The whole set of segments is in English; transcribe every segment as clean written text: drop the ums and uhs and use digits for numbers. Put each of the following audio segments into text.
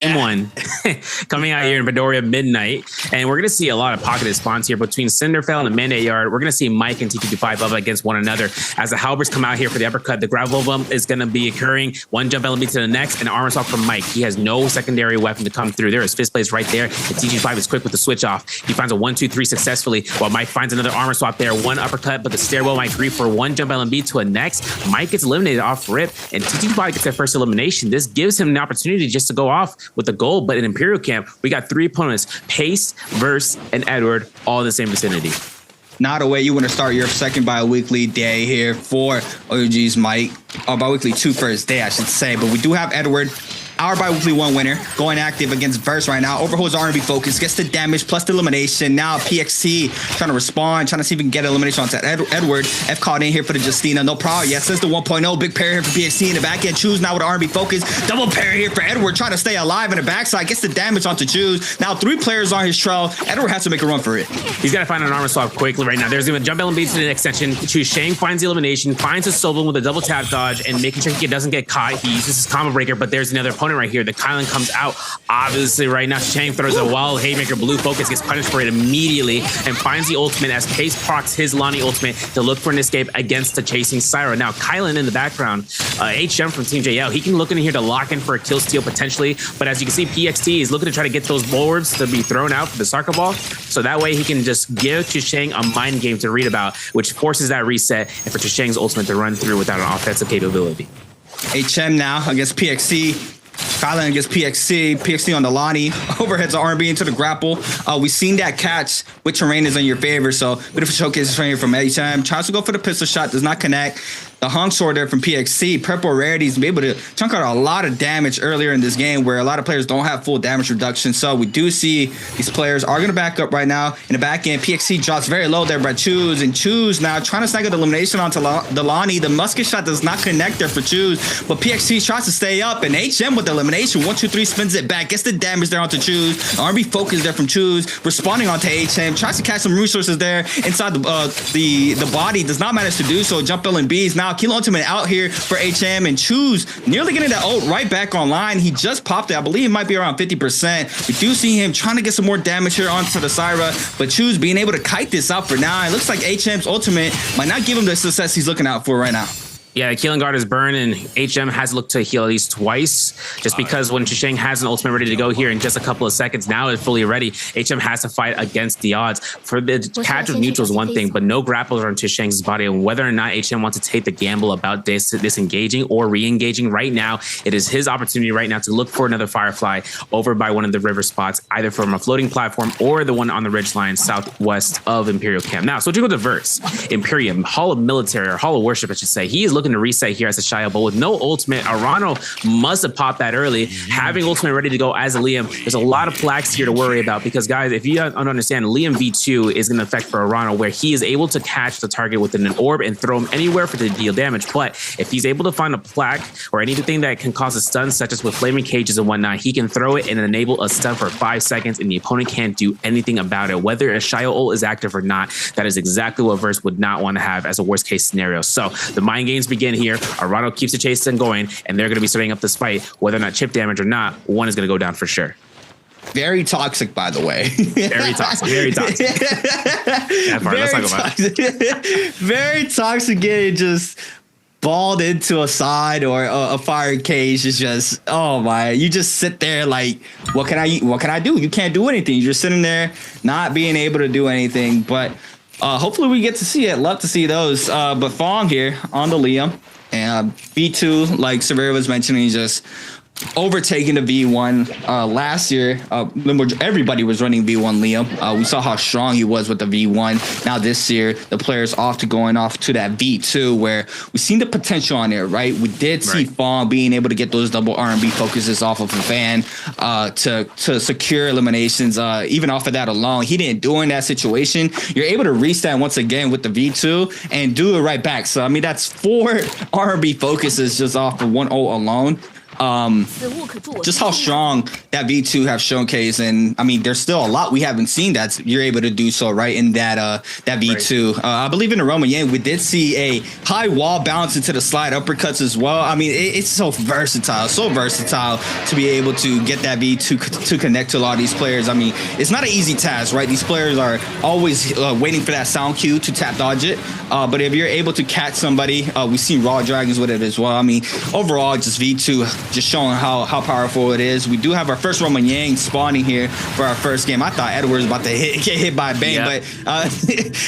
one coming out here in Midoriya midnight, and we're going to see a lot of pocketed spawns here between Cinderfell and the Mandate Yard. We're going to see Mike and TT25 up against one another as the halberds come out here for the uppercut. The gravel bump is going to be occurring. One jump LB to the next, and armor swap from Mike. He has no secondary weapon to come through. There is fist plays right there, and TT25 is quick with the switch off. He finds a 1-2-3 successfully, while Mike finds another armor swap there. One uppercut, but the stairwell might grieve for one jump LB to a next. Mike gets eliminated off rip, and TT25 gets their first elimination. This gives him an opportunity just to go off with the goal, but in Imperial Camp, we got three opponents, Pace, Verse, and Edward, all in the same vicinity. Not a way you want to start your second bi-weekly day here for OG's Mike. Or bi-weekly 2 first day, I should say. But we do have Edward, our bi-weekly 1 winner, going active against Verse right now. Overholds R&B focus, gets the damage plus the elimination. Now PXC trying to respond, trying to see if we can get elimination onto Edward. F called in here for the Justina, no problem. Yes, says the 1.0. Big parry here for PXC in the back end. Choose now with R&B focus. Double parry here for Edward, trying to stay alive in the backside. Gets the damage onto Choose. Now 3 players on his trail. Edward has to make a run for it. He's got to find an armor swap quickly right now. There's even a jump LB to the next section. Choose Shang finds the elimination, finds a Sobel with a double tap dodge, and making sure he doesn't get caught. He uses his combo breaker, but there's another opponent right here. The Kylan comes out. Obviously, right now, Shang throws a wild haymaker. Blue focus gets punished for it immediately and finds the ultimate as Pace procs his Lonnie ultimate to look for an escape against the chasing Syra. Now, Kylan in the background, HM from Team JL, he can look in here to lock in for a kill steal potentially, but as you can see, PXT is looking to try to get those bulwarks to be thrown out for the soccer ball, so that way he can just give Shang a mind game to read about, which forces that reset and for Shang's ultimate to run through without an offensive capability. HM now against PXC. Kylan against PXC. PXC on the Lonnie. Overheads R&B into the grapple. We've seen that catch with terrain is in your favor. So bit of a showcase terrain from HM. Tries to go for the pistol shot. Does not connect. The hung sword there from PXC. Purple rarities be able to chunk out a lot of damage earlier in this game where a lot of players don't have full damage reduction. So we do see these players are going to back up right now. In the back end, PXC drops very low there by Choose. And Choose now trying to snag an elimination onto the Lonnie. The musket shot does not connect there for Choose. But PXC tries to stay up. And HM with the elimination. 1-2-3 spins it back. Gets the damage there onto Choose. R&B focus there from Choose. Responding onto HM. Tries to catch some resources there inside the body. Does not manage to do so. Jump LNBs now. Kilo Ultimate out here for HM and Choose nearly getting that ult right back online. He just popped it. I believe it might be around 50%. We do see him trying to get some more damage here onto the Syra, but Choose being able to kite this out for now. It looks like HM's ultimate might not give him the success he's looking out for right now. Yeah, the Keelan guard is burned, and HM has looked to heal at least twice, just because when Shang has an ultimate ready to go here in just a couple of seconds, now it's fully ready. HM has to fight against the odds. For the catch of neutral is one thing, but no grapples are into Shang's body, and whether or not HM wants to take the gamble about disengaging or re-engaging right now, it is his opportunity right now to look for another Firefly over by one of the river spots, either from a floating platform or the one on the ridgeline southwest of Imperial Camp. Now, so to go to Verse, Imperium, Hall of Military, or Hall of Worship, I should say, he is looking to reset here as a Shia, but with no ultimate, Arano must have popped that early. Having ultimate ready to go as a Liam, there's a lot of flags here to worry about, because guys, if you don't understand, Liam V2 is going to affect for Arano, where he is able to catch the target within an orb and throw him anywhere for the deal damage. But if he's able to find a plaque or anything that can cause a stun, such as with flaming cages and whatnot, he can throw it and enable a stun for 5 seconds, and the opponent can't do anything about it. Whether a Shia ult is active or not, that is exactly what Verse would not want to have as a worst case scenario. So the mind games begin here. Arano keeps the chase and going, and they're going to be setting up this fight. Whether or not chip damage or not, one is going to go down for sure. Very toxic, by the way. Very toxic. Very toxic. Let's talk about it. Very toxic getting just balled into a side or a fire cage is just, oh my, you just sit there like, what can I do? You can't do anything. You're just sitting there not being able to do anything. But hopefully we get to see it. Love to see those. But Fong here on the Liam. And B2, like Severa was mentioning, just overtaking the V1 last year. Everybody was running V1 Liam. We saw how strong he was with the V1. Now this year, the player's off to that V2, where we've seen the potential on there, right? We did see Fong being able to get those double R&B focuses off of a fan to secure eliminations. Even off of that alone, he didn't do in that situation. You're able to reset once again with the V2 and do it right back. So, I mean, that's 4 R&B focuses just off of 1 ult alone. just how strong that V2 have showcased. And I mean, there's still a lot we haven't seen that you're able to do so right in that V2. Right. I believe in the Roma Yang, we did see a high wall bounce into the slide uppercuts as well. I mean, it's so versatile to be able to get that V2 to connect to a lot of these players. I mean, it's not an easy task, right? These players are always waiting for that sound cue to tap dodge it. But if you're able to catch somebody, we see Raw Dragons with it as well. I mean, overall, just V2 just showing how powerful it is. We do have our first Roma Yang spawning here for our first game. I thought Edward was about to get hit by a Bane, but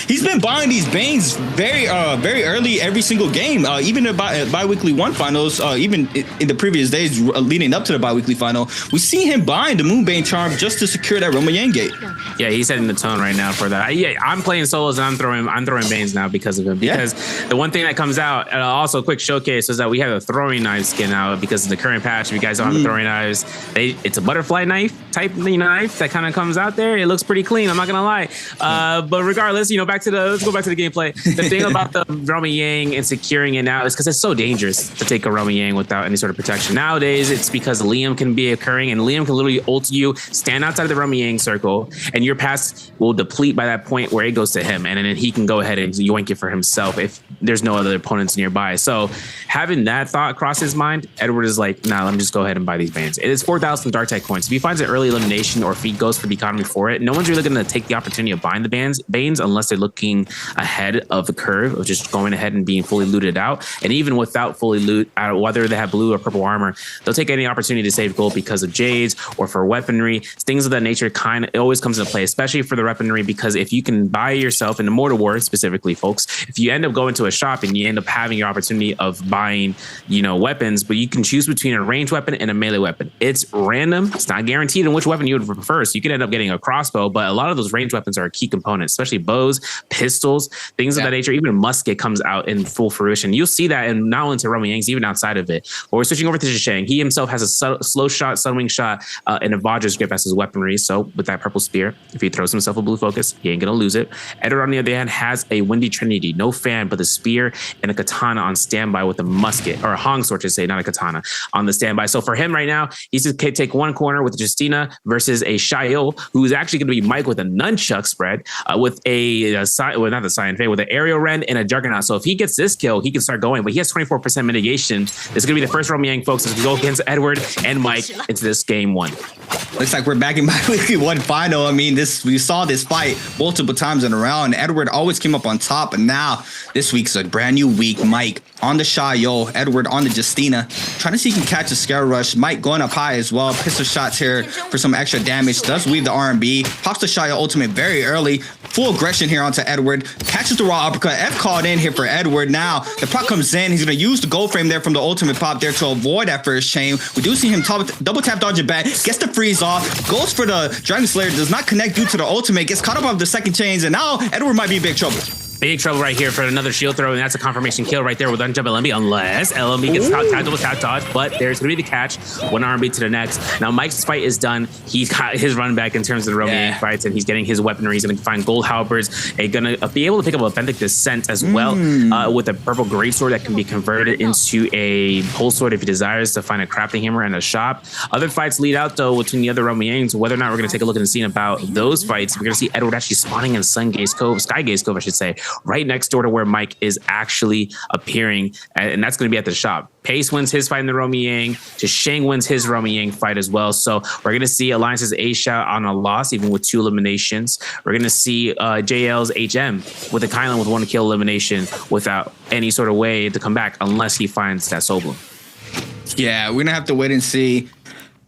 he's been buying these Banes very early every single game. Even in the bi-weekly one finals, even in the previous days leading up to the bi-weekly final, we see him buying the Moonbane charm just to secure that Roma Yang gate. Yeah, he's setting the tone right now for that. I'm playing solos and I'm throwing Banes now because of him. Because the one thing that comes out, also a quick showcase, is that we have a throwing knife skin out because of the current patch. If you guys don't have the throwing knives, it's a butterfly knife type knife that kind of comes out there. It looks pretty clean, I'm not gonna lie. But regardless, let's go back to the gameplay. The thing about the Roma Yang and securing it now is because it's so dangerous to take a Roma Yang without any sort of protection. Nowadays, it's because Liam can be occurring, and Liam can literally ult you, stand outside of the Roma Yang circle, and your pass will deplete by that point where it goes to him, and then he can go ahead and yoink it for himself if there's no other opponents nearby. So having that thought cross his mind, Edward is like, nah, let me just go ahead and buy these Banes. It is 4,000 Dark Tide coins. If he finds an early elimination or if he goes for the economy for it, no one's really going to take the opportunity of buying the Banes unless they're looking ahead of the curve of just going ahead and being fully looted out. And even without fully loot, whether they have blue or purple armor, they'll take any opportunity to save gold because of Jades or for weaponry. Things of that nature it always comes into play, especially for the weaponry, because if you can buy yourself in the Mortal War specifically, folks, if you end up going to a shop and you end up having your opportunity of buying, weapons, but you can choose between a ranged weapon and a melee weapon. It's random. It's not guaranteed on which weapon you would prefer. So you could end up getting a crossbow, but a lot of those ranged weapons are a key component, especially bows, pistols, things of that nature. Even a musket comes out in full fruition. You'll see that in not only to Roma Yangs, even outside of it. But we're switching over to Zhisheng. He himself has a slow shot, sunwing shot, and a Vajra's grip as his weaponry. So with that purple spear, if he throws himself a blue focus, he ain't gonna lose it. Edward, on the other hand, has a Windy Trinity, no fan, but the spear and a katana on standby with a musket, or a Hong sword to say, not a katana, on the standby. So for him right now, he's to take one corner with Justina versus a Shayo, who's actually going to be Mike with a nunchuck spread, with not the Cyan Fey, with an aerial rend and a Juggernaut. So if he gets this kill, he can start going, but he has 24% mitigation. This is going to be the first Roma Yang, folks, as we go against Edward and Mike into this game one. Looks like we're back in bi-weekly one final. I mean, we saw this fight multiple times in a round. Edward always came up on top, and now this week's a brand new week. Mike on the Shayo, Edward on the Justina, trying to see if he can catch a Scare Rush. Mike going up high as well. Pistol shots here for some extra damage. Does weave the R&B. Pops the Shayo ultimate very early. Full aggression here onto Edward. Catches the raw uppercut. F called in here for Edward. Now the proc comes in. He's going to use the gold frame there from the ultimate pop there to avoid that first chain. We do see him double tap dodge it back. Gets the freeze off. Goes for the Dragon Slayer. Does not connect due to the ultimate. Gets caught up on the second chains. And now Edward might be in big trouble. Big trouble right here for another shield throw, and that's a confirmation kill right there with unjump LMB, unless LMB gets double tap dodge, but there's going to be the catch. One RMB to the next. Now Mike's fight is done. He's got his run back in terms of the Roma Yang fights, and he's getting his weaponry. He's going to find gold halberds. He's going to be able to pick up Authentic Descent as well, with a purple greatsword that can be converted into a pole sword if he desires to find a crafting hammer and a shop. Other fights lead out, though, between the other Roma Yangs. Whether or not we're going to take a look and see about those fights, we're going to see Edward actually spawning in Skygaze Cove, I should say, right next door to where Mike is actually appearing, and that's going to be at the shop. Pace wins his fight in the Roma Yang. Zhisheng wins his Roma Yang fight as well. So we're going to see Alliance's A-Shot on a loss, even with 2 eliminations. We're going to see JL's HM with a Kylan with 1 kill elimination without any sort of way to come back unless he finds that Soul Bloom. Yeah, we're going to have to wait and see.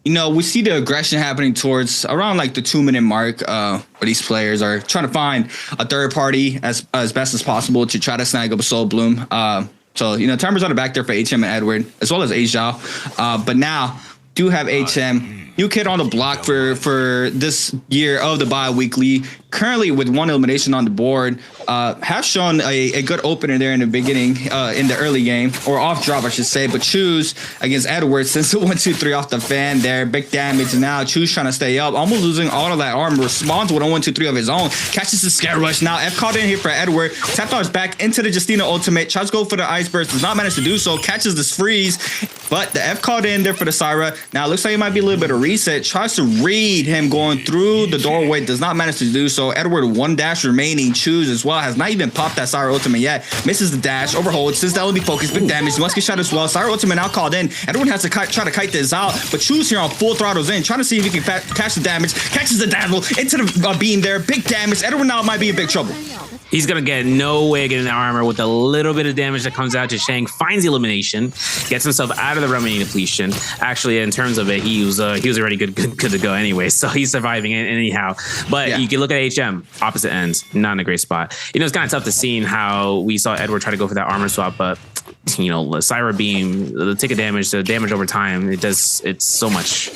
We see the aggression happening towards around like the 2-minute mark, where these players are trying to find a third party as best as possible to try to snag up a Soul Bloom. So, timers on the back there for HM and Edward, as well as Asia. But now do have HM. New kid on the block for this year of the bi-weekly. currently with 1 elimination on the board, have shown a good opener there in the beginning, in the early game, or off drop, I should say. But Choose against Edward, since the 1-2-3 off the fan there, big damage. Now Choose trying to stay up, almost losing all of that armor. Responds with a 1-2-3 of his own, catches the scare rush. Now F called in here for Edward. Tapdog's back into the Justina ultimate, tries to go for the ice burst, does not manage to do so, catches this freeze, but the F called in there for the Syra. Now it looks like it might be a little bit of reset, tries to read him going through the doorway, does not manage to do so. Edward 1 dash remaining, Choose as well, has not even popped that Syra ultimate yet, misses the dash, overholds, since that will be focused, big damage, must get shot as well. Syra ultimate now called in, Edward has to try to kite this out, but Choose here on full throttles in, trying to see if he can catch the damage, catches the dazzle into the beam there, big damage. Edward now might be in big trouble. He's going to get no way of getting the armor with a little bit of damage that comes out to Shang. Finds the elimination, gets himself out of the remedy depletion. Actually, in terms of it, he was already good to go anyway, so he's surviving it anyhow. But you can look at HM, opposite ends, not in a great spot. You know, it's kind of tough to see how we saw Edward try to go for that armor swap, but you know, the Syra beam, the ticket damage, the damage over time, it's so much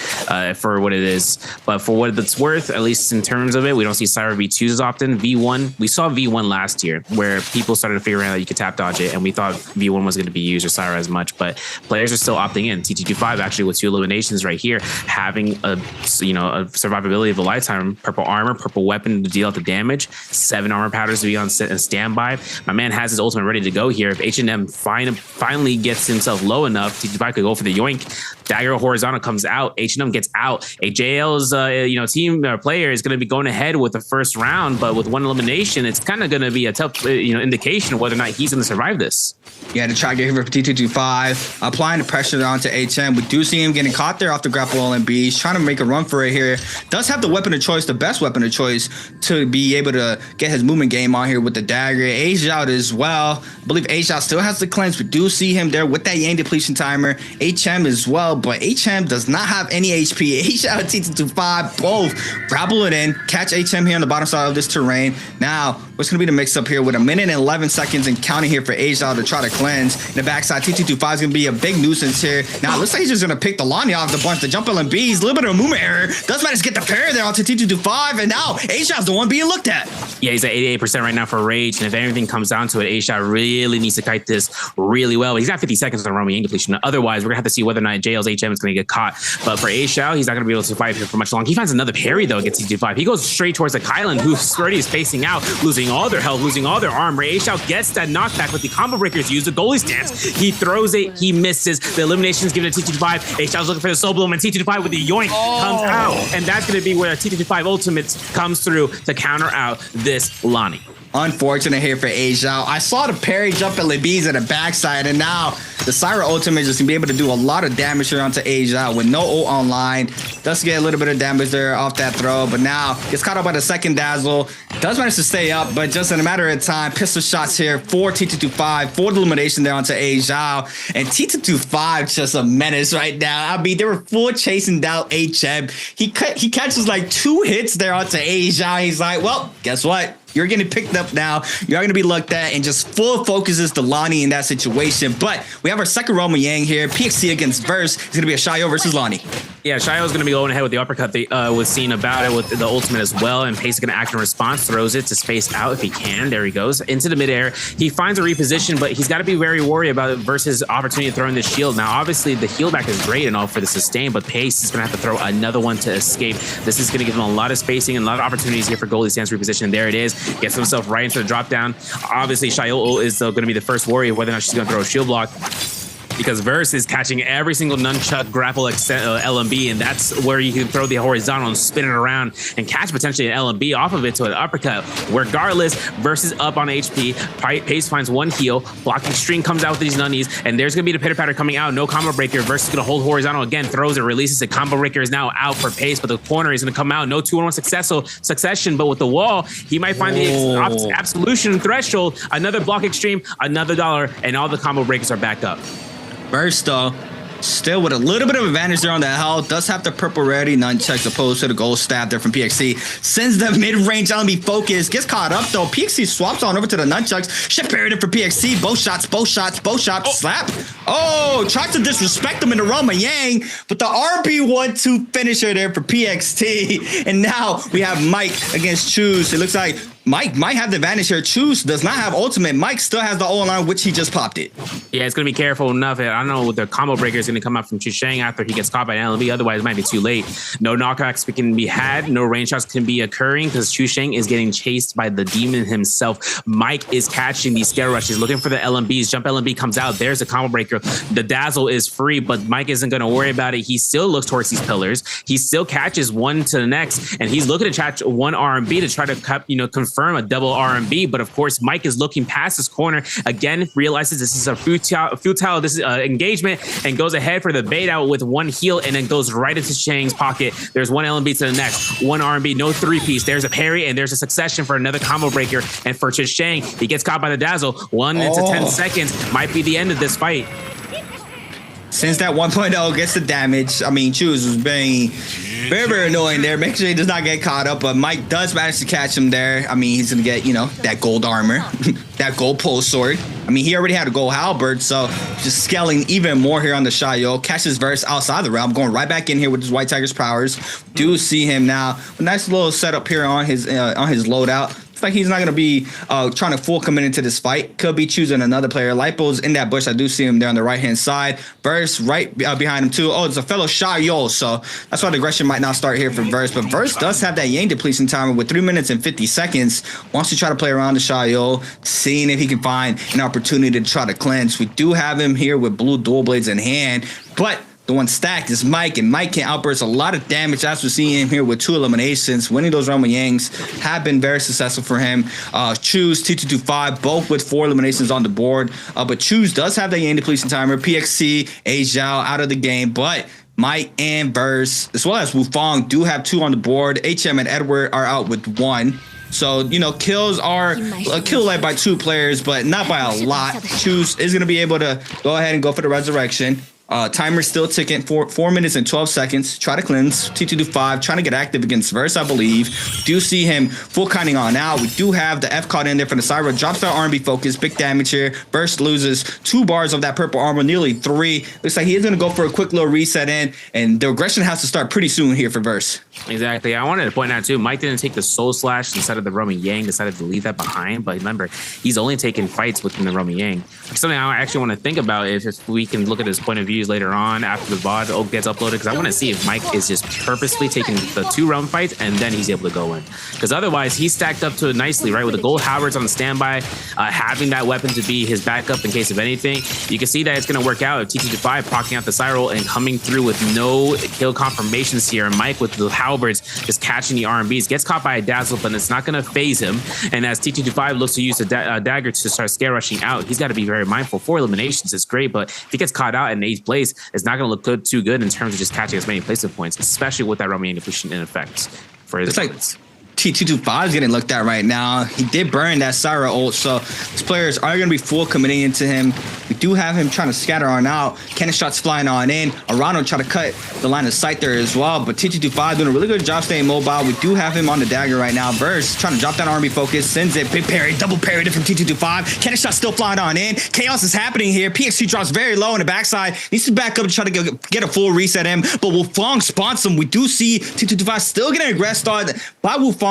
for what it is. But for what it's worth, at least in terms of it, we don't see Syra V2s as often. V1, we saw V1 last year where people started to figure out that you could tap dodge it, and we thought V1 was going to be used or Syra as much, but players are still opting in. TT25 actually with 2 eliminations right here, having a survivability of a lifetime, purple armor, purple weapon to deal out the damage, 7 armor powders to be on standby. My man has his ultimate ready to go here. If H&M finally gets himself low enough, TT25 could go for the yoink. Dagger horizontal comes out. H&M gets out. JL's team player is going to be going ahead with the first round, but with 1 elimination, it's kind of going to be a tough indication of whether or not he's going to survive this. Yeah, to try to get here for T225, applying the pressure onto HM. We do see him getting caught there off the grapple LMB. He's trying to make a run for it here. Does have the weapon of choice, the best weapon of choice, to be able to get his movement game on here with the dagger. Age out as well. I believe Age out still has the cleanse. We do see him there with that Yang depletion timer. HM as well, but HM does not have any HP. Age out T225, both grapple it in, catch HM here on the bottom side of this terrain. Now, what's going to be the mix up here with 1 minute and 11 seconds and counting here for Age out to try to cleanse. In the backside, T225 is going to be a big nuisance here. Now, it looks like he's just going to pick the Lonnie off the bunch. The jump LMBs, a little bit of a movement error. Does manage to get the pair there onto T225, and now A-Shot's the one being looked at. Yeah, he's at 88% right now for Rage, and if anything comes down to it, A-Shot really needs to kite this really well. He's got 50 seconds on Romy Yang depletion. Otherwise, we're going to have to see whether or not JL's HM is going to get caught. But for A-Shot, he's not going to be able to survive here for much longer. He finds another parry, though, against T225. He goes straight towards the Kylan, who already is facing out, losing all their health, losing all their armor. A-Shot gets that knockback, but the combo breakers use the goalie stance. He throws it, he misses. The elimination is given to T225. A-Shot's looking for the soul bloom, and T225 with the yoink comes out. And that's going to be where T225 ultimate comes through to counter out this Lonnie. Unfortunate here for Asia. I saw the parry jump at Libby's at the backside, and now the Syra ultimate is going to be able to do a lot of damage here onto Asia with no ult online. Does get a little bit of damage there off that throw, but now gets caught up by the second dazzle. Does manage to stay up, but just in a matter of time, pistol shots here for T225 for the elimination there onto Asia. And T225 just a menace right now. I mean, they were full chasing down HM. He catches like 2 hits there onto Asia. He's like, well, guess what? You're getting picked up now. You're going to be looked at, and just full focuses to Lonnie in that situation. But we have our second Roman Yang here. PXC against Verse. It's going to be a Shayo versus Lonnie. Yeah, Shayo's going to be going ahead with the uppercut. They was seen about it with the ultimate as well, and Pace is going to act in response, throws it to space out if he can. There he goes into the midair. He finds a reposition, but he's got to be very worried about it versus opportunity to throw in the shield. Now, obviously, the heal back is great and all for the sustain, but Pace is going to have to throw another one to escape. This is going to give him a lot of spacing and a lot of opportunities here for goalie stance reposition. And there it is. Gets himself right into the drop down. Obviously, Shayo is going to be the first worry of whether or not she's going to throw a shield block, because Verse is catching every single nunchuck grapple LMB, and that's where you can throw the horizontal and spin it around and catch potentially an LMB off of it to an uppercut. Regardless, Verse is up on HP. Pace finds 1 heal. Blocking string comes out with these nunnies, and there's going to be the pitter patter coming out. No combo breaker. Verse is going to hold horizontal again, throws it, releases it. Combo breaker is now out for Pace, but the corner is going to come out. No 2-on-1 succession, but with the wall, he might find the absolution threshold. Another block extreme, another dollar, and all the combo breakers are back up. Verse, though, still with a little bit of advantage there on the health. Does have the purple ready nunchucks opposed to the gold staff there from PXC. Sends the mid-range LMB focus. Gets caught up though. PXC swaps on over to the nunchucks. Ship parried it for PXC. Both shots. Slap. Oh, tries to disrespect him in the Roma Yang. But the RB1-2 finisher there for PXT. And now we have Mike against Choose. It looks like Mike might have the advantage here. Choose does not have ultimate. Mike still has the O line, which he just popped it. Yeah, it's going to be careful enough. I don't know what the combo breaker is going to come up from Chusheng after he gets caught by an LMB. Otherwise, it might be too late. No knockbacks can be had. No range shots can be occurring because Chusheng is getting chased by the demon himself. Mike is catching these scare rushes, looking for the LMBs. Jump LMB comes out. There's a combo breaker. The dazzle is free, but Mike isn't going to worry about it. He still looks towards these pillars. He still catches one to the next, and he's looking to catch one RMB to try to confirm a double RMB. But of course, Mike is looking past his corner again, realizes this is a futile engagement, and goes ahead for the bait out with one heal, and then goes right into Shang's pocket. There's one LMB to the next, one RMB, no three-piece. There's a parry, and there's a succession for another combo breaker. And for Shang, he gets caught by the dazzle. 1 into 10 seconds might be the end of this fight. Since that 1.0 gets the damage, I mean, Choose was being very annoying there. Make sure he does not get caught up, but Mike does manage to catch him there. I mean, he's going to get, that gold armor, that gold pole sword. I mean, he already had a gold halberd, so just scaling even more here on the Shayo. Catches Verse outside the realm, going right back in here with his White Tiger's powers. Do see him now. A nice little setup here on his loadout. It's like he's not going to be trying to full commit into this fight. Could be choosing another player. Lipo's in that bush. I do see him there on the right-hand side. Verse right behind him, too. Oh, it's a fellow Shayo, so that's why the aggression might not start here for Verse. But Verse does have that Yang depletion timer with 3 minutes and 50 seconds. Wants to try to play around the Shayo, seeing if he can find an opportunity to try to cleanse. We do have him here with blue dual blades in hand, but the one stacked is Mike, and Mike can outburst a lot of damage. As we're seeing him here with 2 eliminations. Winning those Roma Yangs have been very successful for him. Choose, T225, both with 4 eliminations on the board. But Choose does have that Yang depletion timer. PXC, Aizhao out of the game, but Mike and Verse, as well as Wufong, do have 2 on the board. HM and Edward are out with 1. So, kills are kill led by 2 players, but not by a lot. Choose is going to be able to go ahead and go for the resurrection. Timer still ticking, 4 minutes and 12 seconds. Try to cleanse. T225 trying to get active against Verse, I believe. Do see him full cutting on now. We do have the F caught in there for the Cyber. Drops that R&B focus. Big damage here. Verse loses 2 bars of that purple armor, nearly 3. Looks like he is going to go for a quick little reset in, and the aggression has to start pretty soon here for Verse. Exactly. I wanted to point out too, Mike didn't take the Soul Slash instead of the Roman Yang, decided to leave that behind. But remember, he's only taken fights within the Roman Yang. Something I actually want to think about is if we can look at his point of views later on after the VOD gets uploaded, because I want to see if Mike is just purposely taking the 2 realm fights and then he's able to go in. Because otherwise, he's stacked up to it nicely, right? With the gold halberds on the standby, having that weapon to be his backup in case of anything. You can see that it's going to work out. T225 procking out the Cyril and coming through with no kill confirmations here. And Mike with the halberds just catching the RMBs. Gets caught by a dazzle, but it's not going to phase him. And as T225 looks to use the dagger to start scare rushing out, he's got to be very mindful. 4 eliminations is great, but if he gets caught out in 8th place, it's not going to look too good in terms of just catching as many placement points, especially with that Roman depletion in effect for his opponents. T225 is getting looked at right now. He did burn that Syra ult, so these players are going to be full committing into him. We do have him trying to scatter on out. Cannon shots flying on in. Arano trying to cut the line of sight there as well, but T225 doing a really good job staying mobile. We do have him on the dagger right now. Verse trying to drop that army focus, sends it, big parry, double parry from T225. Cannon shot still flying on in. Chaos is happening here. PXC drops very low on the backside. Needs to back up to try to get a full reset in, but Wufong spawns him. We do see T225 still getting aggressed on by Wufong.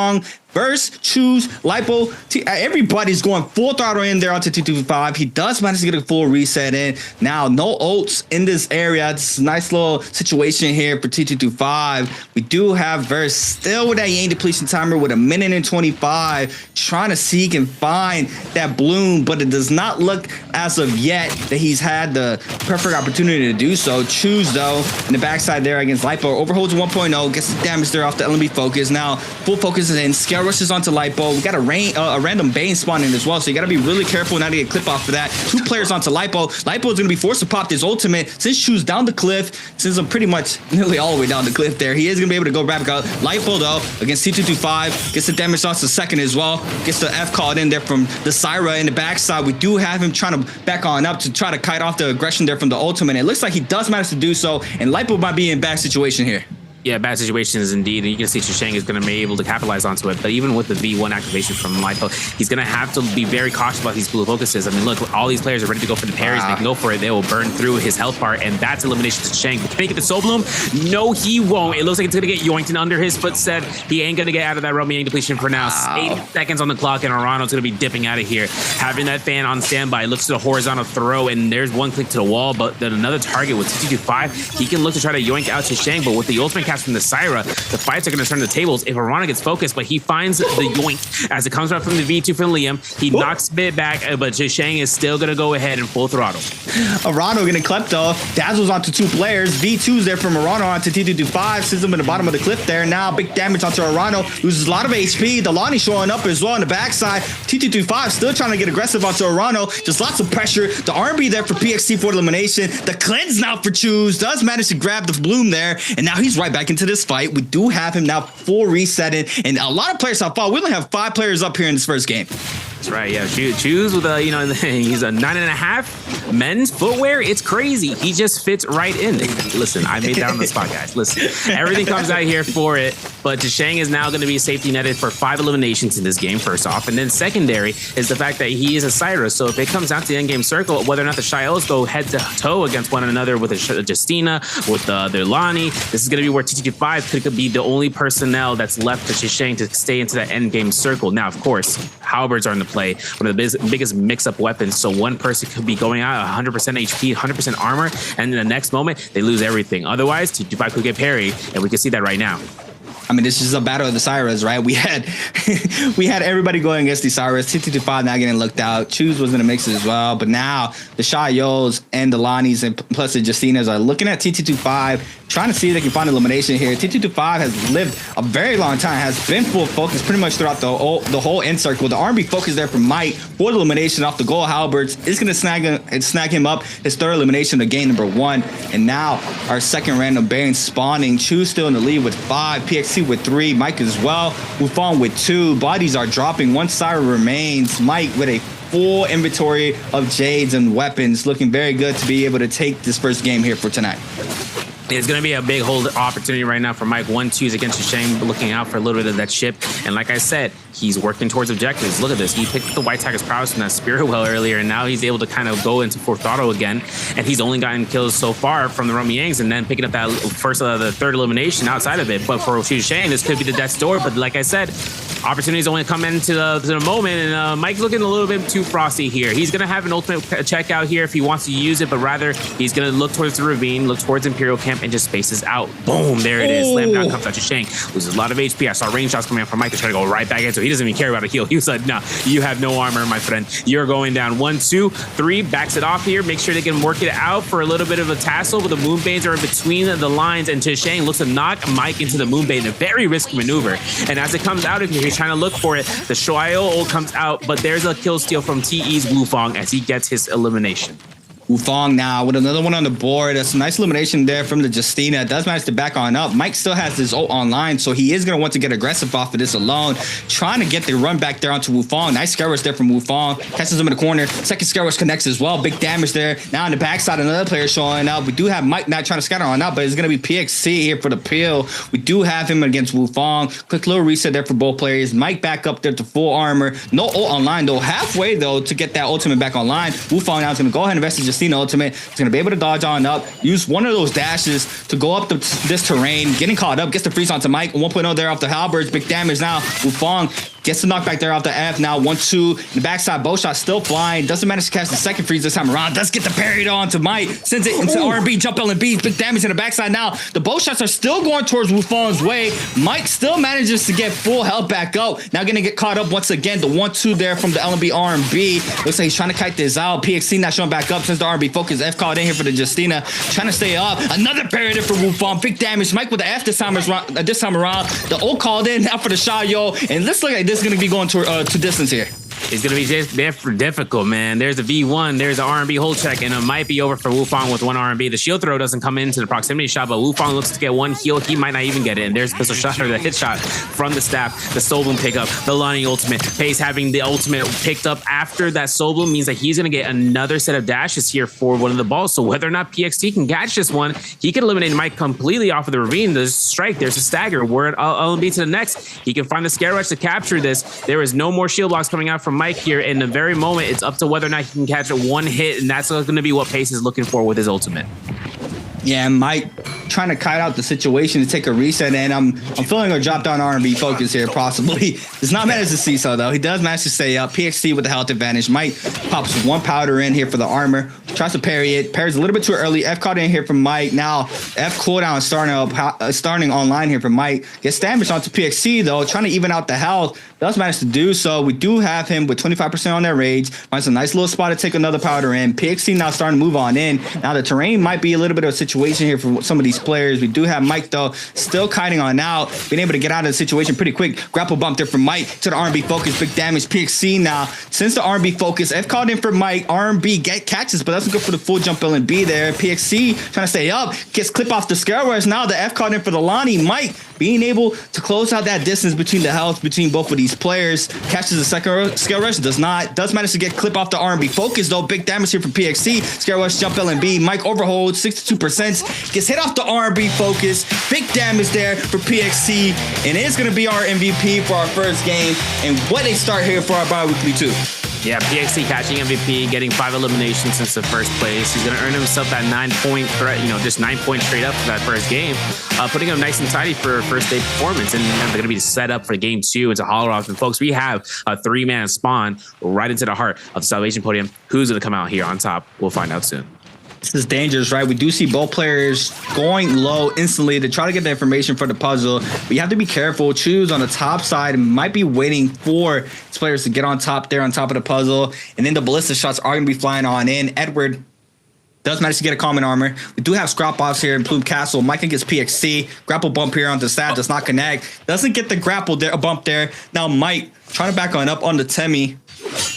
Verse, Choose, Lipo, everybody's going full throttle in there onto T225. He does manage to get a full reset in. Now, no ults in this area. It's a nice little situation here for T225. We do have Verse still with that Yang depletion timer with 1 minute and 25, trying to see he can find that bloom, but it does not look as of yet that he's had the perfect opportunity to do so. Choose, though, in the backside there against Lipo. Overholds 1.0, gets the damage there off the LMB focus. Now, full focus is in. Scale rushes onto Lipo. We got a random Bane spawning as well, so you got to be really careful not to get clip off of that. 2 players onto Lipo. Lipo. Lipo is going to be forced to pop this ultimate. Since Chu's down the cliff, since I'm pretty much nearly all the way down the cliff there, he is going to be able to go back out. Lipo, though, against T225, gets the damage off the second as well. Gets the F called in there from the Syra in the backside. We do have him trying to back on up to try to kite off the aggression there from the ultimate. It looks like he does manage to do so, and Lipo might be in a bad situation here. Yeah, bad situations indeed, and you can see Chisheng is going to be able to capitalize onto it. But even with the V1 activation from Lipo, he's going to have to be very cautious about these blue focuses. I mean, look, all these players are ready to go for the parries. They can go for it. They will burn through his health bar, and that's elimination to Chisheng. Can he get the Soul Bloom? No, he won't. It looks like it's going to get yoinked, and under his footstep, he ain't going to get out of that Romy Yang depletion for now. 80 seconds on the clock, and Arano's going to be dipping out of here. Having that fan on standby, looks to the horizontal throw, and there's one click to the wall, but then another target with T225. He can look to try to yoink out Chisheng, but with the ultimate cast from the Syra, the fights are going to turn the tables if Arana gets focused, but he finds the yoink as it comes out from the V2 from Liam. He knocks a bit back, but Chisheng is still going to go ahead and full throttle. Arano getting klepto. Dazzles onto two players. V2's there from Arano onto T225. Sends him in the bottom of the cliff there. Now big damage onto Arano. Loses a lot of HP. Delani showing up as well on the backside. T225 still trying to get aggressive onto Arano. Just lots of pressure. The R&B there for PXC for elimination. The cleanse now for Choose. Does manage to grab the bloom there. And now he's right back into this fight. We do have him now full resetted, and a lot of players have fought. We only have 5 players up here in this first game. That's right, yeah. Choose with a, he's a 9.5 men's footwear. It's crazy. He just fits right in. Listen, I made that on the spot, guys. Listen, everything comes out here for it, but Chisheng is now going to be safety netted for 5 eliminations in this game, first off. And then secondary is the fact that he is a Syra. So if it comes down to the endgame circle, whether or not the Shios go head to toe against one another with a Justina, with the Lani, this is going to be where TT5 could be the only personnel that's left to Chisheng to stay into that endgame circle. Now, of course, halberds are in the play, one of the biggest mix-up weapons. So one person could be going out 100% HP, 100% armor, and in the next moment, they lose everything. Otherwise, T25 could get parried, and we can see that right now. I mean, this is a battle of the Syras, right? We had everybody going against the Syras. T225 now getting looked out. Choose was in the mix as well. But now the Shayos and the Lanis and plus the Justinas are looking at T225, trying to see if they can find elimination here. T225 has lived a very long time, has been full focus pretty much throughout the whole end circle. The R&B focus there from Mike for the elimination off the gold halberds is going to snag him up. His third elimination of game number 1. And now our second random bearing spawning. Choose still in the lead with 5. PXC with 3, Mike as well. Wufong with 2. Bodies are dropping. 1 Syra remains. Mike with a full inventory of Jades and weapons. Looking very good to be able to take this first game here for tonight. It's going to be a big hold opportunity right now for Mike. 1-2s against Chisheng, looking out for a little bit of that chip. And like I said, he's working towards objectives. Look at this. He picked the White Tiger's prowess from that Spirit Well earlier, and now he's able to kind of go into full throttle again. And he's only gotten kills so far from the Romy Yangs, and then picking up that the third elimination outside of it. But for Chisheng, this could be the death's door. But like I said, opportunities only come into the moment, and Mike's looking a little bit too frosty here. He's going to have an ultimate check out here if he wants to use it, but rather he's going to look towards the ravine, look towards Imperial Camp, and just spaces out. Boom, there it is. Slam down comes out to Chisheng. Loses a lot of HP. I saw range shots coming out from Mike to try to go right back into it. He doesn't even care about a heal. He said, no, you have no armor, my friend. You're going down. 1, 2, 3, backs it off here. Make sure they can work it out for a little bit of a tassel, but the Moonbanes are in between the lines, and Chisheng looks to knock Mike into the Moonbane. A very risky maneuver. And as it comes out of here, he's trying to look for it. The Shuayo ult comes out, but there's a kill steal from TE's Wufong as he gets his elimination. Wufong now with another one on the board. That's a nice elimination there from the Justina. Does manage to back on up. Mike still has his ult online, so he is going to want to get aggressive off of this alone. Trying to get the run back there onto Wufong. Nice scare rush there from Wufong. Catches him in the corner. Second scare rush connects as well. Big damage there. Now on the backside, another player showing up. We do have Mike not trying to scatter on up, but it's going to be PXC here for the peel. We do have him against Wufong. Quick little reset there for both players. Mike back up there to full armor. No ult online though. Halfway though to get that ultimate back online. Wufong now is going to go ahead and invest in Justina ultimate. He's going to be able to dodge on up, use one of those dashes to go up this terrain, getting caught up, gets the freeze onto Mike. 1.0 there off the halberds. Big damage now. Wufong gets the knockback there off the F. Now 1-2. The backside bow shot still flying. Doesn't manage to catch the second freeze this time around. Does get the parry on to Mike. Sends it into R&B. Jump LNB. Big damage in the backside now. The bow shots are still going towards Wufong's way. Mike still manages to get full health back up. Now going to get caught up once again. The 1-2 there from the LNB R&B. Looks like he's trying to kite this out. PXC not showing back up since the R&B focus. F called in here for the Justina. Trying to stay up. Another parry there for Wufong. Big damage. Mike with the F this time around. The ult called in now for the Shayo. And let's look like this is going to be going to distance here. It's going to be difficult, man. There's a V1, there's an R&B hold check, and it might be over for Wufang with one R&B. The shield throw doesn't come into the proximity shot, but Wufang looks to get one heal. He might not even get it. And there's pistol shot or the hit shot from the staff, the Soul Bloom pickup, the Lonnie ultimate. Pace having the ultimate picked up after that Soul Bloom means that he's going to get another set of dashes here for one of the balls. So whether or not PXT can catch this one, he could eliminate Mike completely off of the ravine. There's a strike, there's a stagger. We're at LMB to the next. He can find the Scare Rush to capture this. There is no more shield blocks coming out from Mike here. In the very moment, it's up to whether or not he can catch one hit, and that's going to be what Pace is looking for with his ultimate. Yeah, Mike trying to kite out the situation to take a reset, and I'm feeling a drop down R&B focus here possibly. Does not manage to see so though. He does manage to stay up. PXT with the health advantage. Mike pops one powder in here for the armor. Tries to parry it. Parries a little bit too early. F caught in here from Mike. Now F cooldown starting online here from Mike. Gets damage onto PXT though, trying to even out the health. Does manage to do so. We do have him with 25% on their rage. Finds a nice little spot to take another powder in. PXT now starting to move on in. Now the terrain might be a little bit of a situation here for some of these players. We do have Mike though still kiting on out, being able to get out of the situation pretty quick. Grapple bump there from Mike to the R&B focus. Big damage. PXT now since the R&B focus. F called in for Mike. R&B catches, but doesn't go for the full jump LNB there. PXT trying to stay up. Gets clip off the Scare Rush. Now the F called in for the Lonnie. Mike being able to close out that distance between the health between both of these players. Catches the second Scare Rush. Does manage to get clip off the R&B focus though. Big damage here from PXT. Scare Rush jump LNB. Mike overhold 62%. Gets hit off the R&B focus. Big damage there for PXT. And it's going to be our MVP for our first game. And what they start here for our bi-weekly too. Yeah, PXT catching MVP, getting 5 eliminations since the first place. He's going to earn himself that 9-point threat, just 9 points straight up for that first game, putting him nice and tidy for first day performance. And they're going to be set up for game 2 into Hollow Rock. And folks, we have a 3-man spawn right into the heart of the Salvation Podium. Who's going to come out here on top? We'll find out soon. This is dangerous, right? We do see both players going low instantly to try to get the information for the puzzle. But you have to be careful. Choose on the top side and might be waiting for his players to get on top there on top of the puzzle. And then the ballista shots are going to be flying on in. Edward does manage to get a common armor. We do have scrap offs here in Plume Castle. Mike gets PXT. Grapple bump here onto the stat. Does not connect. Doesn't get the grapple there, a bump there. Now Mike trying to back on up on the Temi.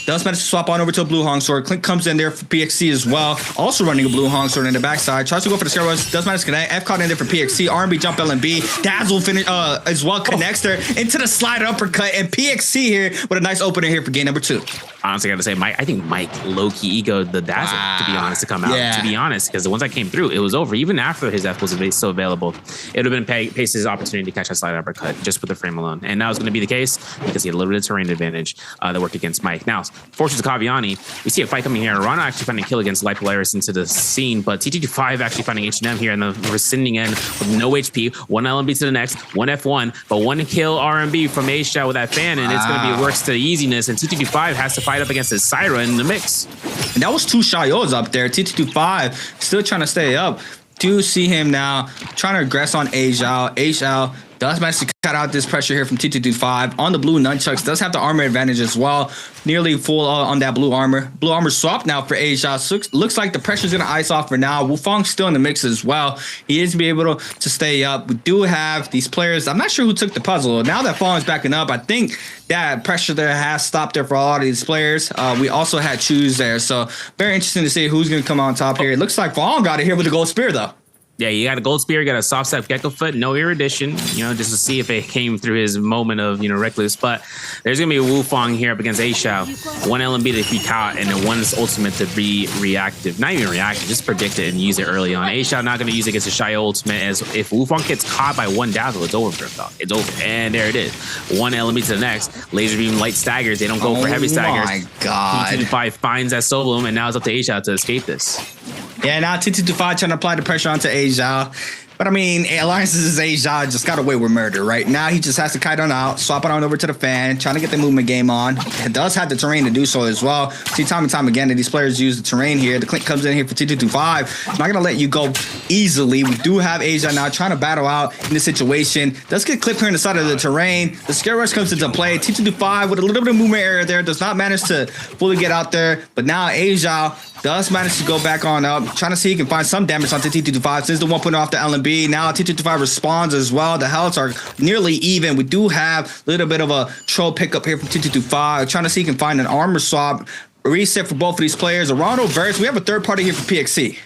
Does manage to swap on over to a Blue Hong Sword. Clink comes in there for PXT as well. Also running a Blue Hong Sword in the backside. Tries to go for the Scare Rush. Does manage to connect. F caught in there for PXT. R&B jump LNB. Dazzle finish as well. Connects there into the slide uppercut. And PXT here with a nice opener here for game number 2. Honestly, I gotta say, I think Mike low-key egoed the Dazzle, to be honest, to come out. Yeah. To be honest, because the ones that came through, it was over. Even after his F was still available, it would have been Pace's opportunity to catch a slide uppercut just with the frame alone. And that was going to be the case because he had a little bit of terrain advantage that worked against Mike. Now, fortunate to Kaviani, we see a fight coming here. Rana actually finding a kill against Light Polaris into the scene, but TT25 actually finding H&M here in the rescinding end with no HP, 1 LMB to the next, 1 F1, but 1 kill R&B from A-Shot with that fan, and it's going to be works to easiness, and TT25 has to fight up against his Syra in the mix. And that was 2 Shayos up there. TT25 still trying to stay up. Do see him now trying to aggress on A-Zhao. A-Zhao does manage to cut out this pressure here from TT25 on the blue nunchucks. Does have the armor advantage as well. Nearly full on that blue armor. Blue armor swap now for A-Zhao. Looks like the pressure's going to ice off for now. Wufang's still in the mix as well. He is be able to stay up. We do have these players. I'm not sure who took the puzzle. Now that Fong's backing up, I think that pressure there has stopped there for a lot of these players. We also had Choose there. So very interesting to see who's going to come on top here. It looks like Fong got it here with the gold spear though. Yeah, you got a gold spear, you got a soft step gecko foot, no erudition, just to see if it came through his moment of, reckless. But there's going to be a Wufang here up against A-Shao. 1 LMB to be caught, and then 1's ultimate to be reactive. Not even reactive, just predict it and use it early on. A-Shao not going to use it against the Shio ultimate, as if Wufang gets caught by 1 Dazzle, it's over for him, dog. It's over. And there it is. 1 LMB to the next. Laser beam light staggers. They don't go for heavy staggers. Oh my God. TT25 finds that Soul Bloom, and now it's up to A-Shao to escape this. Yeah, now TT25 trying to apply the pressure onto A-Zhao. But I mean, Alliance's is A-Zhao just got away with murder, right? Now he just has to kite on out, swap it on over to the fan, trying to get the movement game on. It does have the terrain to do so as well. See time and time again that these players use the terrain here. The Clink comes in here for TT25. Not going to let you go easily. We do have A-Zhao now trying to battle out in this situation. Does get clipped here on the side of the terrain. The Scare Rush comes into play. TT25 with a little bit of movement error there. Does not manage to fully get out there. But now A-Zhao does manage to go back on up, trying to see if he can find some damage on TT25 since the one putting off the LMB. LMB. Now T225 responds as well. The healths are nearly even. We do have a little bit of a troll pickup here from T225. Trying to see if he can find an armor swap. Reset for both of these players. Arano versus, we have a third party here for PXC.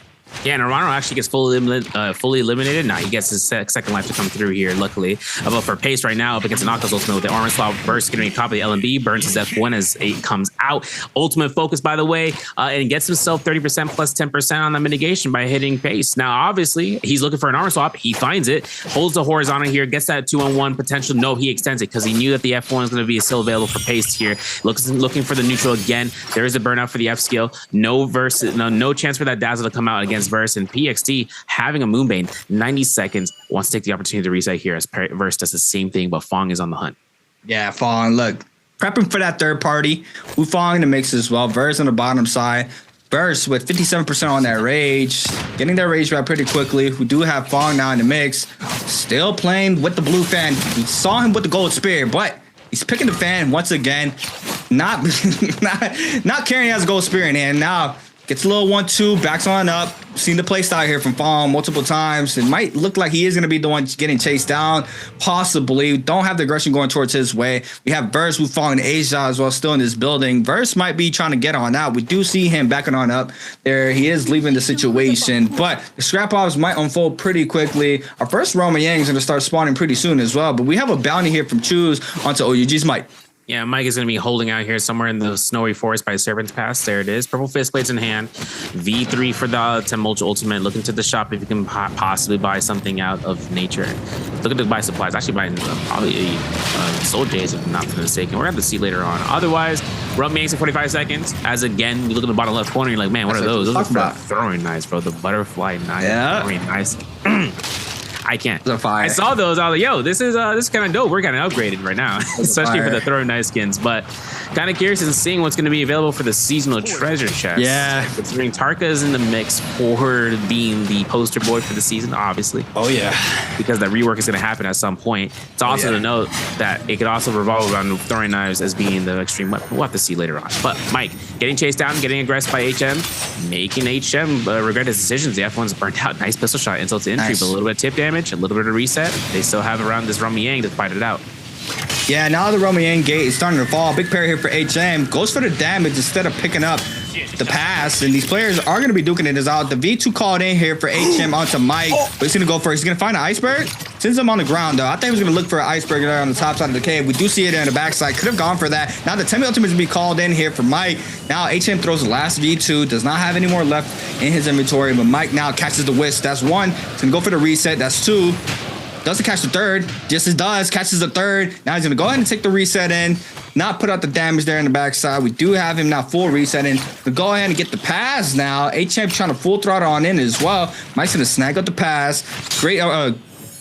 Yeah, Naraka actually gets fully eliminated. Now he gets his second life to come through here, luckily. But for Pace right now, up against Anaka's ultimate with the armor swap burst, getting top of the LMB, burns his F1 as 8 comes out. Ultimate focus, by the way, and gets himself 30% plus 10% on the mitigation by hitting Pace. Now, obviously, he's looking for an armor swap. He finds it, holds the horizontal here, gets that 2-on-1 potential. No, he extends it because he knew that the F1 is going to be still available for Pace here. Looking for the neutral again. There is a burnout for the F skill. No chance for that dazzle to come out against Verse, and PXT having a Moonbane 90 seconds wants to take the opportunity to reset here as Verse does the same thing, but Fong is on the hunt. Yeah, Fong, look, prepping for that third party. Fong in the mix as well. Verse on the bottom side. Verse with 57% on that rage, getting that rage right pretty quickly. We do have Fong now in the mix, still playing with the blue fan. We saw him with the gold spear, but he's picking the fan once again, not carrying his gold spear in hand. Now gets a little 1-2, backs on up. Seen the play style here from Fong multiple times. It might look like he is going to be the one getting chased down, possibly. Don't have the aggression going towards his way. We have Verse with Fong and Asia as well, still in this building. Verse might be trying to get on out. We do see him backing on up there. He is leaving the situation, but the scrap-offs might unfold pretty quickly. Our first Roma Yang is going to start spawning pretty soon as well, but we have a bounty here from Choose onto OUG's Mike. Yeah, Mike is going to be holding out here somewhere in the snowy forest by Serpent's Pass. There it is. Purple Fist Blades in hand. V3 for the Temulch Ultimate. Looking to the shop if you can possibly buy something out of nature. Looking to buy supplies. Actually buying probably Soul Jays if I'm not mistaken. We're going to have to see later on. Otherwise, Rump Yanks in 45 seconds. As again, you look at the bottom left corner, you're like, man, what are those? Those are for throwing knives, bro. The butterfly knife. Yeah. Throwing knives. I can't. I saw those. I was like, yo, this is kind of dope. We're kind of upgraded right now, especially for the throwing knife skins. But kind of curious in seeing what's going to be available for the seasonal treasure chest. Yeah. Considering Tarka is in the mix for being the poster boy for the season, obviously. Oh, yeah. Because that rework is going to happen at some point. It's also to note that it could also revolve around throwing knives as being the extreme weapon. We'll have to see later on. But Mike, getting chased down, getting aggressed by HM, making HM regret his decisions. The F1's burnt out. Nice pistol shot, insult to entry, but a little bit of tip damage. A little bit of reset. They still have around this Roma Yang to fight it out. Yeah, now the Roma Yang gate is starting to fall. Big pair here for HM. Goes for the damage instead of picking up the pass. And these players are going to be duking it out. The V2 called in here for HM onto Mike. But he's going to go for it. He's going to find an iceberg. Sends him on the ground, though. I think he was going to look for an iceberg there on the top side of the cave. We do see it there on the backside. Could have gone for that. Now the 10 ultimate is going to be called in here for Mike. Now HM throws the last V2. Does not have any more left in his inventory. But Mike now catches the whisk. That's one. He's going to go for the reset. That's two. Doesn't catch the third, just as does, catches the third. Now he's gonna go ahead and take the reset in, not put out the damage there in the backside. We do have him now full resetting. To go ahead and get the pass now. HM trying to full throttle on in as well. Mike's gonna snag up the pass. Great,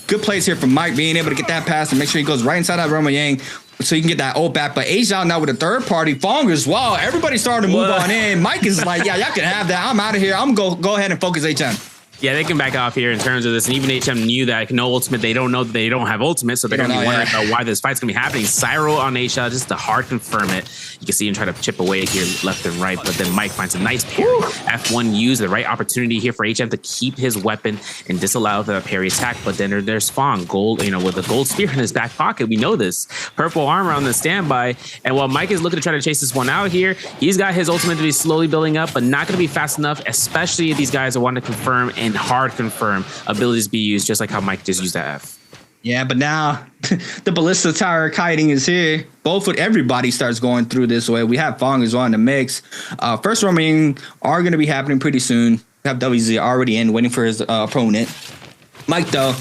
good plays here from Mike being able to get that pass and make sure he goes right inside that Roma Yang so you can get that ult back. But Asia now with a third party, Fong as well. Everybody's starting to move on in. Mike is like, yeah, y'all can have that. I'm out of here. I'm gonna go ahead and focus HM. Yeah, they can back off here in terms of this. And even HM knew that no ultimate. They don't know that they don't have ultimate. So they're going to be wondering about why this fight's going to be happening. Cyro on Asia, just to hard confirm it. You can see him try to chip away here left and right. But then Mike finds a nice parry. F1 used the right opportunity here for HM to keep his weapon and disallow the parry attack. But then there's Fong, gold, with a gold spear in his back pocket. We know this. Purple armor on the standby. And while Mike is looking to try to chase this one out here, he's got his ultimate to be slowly building up, but not going to be fast enough, especially if these guys are wanting to confirm and hard confirm abilities be used, just like how Mike just used that F. Yeah, but now the ballista tower kiting is here. Both with everybody starts going through this way. We have Fong as well in the mix. First roaming are going to be happening pretty soon. We have WZ already in, waiting for his opponent. Mike, though,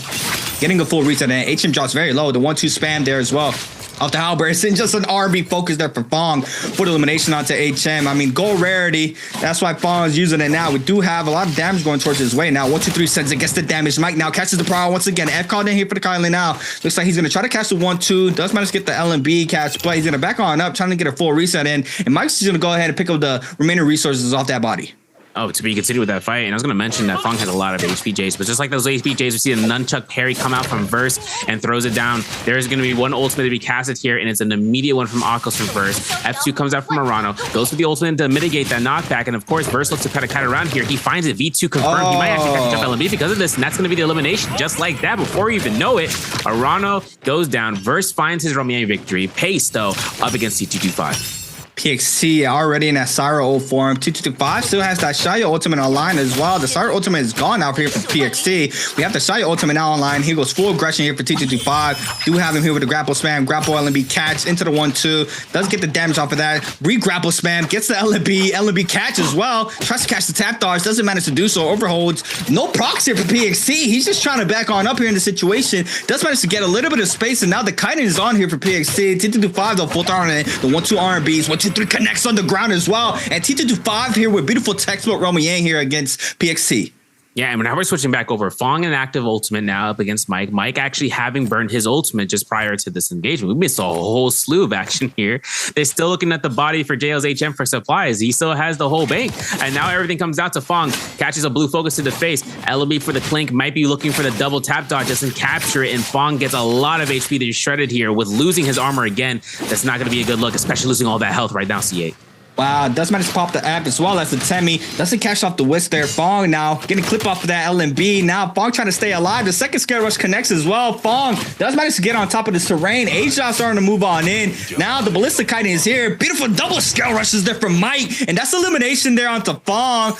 getting a full reset, and HM drops very low. The 1-2 spam there as well. Off the halberd, and just an RB focus there for Fong for the elimination onto HM. I mean, gold rarity. That's why Fong is using it now. We do have a lot of damage going towards his way now. 1-2-3 sends it, gets the damage. Mike now catches the prowl once again. F called in here for the Kylie now. Looks like he's going to try to catch the 1-2. Does manage to get the LMB catch, but he's going to back on up, trying to get a full reset in. And Mike's just going to go ahead and pick up the remaining resources off that body. Oh, to be continued with that fight. And I was going to mention that Fong has a lot of HPJs, but just like those HPJs, we see a nunchuck parry come out from Verse and throws it down. There's going to be one ultimate to be casted here, and it's an immediate one from Akos from Verse. F2 comes out from Arano, goes for the ultimate to mitigate that knockback, and of course, Verse looks to kind of cut around here. He finds it, V2 confirmed. He might actually catch up LMB because of this, and that's going to be the elimination just like that. Before you even know it, Arano goes down. Verse finds his Romeo victory. Pace, though, up against C225. PXC already in that Syra old form. 225 still has that Shaya ultimate online as well. The Syra ultimate is gone out here for PXC. We have the Shaya ultimate now online. He goes full aggression here for T225. Do have him here with the grapple spam. Grapple LMB catch into the 1-2. Does get the damage off of that. Re-grapple spam. Gets the LMB. LMB catch as well. Tries to catch the tap dodge. Doesn't manage to do so. Overholds. No procs here for PXC. He's just trying to back on up here in the situation. Does manage to get a little bit of space. And now the Kaiden is on here for PXC. T225 though full on it. The 1-2 RBs. 1-2-3 connects on the ground as well. And T225 here with beautiful textbook Romy Yang here against PXC. Yeah, and now we're switching back over. Fong an active ultimate now up against Mike. Mike actually having burned his ultimate just prior to this engagement. We missed a whole slew of action here. They're still looking at the body for JL's HM for supplies. He still has the whole bank. And now everything comes out to Fong. Catches a blue focus to the face. LB for the clink. Might be looking for the double tap dodge. Doesn't capture it. And Fong gets a lot of HP that is shredded here with losing his armor again. That's not going to be a good look, especially losing all that health right now, C8. Wow, does manage to pop the app as well as the Temi. Doesn't catch off the whisk there. Fong now getting clip off of that LMB. Now Fong trying to stay alive. The second scare rush connects as well. Fong does manage to get on top of this terrain. Asia starting to move on in. Now the Ballistic Kaiden is here. Beautiful double scale rushes there from Mike. And that's elimination there onto Fong.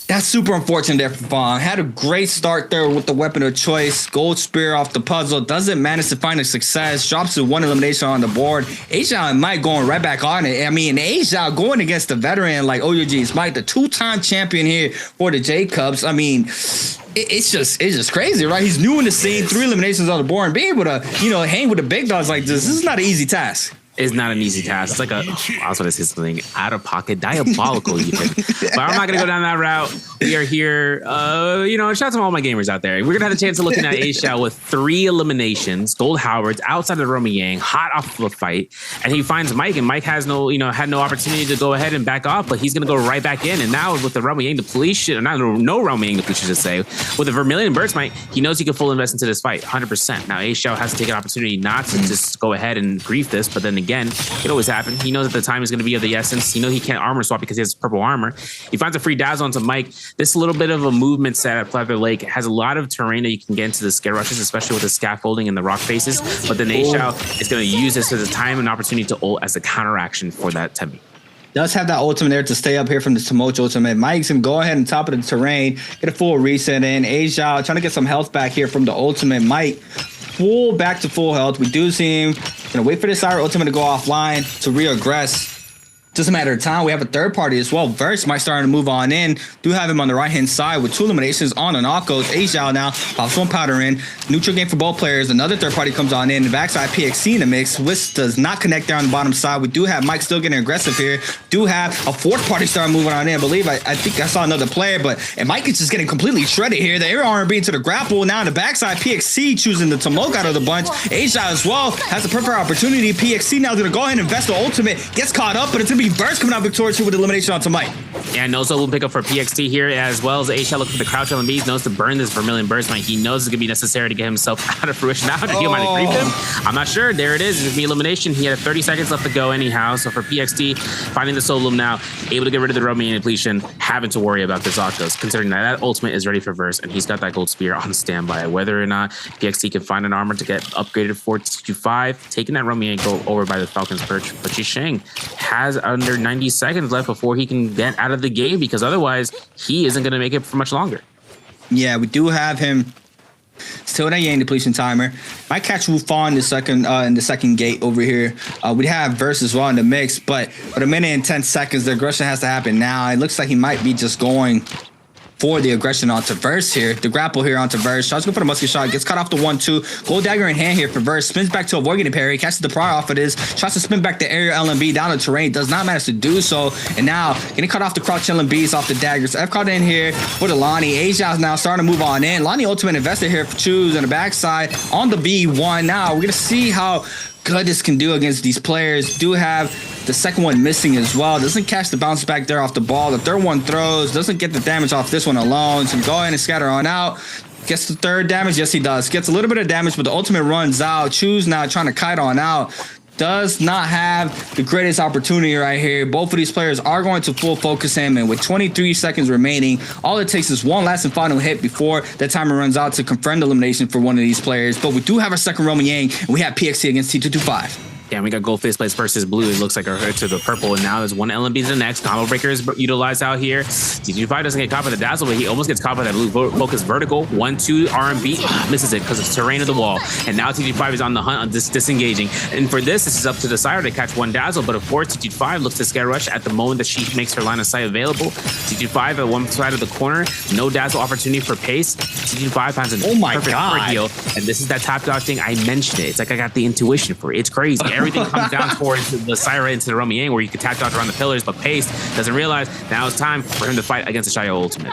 That's super unfortunate there for Fong. Had a great start there with the weapon of choice. Gold spear off the puzzle. Doesn't manage to find a success. Drops to one elimination on the board. Asia and Mike going right back on it. I mean, Asia going against the veteran like OUG's Mike, the two-time champion here for the J-Cubs. I mean, it's just crazy, right? He's new in the scene. 3 eliminations on the board. And being able to, hang with the big dogs like this is not an easy task. Is not an easy task. It's like I was going to say something out of pocket, diabolical even. But I'm not going to go down that route. We are here. Shout out to all my gamers out there. We're going to have a chance of looking at A-Shao with 3 eliminations. Gold Howard's outside of Romy Yang, hot off of a fight. And he finds Mike, and Mike has had no opportunity to go ahead and back off, but he's going to go right back in. And now with the Romy Yang depletion, no Romy Yang depletion to say, with the Vermilion Burst Mite, he knows he can full invest into this fight, 100%. Now A-Shao has to take an opportunity not to just go ahead and grief this, but then again, it always happens. He knows that the time is going to be of the essence. He knows he can't armor swap because he has purple armor. He finds a free dazzle onto Mike. This little bit of a movement set at Pleather Lake has a lot of terrain that you can get into the scare rushes, especially with the scaffolding and the rock faces. But then A-Shao is going to use this as a time and opportunity to ult as a counteraction for that Temi. Does have that ultimate there to stay up here from the Tomochi ultimate. Mike's going to go ahead and top of the terrain, get a full reset in. Asia trying to get some health back here from the ultimate. Mike back to full health. We do see him gonna wait for this Syra ultimate to go offline to re-aggress. Just a matter of time. We have a third party as well. Verse might start to move on in. Do have him on the right-hand side with 2 eliminations on an Akos. A-Shao now pops 1 powder in. Neutral game for both players. Another third party comes on in. The backside PXC in the mix. Whisk does not connect there on the bottom side. We do have Mike still getting aggressive here. Do have a 4th party start moving on in. I believe I think I saw another player, but and Mike is just getting completely shredded here. The air R&B into the grapple. Now on the backside, PXC choosing the Tomoka out of the bunch. A-Shao as well has the perfect opportunity. PXC now going to go ahead and invest the ultimate. Gets caught up, but it's going to be Verse coming out victorious here with elimination onto Mike. Yeah, Nozo will pick up for PXT here as well as A-Shao looking for the crouch LMBs. Knows to burn this Vermilion Burst Mite. He knows it's going to be necessary to get himself out of fruition. Now, he might have griefed him. I'm not sure. There it is. It's going to be elimination. He had 30 seconds left to go anyhow. So for PXT, finding the solo now, able to get rid of the Romeo depletion, having to worry about this Akos, considering that ultimate is ready for Verse and he's got that gold spear on standby. Whether or not PXT can find an armor to get upgraded for T5, taking that Romeo and go over by the Falcon's Perch. But Chisheng has under 90 seconds left before he can get out of the game because otherwise he isn't going to make it for much longer. Yeah, we do have him still that Yang depletion timer. Might catch Wu Fan in the second gate over here. We have Verse as well in the mix, but for a minute and 10 seconds, the aggression has to happen now. It looks like he might be just going for the aggression onto Verse here. The grapple here onto Verse. Tries to go for the musket shot. Gets cut off the 1-2. Gold dagger in hand here for Verse. Spins back to avoid getting parry. Catches the prior off of this. Tries to spin back the area LMB down the terrain. Does not manage to do so. And now getting cut off the crouch LMBs off the daggers. F caught in here for the Lonnie. Asia's now starting to move on in. Lonnie ultimate invested here for Choose on the backside on the B1. Now we're going to see how good this can do against these players. Do have The second one missing as well. Doesn't catch the bounce back there off the ball. The third one throws. Doesn't get the damage off this one alone. So go ahead and scatter on out. Gets the third damage. Yes, he does. Gets a little bit of damage, but the ultimate runs out. Choose now trying to kite on out. Does not have the greatest opportunity right here. Both of these players are going to full focus him, and with 23 seconds remaining, all it takes is one last and final hit before the timer runs out to confirm the elimination for one of these players. But we do have our second Roman Yang, and we have PXC against T225. Yeah, we got gold face plates versus blue. It looks like a hurt to the purple, and now there's one LMB to the next. Combo breaker is utilized out here. T225 doesn't get caught by the dazzle, but he almost gets caught by that blue focus vertical. 1-2 RMB misses it because it's terrain of the wall. And now T225 is on the hunt on disengaging. And for this is up to the Syra to catch one dazzle, but of course T225 looks to scare rush at the moment that she makes her line of sight available. T225 at one side of the corner, no dazzle opportunity for pace. T225 finds a perfect cover heal, and this is that top dog thing. I mentioned it. It's like I got the intuition for it. It's crazy. Everything comes down towards the Syra into the Romy Yang, where you can tap dodge around the pillars, but Pace doesn't realize now it's time for him to fight against the Xiao ultimate.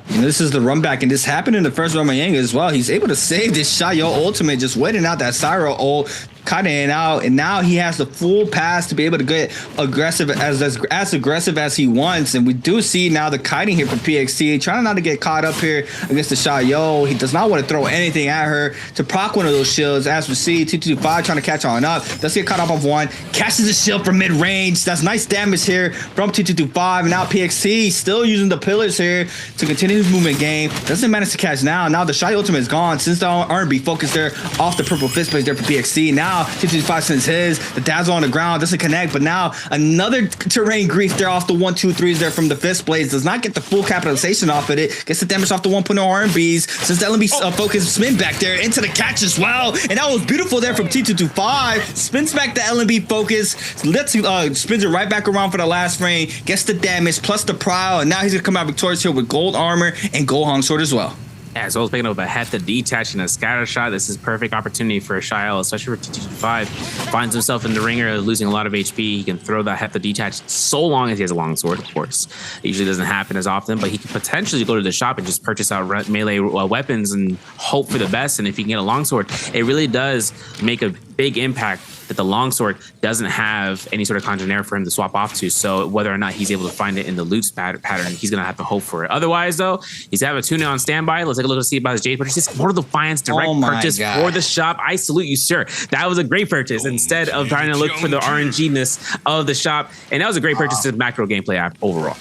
You know, this is the run back, and this happened in the first Roman Yang as well. He's able to save this Xiao ultimate, just waiting out that Syra ult, cutting out, and now he has the full pass to be able to get aggressive as aggressive as he wants. And we do see now the kiting here from PXC, trying not to get caught up here against the Xiao. He does not want to throw anything at her to proc one of those shields. As we see, T225 trying to catch on up, does get caught up of one, catches the shield from mid-range. That's nice damage here from T225, and now PXC still using the pillars here to continue his movement game. Doesn't manage to catch now. Now the Xiao ultimate is gone since the R&B focus there off the purple fist place there for PXC. Now T225 sends his, the dazzle on the ground doesn't connect, but now another terrain grief there off the 1-2-3s there from the fist blades. Does not get the full capitalization off of it. Gets the damage off the 1.0 R&Bs since the LMB focus spin back there into the catch as well. And that was beautiful there from T225. Spins back the LMB focus, spins it right back around for the last frame, gets the damage plus the prowl, and now he's gonna come out victorious here with gold armor and gold hung sword as well. Yeah, as well as picking up a Heta detach and a scatter shot. This is perfect opportunity for Xiao, especially for T225. Finds himself in the ringer, losing a lot of HP. He can throw that Heta detach so long as he has a long sword, of course. It usually doesn't happen as often, but he can potentially go to the shop and just purchase out melee weapons and hope for the best. And if he can get a long sword, it really does make a big impact that the longsword doesn't have any sort of congener for him to swap off to. So whether or not he's able to find it in the loot pattern, he's going to have to hope for it. Otherwise, though, he's have a tuna on standby. Let's take a look to see about his Jade purchase. Just Mortal Defiance direct purchase for the shop. I salute you, sir. That was a great purchase instead of trying to look for the RNG-ness of the shop. And that was a great purchase to the macro gameplay app overall.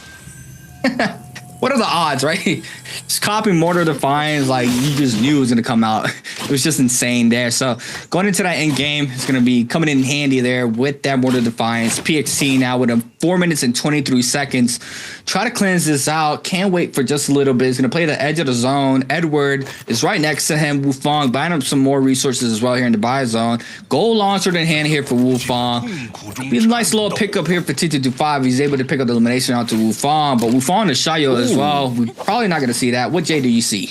What are the odds, right? Just copying Mortal Defiance, like you just knew it was going to come out. It was just insane there. So going into that end game, it's going to be coming in handy there with that Mortal Defiance. PXC now with a 4 minutes and 23 seconds. Try to cleanse this out. Can't wait for just a little bit. He's going to play the edge of the zone. Edward is right next to him. Wufang buying up some more resources as well here in the buy zone. Gold launcher in hand here for Wufang. Be a nice little pickup here for T225. He's able to pick up the elimination out to Wufang, but Wufang is Xiao as well. We're probably not going to see that. What J do you see?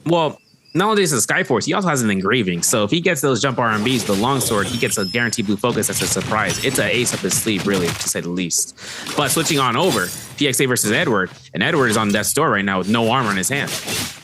Well, not only is it Skyforce, he also has an engraving. So if he gets those jump RMBs, the longsword, he gets a guaranteed blue focus. That's a surprise. It's an ace up his sleeve, really, to say the least. But switching on over, PXA versus Edward, and Edward is on death's door right now with no armor in his hand.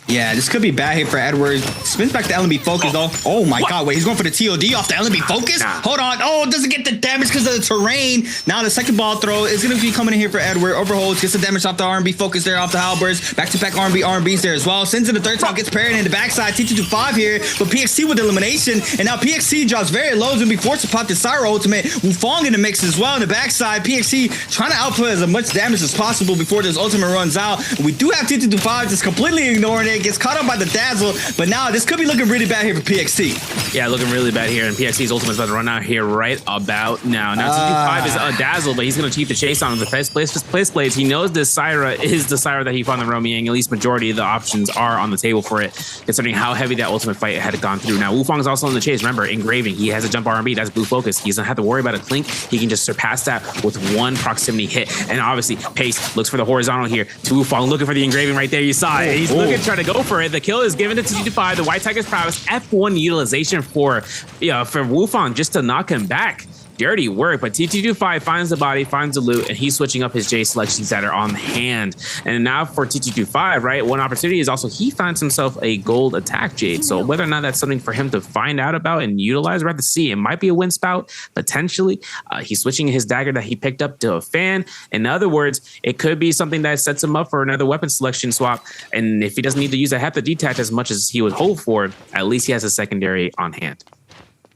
Yeah, this could be bad here for Edward. Spins back to LMB focus, though. Oh, my God. Wait, he's going for the TOD off the LMB focus? Hold on. Oh, doesn't get the damage because of the terrain. Now the second ball throw is going to be coming in here for Edward. Overholds, gets the damage off the RMB focus there off the halberds. Back-to-back RMBs there as well. Sends in the third time, gets parried in the backside. T225 here, but PXC with elimination. And now PXC drops very low. He's going to be forced to pop the Syra ultimate. Wufang in the mix as well in the backside. PXC trying to output as much damage as possible before this ultimate runs out. We do have T225 just completely ignoring it. Gets caught up by the dazzle, but now this could be looking really bad here for PXC. Yeah, looking really bad here, and PXC's ultimate is about to run out here right about now. Now, T225 is a dazzle, but he's going to keep the chase on the place blades. He knows this Syra is the Syra that he found in Romy Yang. At least majority of the options are on the table for it, considering how heavy that ultimate fight had gone through. Now, Wufang is also in the chase. Remember, engraving. He has a jump R&B. That's blue focus. He doesn't have to worry about a clink. He can just surpass that with one proximity hit. And obviously, Pace looks for the horizontal here to Wufang, looking for the engraving right there. You saw it. He's looking to try to go for it. The kill is given to T225. The White Tiger's prowess. F1 utilization for Wufang just to knock him back. Dirty work, but T225 finds the body, finds the loot, and he's switching up his J selections that are on hand. And now for T225, right, one opportunity is also he finds himself a gold attack Jade. So whether or not that's something for him to find out about and utilize, we're at the see. It might be a wind spout, potentially. He's switching his dagger that he picked up to a fan. In other words, it could be something that sets him up for another weapon selection swap. And if he doesn't need to use a Hepta detach as much as he would hope for, at least he has a secondary on hand.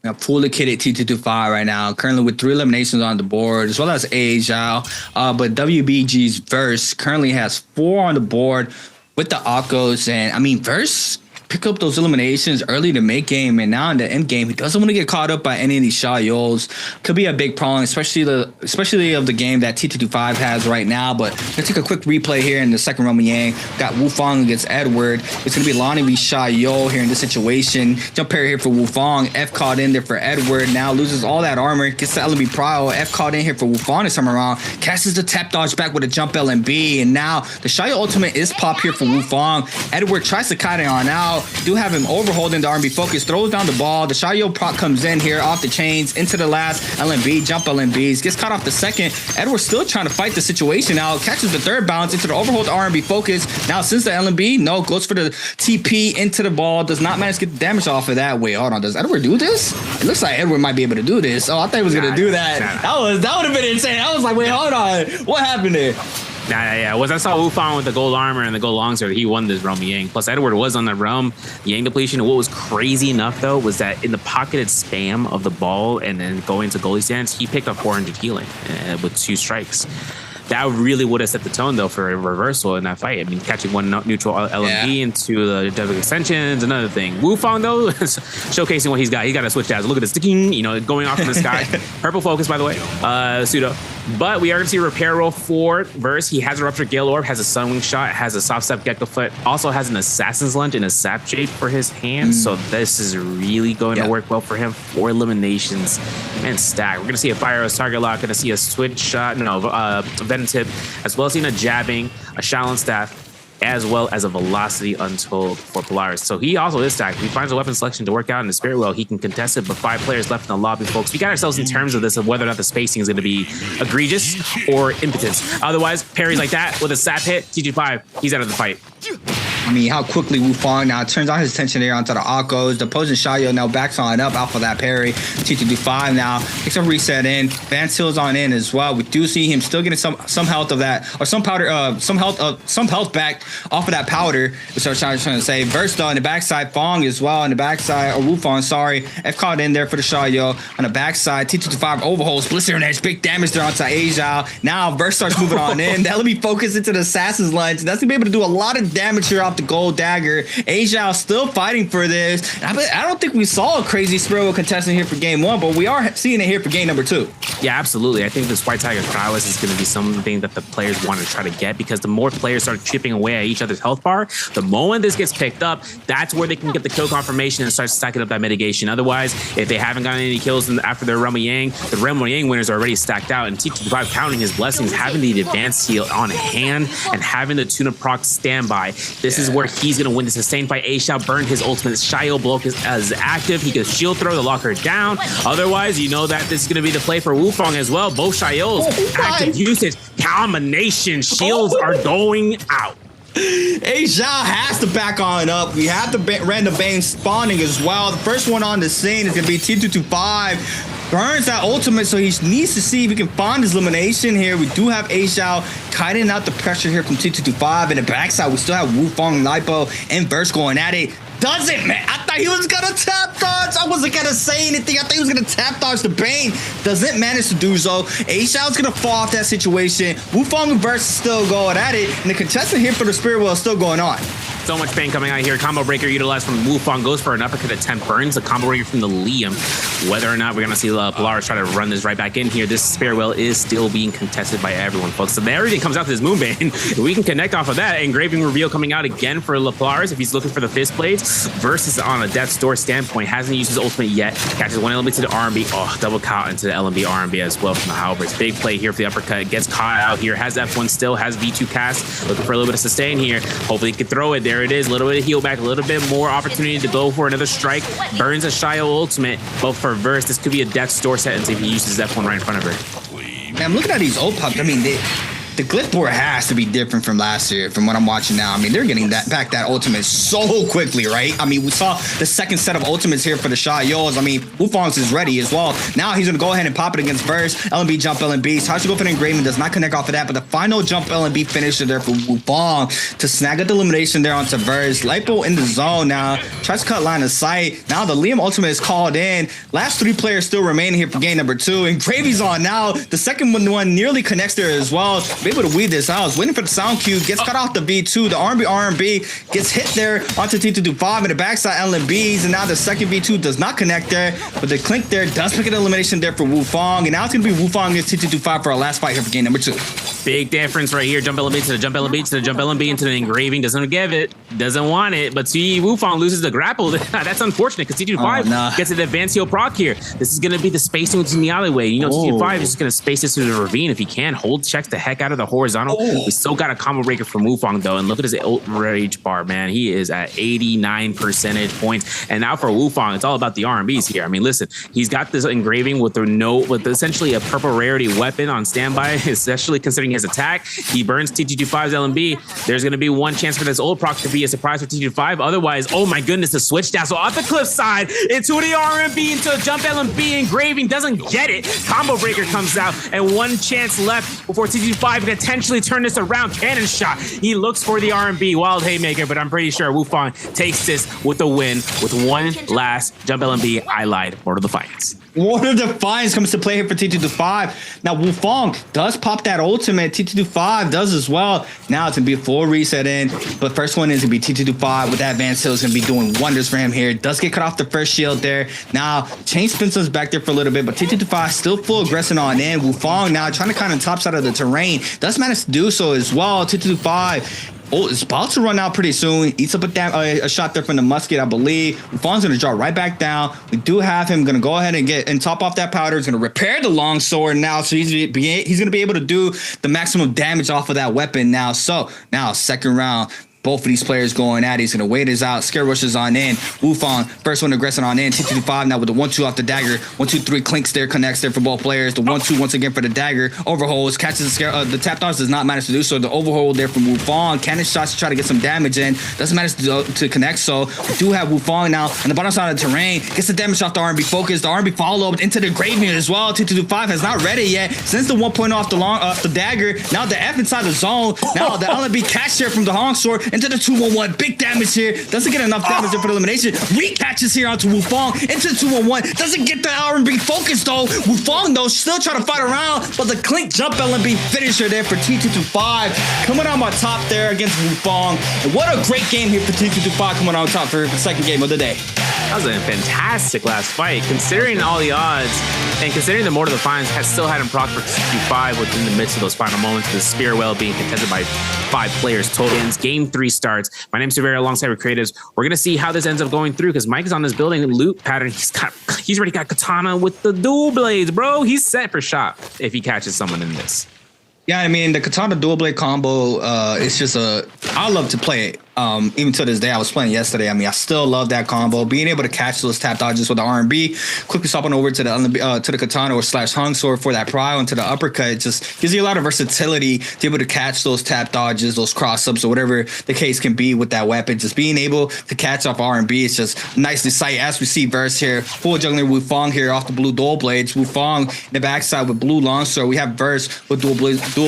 Now, fully kitted T225 right now, currently with 3 eliminations on the board, as well as A Zhao. But WBG's Verse currently has 4 on the board with the Akos. And I mean, Verse pick up those eliminations early to make game, and now in the end game, he doesn't want to get caught up by any of these Xiaoyos. Could be a big problem, especially of the game that T225 has right now. But let's take a quick replay here in the second Roman Yang. Got Wufang against Edward. It's going to be Lonnie v Xiaoyo here in this situation. Jump parry here for Wufang. F caught in there for Edward. Now loses all that armor. Gets the LMB Prio. F caught in here for Wufang this time around. Casts the tap dodge back with a jump LMB. And now the Xiaoyo ultimate is pop here for Wufang. Edward tries to kite it on out. Do have him overholding the R&B focus, throws down the ball. The Xiaoyo prop comes in here off the chains into the last LMB, jump LMBs, gets caught off the second. Edward's still trying to fight the situation out, catches the third bounce into the overhold R&B focus. Now since the LMB, no, goes for the TP into the ball, does not manage to get the damage off of that. Wait, hold on, does Edward do this? It looks like Edward might be able to do this. Oh, I thought he was gonna do that. That would have been insane. I was like, wait, hold on, what happened there? Yeah. Once I saw Wufang with the gold armor and the gold longsword, he won this realm Yang. Plus, Edward was on the realm Yang depletion. What was crazy enough, though, was that in the pocketed spam of the ball and then going to goalie stance, he picked up 400 healing with 2 strikes. That really would have set the tone, though, for a reversal in that fight. I mean, catching one neutral LMB into the Devil Extensions, another thing. Wufang, though, showcasing what he's got. He's got to switch jabs. Look at the sticking, going off in the sky. Purple focus, by the way. Pseudo. But we are going to see a repair roll for Verse. He has a Ruptured Gale Orb, has a Sunwing Shot, has a Soft Step Gecko Foot, also has an Assassin's Lunge and a Sap Jade for his hands. So this is really going to work well for him. 4 eliminations and stack. We're going to see a Fire Rose Target Lock, going to see a Switch Shot, Venom Tip, as well as seeing a Jabbing, a Shaolin Staff, as well as a Velocity Untold for Polaris. So he also is stacked. He finds a weapon selection to work out in the Spirit Well. He can contest it, but 5 players left in the lobby, folks. We got ourselves in terms of this, of whether or not the spacing is going to be egregious or impotent. Otherwise, parries like that with a sap hit, T25, he's out of the fight. I mean, how quickly Wufang now turns on his attention there onto the Akos. The opposing Xiaoyo now backs on up off of that parry. T225 now takes a reset in. Vance Hill's on in as well. We do see him still getting some health of that, or some health back off of that powder. Which I was trying to say. Verse though on the backside, Fong as well on the backside, or Wufang, sorry. F caught in there for the Xiaoyo on the backside. T225 overholds, Blistering Edge, big damage there onto A Zhao. Now Verse starts moving on in. That'll be focused into the Assassin's Lunge. That's gonna be able to do a lot of damage here off the gold dagger. A Zhao still fighting for this. I don't think we saw a crazy Spirit contestant here for game 1, but we are seeing it here for game number 2. Yeah, absolutely. I think this White Tiger prowess is going to be something that the players want to try to get, because the more players start chipping away at each other's health bar, the moment this gets picked up, that's where they can get the kill confirmation and start stacking up that mitigation. Otherwise, if they haven't gotten any kills after their Realm of Yang, the Realm of Yang winners are already stacked out, and T25 counting his blessings, having the advanced heal on hand and having the Tuna proc standby. This is where he's going to win the sustained fight. A Zhao burned his ultimate. Xiaoyo block is active. He could shield throw to lock her down. Otherwise, you know that this is going to be the play for Wufang as well. Both Xiaoyos active usage. Combination shields are going out. A Zhao has to back on up. We have the random Bane spawning as well. The first one on the scene is going to be T225. Burns that ultimate, so he needs to see if he can find his elimination here. We do have A Zhao kiting out the pressure here from T225. In the backside, we still have Wufang, Lipo, and Verse going at it. Doesn't, man. I thought he was gonna tap dodge. I wasn't gonna say anything. I thought he was gonna tap dodge the Bane. Doesn't manage to do so. A Zhao's gonna fall off that situation. Wufang and Verse still going at it, and the contestant here for the Spirit Well is still going on. So much pain coming out here. Combo breaker utilized from Wufang, goes for an uppercut attempt, burns the combo breaker from the Liam. Whether or not we're going to see Polaris try to run this right back in here, this Spirit Well is still being contested by everyone, folks. So everything comes out to this Moonbane. We can connect off of that. Engraving reveal coming out again for Polaris if he's looking for the fist blades. Versus on a Death's Door standpoint, hasn't used his ultimate yet. Catches one LMB to the R&B. Oh, double caught into the LMB R&B as well from the Halberds. Big play here for the uppercut. Gets caught out here. Has F1 still. Has V2 cast. Looking for a little bit of sustain here. Hopefully he can throw it there. there it is. A little bit of heal back, a little bit more opportunity to go for another strike. Burns a Shio ultimate, but for Verse, this could be a death's door sentence if he uses F1 right in front of her. Man, I'm looking at these ult pops. I mean, the glyph board has to be different from last year, from what I'm watching now. I mean, they're getting that ultimate so quickly, right? I mean, we saw the second set of ultimates here for the Shayos. I mean, Wufong's is ready as well. Now he's going to go ahead and pop it against Verse. LNB jump LNB. Tries to go for the engraving, does not connect off of that, but the final jump LNB finisher there for Wufong to snag up the elimination there onto Verse. Lipo in the zone now. Tries to cut line of sight. Now the Liam ultimate is called in. Last 3 players still remaining here for game number 2. Engravy's on now. The second one nearly connects there as well. Able to weed this out. I was waiting for the sound cue. Gets cut off the V2. The R&B gets hit there onto T225 and the backside LNBs. And now the second V2 does not connect there. But the Clink there does pick an elimination there for Wufong. And now it's going to be Wufong against T225 for our last fight here for game number 2. Big difference right here. Jump LNB to the jump LNB to the jump LNB into the engraving. Doesn't give it. Doesn't want it. But see, Wufong loses the grapple. That's unfortunate because T225 gets an advanced heal proc here. This is going to be the spacing within the alleyway. You know, T225 is just going to space this through the ravine if he can. Hold checks the heck out of the horizontal. We still got a combo breaker from Wufong though, and look at his ult rage bar, man. He is at 89 percentage points. And now for Wufong, it's all about the R&Bs here. I mean, listen, he's got this engraving with essentially a purple rarity weapon on standby, especially considering his attack. He burns T225's LNB. There's going to be one chance for this ult proc to be a surprise for T225. Otherwise, oh my goodness, the switch down. So off the cliff side into the R&B into a jump LNB engraving, doesn't get it. Combo breaker comes out, and one chance left before T225 can potentially turn this around. Cannon shot. He looks for the R&B wild haymaker, but I'm pretty sure Wufong takes this with a win with one last jump LNB. I lied. More to the fights. Water Defiance comes to play here for T225. Now Wufong does pop that ultimate. T225 does as well. Now it's going to be a full reset in. But first one is going to be T225 with that advanced heal is going to be doing wonders for him here. Does get cut off the first shield there. Now Chain spins us back there for a little bit, but T225 still full aggressing on in. Wufong now trying to kind of top side of the terrain. Does manage to do so as well. T225 it's about to run out pretty soon. Eats up a shot there from the musket, I believe. Wufong's going to draw right back down. We do have him going to go ahead and get and top off that powder. He's going to repair the long sword now, so he's going to be able to do the maximum damage off of that weapon now. So now second round. Both of these players going at it. He's going to wait his out. Scare rushes on in. Wufong, first one aggressing on in. T225 now with the 1-2 off the dagger. 1-2-3 clinks there, connects there for both players. The 1-2 once again for the dagger. Overholds, catches the scare. The tap dodge does not manage to do so. The overhold there from Wufong. Cannon shots to try to get some damage in. Doesn't manage to connect. So we do have Wufong now on the bottom side of the terrain. Gets the damage off the R&B focus. The R&B follow up into the graveyard as well. T225 has not read it yet. Since the 1 off the dagger. Now the F inside the zone. Now the LNB catch here from the Hong Sword into the 2-1-1. Big damage here. Doesn't get enough damage for the elimination. Recatches here onto Wufong into the 2-1-1. Doesn't get the R&B focus though. Wufong though still trying to fight around, but the Clink jump LNB finisher there for T225 coming on my top there against Wufong. And what a great game here for T225 coming on top for the second game of the day. That was a fantastic last fight, considering all the odds and considering the Mortal Defiance has still had him proc for T225 within the midst of those final moments. The Spear Well being contested by 5 players total. Game 3 starts. My name's Severa alongside with creatives. We're gonna see how this ends up going through because Mike is on this building loop pattern. He's already got Katana with the dual blades, bro. He's set for shot if he catches someone in this. Yeah, I mean the Katana dual blade combo. It's just I love to play it. Even to this day, I was playing yesterday. I mean, I still love that combo. Being able to catch those tap dodges with the R&B, quickly swapping over to the Katana or / Hung Sword for that prio into the uppercut. It just gives you a lot of versatility to be able to catch those tap dodges, those cross ups, or whatever the case can be with that weapon. Just being able to catch off R&B is just nice to sight. As we see Verse here, full juggler Wufong here off the blue dual blades. Wufong in the backside with blue longsword. We have Verse with dual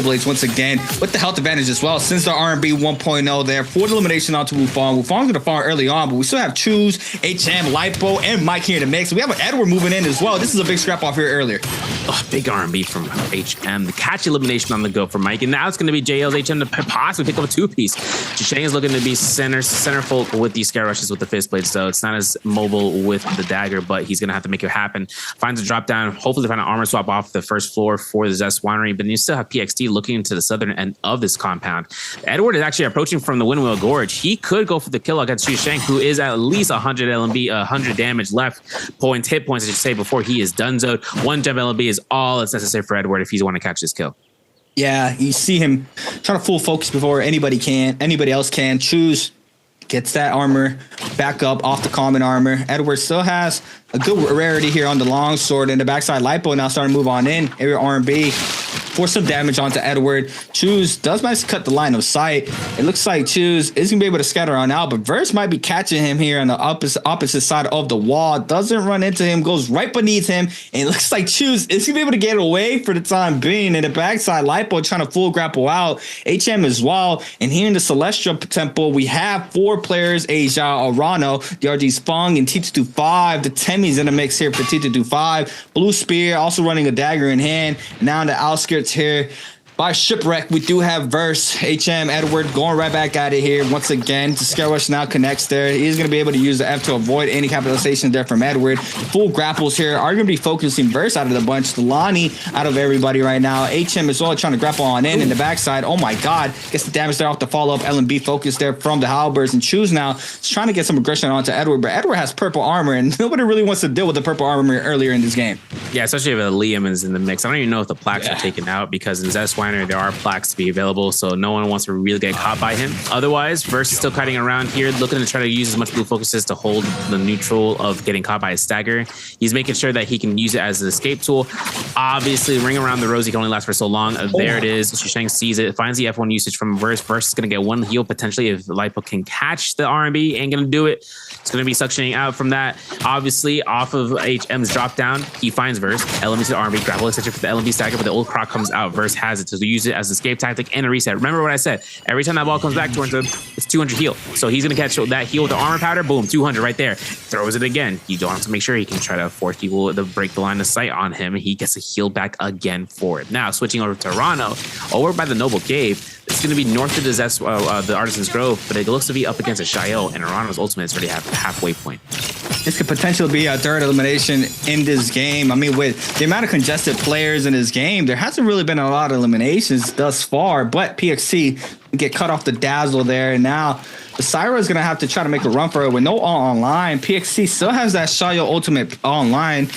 blades once again with the health advantage as well. Since the R&B 1.0 there for the elimination onto Wufong. Wufong's going to farm early on, but we still have Choose, HM, Lipo, and Mike here in the mix. We have an Edward moving in as well. This is a big scrap off here earlier. Oh, big R&B from HM. The catch elimination on the go for Mike. And now it's going to be JL's HM to possibly pick up a 2-piece. Chishang is looking to be centerfold with these scare rushes with the fist blade, so it's not as mobile with the dagger, but he's going to have to make it happen. Finds a drop down, hopefully find an armor swap off the first floor for the Zest Winery, but you still have PXT looking into the southern end of this compound. Edward is actually approaching from the Windmill Gorge. He could go for the kill against Chishang, who is at least 100 LMB, 100 damage left, hit points, I should say, before he is donezoed. One jump LMB is all that's necessary for Edward if he's want to catch this kill. Yeah, you see him trying to full focus before anybody else can. Choose Gets that armor back up off the common armor. Edward still has a good rarity here on the longsword, and the backside Lipo now starting to move on in. Area R&B for some damage onto Edward. Choose does manage to cut the line of sight. It looks like Choose is going to be able to scatter on out, but Verse might be catching him here on the opposite side of the wall. Doesn't run into him, goes right beneath him, and it looks like Choose is going to be able to get away for the time being. And the backside Lipo trying to full grapple out. HM as well. And here in the Celestial Temple, we have 4 players, Asia, Arano, DRG's Fung, and T225. The Temmy's in the mix here for T225. Blue Spear also running a dagger in hand. Now in the outskirts here by Shipwreck, we do have Verse. HM Edward going right back at it here once again. The Scare Rush now connects there. He's going to be able to use the F to avoid any capitalization there from Edward. Full grapples here are going to be focusing Verse out of the bunch. Lonnie out of everybody right now. HM as well trying to grapple on in the backside. Oh my god. Gets the damage there off the follow-up LMB focus there from the Halberds. And Choose now is trying to get some aggression onto Edward, but Edward has purple armor and nobody really wants to deal with the purple armor earlier in this game. Yeah, especially if Liam is in the mix. I don't even know if the plaques are taken out, because in Zeswiner there are plaques to be available, so no one wants to really get caught by him. Otherwise, Verse is still kiting around here, looking to try to use as much blue focuses to hold the neutral of getting caught by a stagger. He's making sure that he can use it as an escape tool. Obviously, ring around the rosy can only last for so long. There it is. Shisheng sees it, finds the F1 usage from Verse. Verse is going to get 1 heal potentially if Lipo can catch the R&B. Ain't going to do it. It's going to be suctioning out from that. Obviously, off of HM's drop down, he finds Verse. LMB to the R&B, grapple extension for the LMB stagger, but the old croc comes out. Verse has it to use it as an escape tactic and a reset. Remember what I said. Every time that ball comes back towards him, it's 200 heal. So he's going to catch that heal with the armor powder. Boom, 200 right there. Throws it again. You don't have to make sure he can try to force people to break the line of sight on him. He gets a heal back again for it. Now, switching over to Rano, over by the Noble Cave. It's going to be north of the Artisan's Grove, but it looks to be up against a Shio, and Arano's ultimate is already at the halfway point. This could potentially be a third elimination in this game. I mean, with the amount of congested players in this game, there hasn't really been a lot of eliminations thus far, but PXC get cut off the dazzle there. And now the Syra is going to have to try to make a run for it with no all online. PXC still has that Shio ultimate online,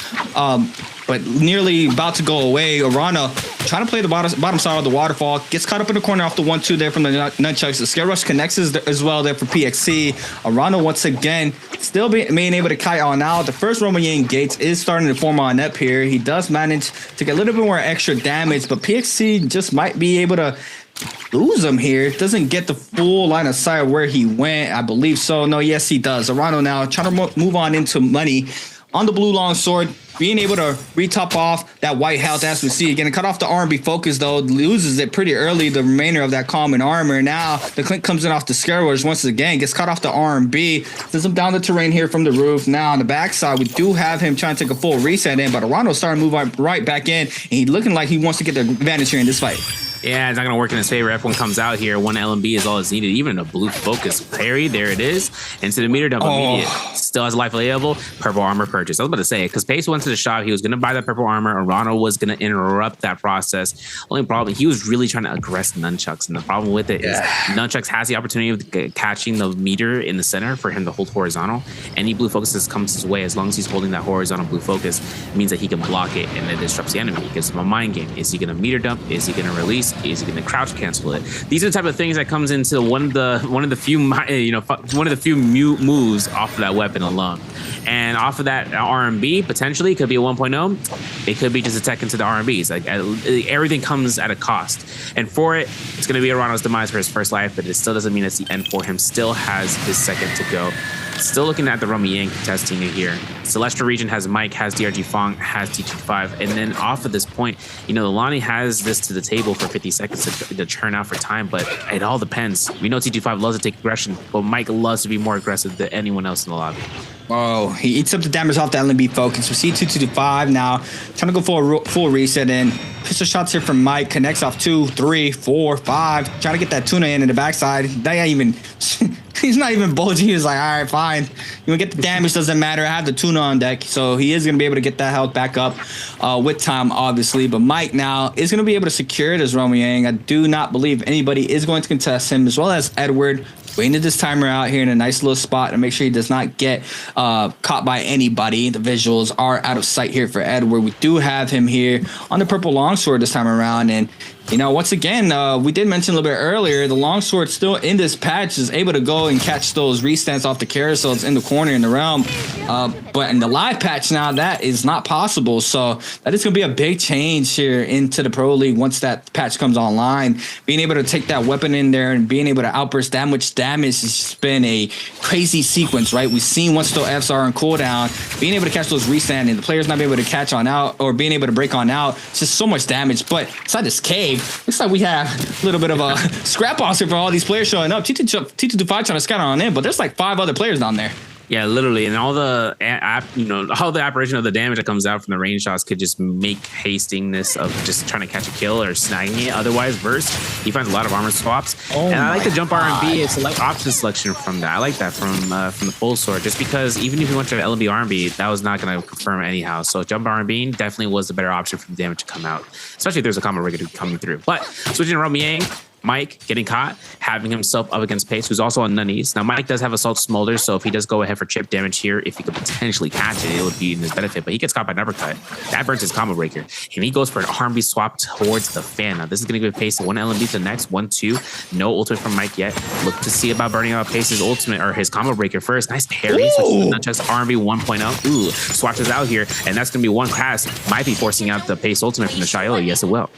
but nearly about to go away. Arana trying to play the bottom side of the waterfall. Gets caught up in the corner off the 1-2 there from the nunchucks. The Scare Rush connects as well there for PXC. Arana once again still being able to kite on out. The first Roman Yang Gates is starting to form on up here. He does manage to get a little bit more extra damage, but PXC just might be able to lose him here. Doesn't get the full line of sight where he went. I believe so. No, yes, he does. Arano now trying to move on into money on the blue longsword, being able to retop off that white health as we see. Getting cut off the R&B focus though, loses it pretty early, the remainder of that common armor. Now the clink comes in off the Scare Rush once again, gets cut off the R&B, sends him down the terrain here from the roof. Now on the backside, we do have him trying to take a full reset in, but Arano's starting to move right back in, and he's looking like he wants to get the advantage here in this fight. Yeah, it's not going to work in his favor. F1 comes out here. 1 LMB is all that's needed. Even a blue focus parry. There it is. Into the meter dump immediate. Still has life available. Purple armor purchase. I was about to say, because Pace went to the shop. He was going to buy that purple armor. Arano was going to interrupt that process. Only problem, he was really trying to aggress Nunchucks. And the problem with it is Nunchucks has the opportunity of catching the meter in the center for him to hold horizontal. Any blue focuses comes his way. As long as he's holding that horizontal blue focus, it means that he can block it and it disrupts the enemy. It gives him a mind game. Is he going to meter dump? Is he going to release? Is he going to crouch cancel it? These are the type of things that comes into one of the few moves off of that weapon alone. And off of that R&B, potentially it could be a 1.0. It could be just a tech into the R&Bs. Like everything comes at a cost. And for it, it's going to be Arano's demise for his first life, but it still doesn't mean it's the end for him. Still has his second to go. Still looking at the Romy Yang contesting it here. Celestial Region has Mike, has DRG Fong, has T25. And then off of this point, the Lonnie has this to the table for 50 seconds to churn out for time, but it all depends. We know T25 loves to take aggression, but Mike loves to be more aggressive than anyone else in the lobby. Oh, he eats up the damage off the LMB focus. We see 2-5 now. Trying to go for a full reset in. Pistol shots here from Mike. Connects off 2, 3, 4, 5. Trying to get that tuna in the backside. That ain't even... He's not even bulging. He's like, all right, fine. You want to get the damage, doesn't matter. I have the tuna on deck. So he is going to be able to get that health back up with time, obviously. But Mike now is going to be able to secure it as Romy Yang. I do not believe anybody is going to contest him, as well as Edward. Waiting this timer out here in a nice little spot to make sure he does not get caught by anybody. The visuals are out of sight here for Edward. We do have him here on the purple longsword this time around, and You know, once again, we did mention a little bit earlier, the longsword still in this patch is able to go and catch those restants off the carousels in the corner in the realm. But in the live patch now, that is not possible. So that is going to be a big change here into the Pro League once that patch comes online. Being able to take that weapon in there and being able to outburst that much damage has just been a crazy sequence, right? We've seen once those Fs are on cooldown, being able to catch those restand and the players not being able to catch on out or being able to break on out. It's just so much damage. But inside this cave, looks like we have a little bit of a scrap box here for all these players showing up. T225 trying to scout on in, but there's like 5 other players down there. Yeah, literally, and all the all the operation of the damage that comes out from the range shots could just make hastingness of just trying to catch a kill or snagging it. Otherwise, verse he finds a lot of armor swaps, and I like the jump R&B. It's like option selection from that. I like that from the full sword, just because even if you went to LB R&B, that was not going to confirm anyhow. So jump R&B definitely was the better option for the damage to come out, especially if there's a combo rigger coming through. But switching to Romy Yang, Mike getting caught, having himself up against Pace, who's also on Nunnies. Now, Mike does have Assault Smolder, so if he does go ahead for chip damage here, if he could potentially catch it, it would be in his benefit. But he gets caught by Nevercut. That burns his combo breaker. And he goes for an R&B swap towards the fan. Now, this is going to give Pace one LMB to the next, 1-2. No ultimate from Mike yet. Look to see about burning out Pace's ultimate or his combo breaker first. Nice parry. Nunchucks R&B 1.0. Ooh, swatches out here. And that's going to be one class. Might be forcing out the Pace ultimate from the Shiola. Yes, it will.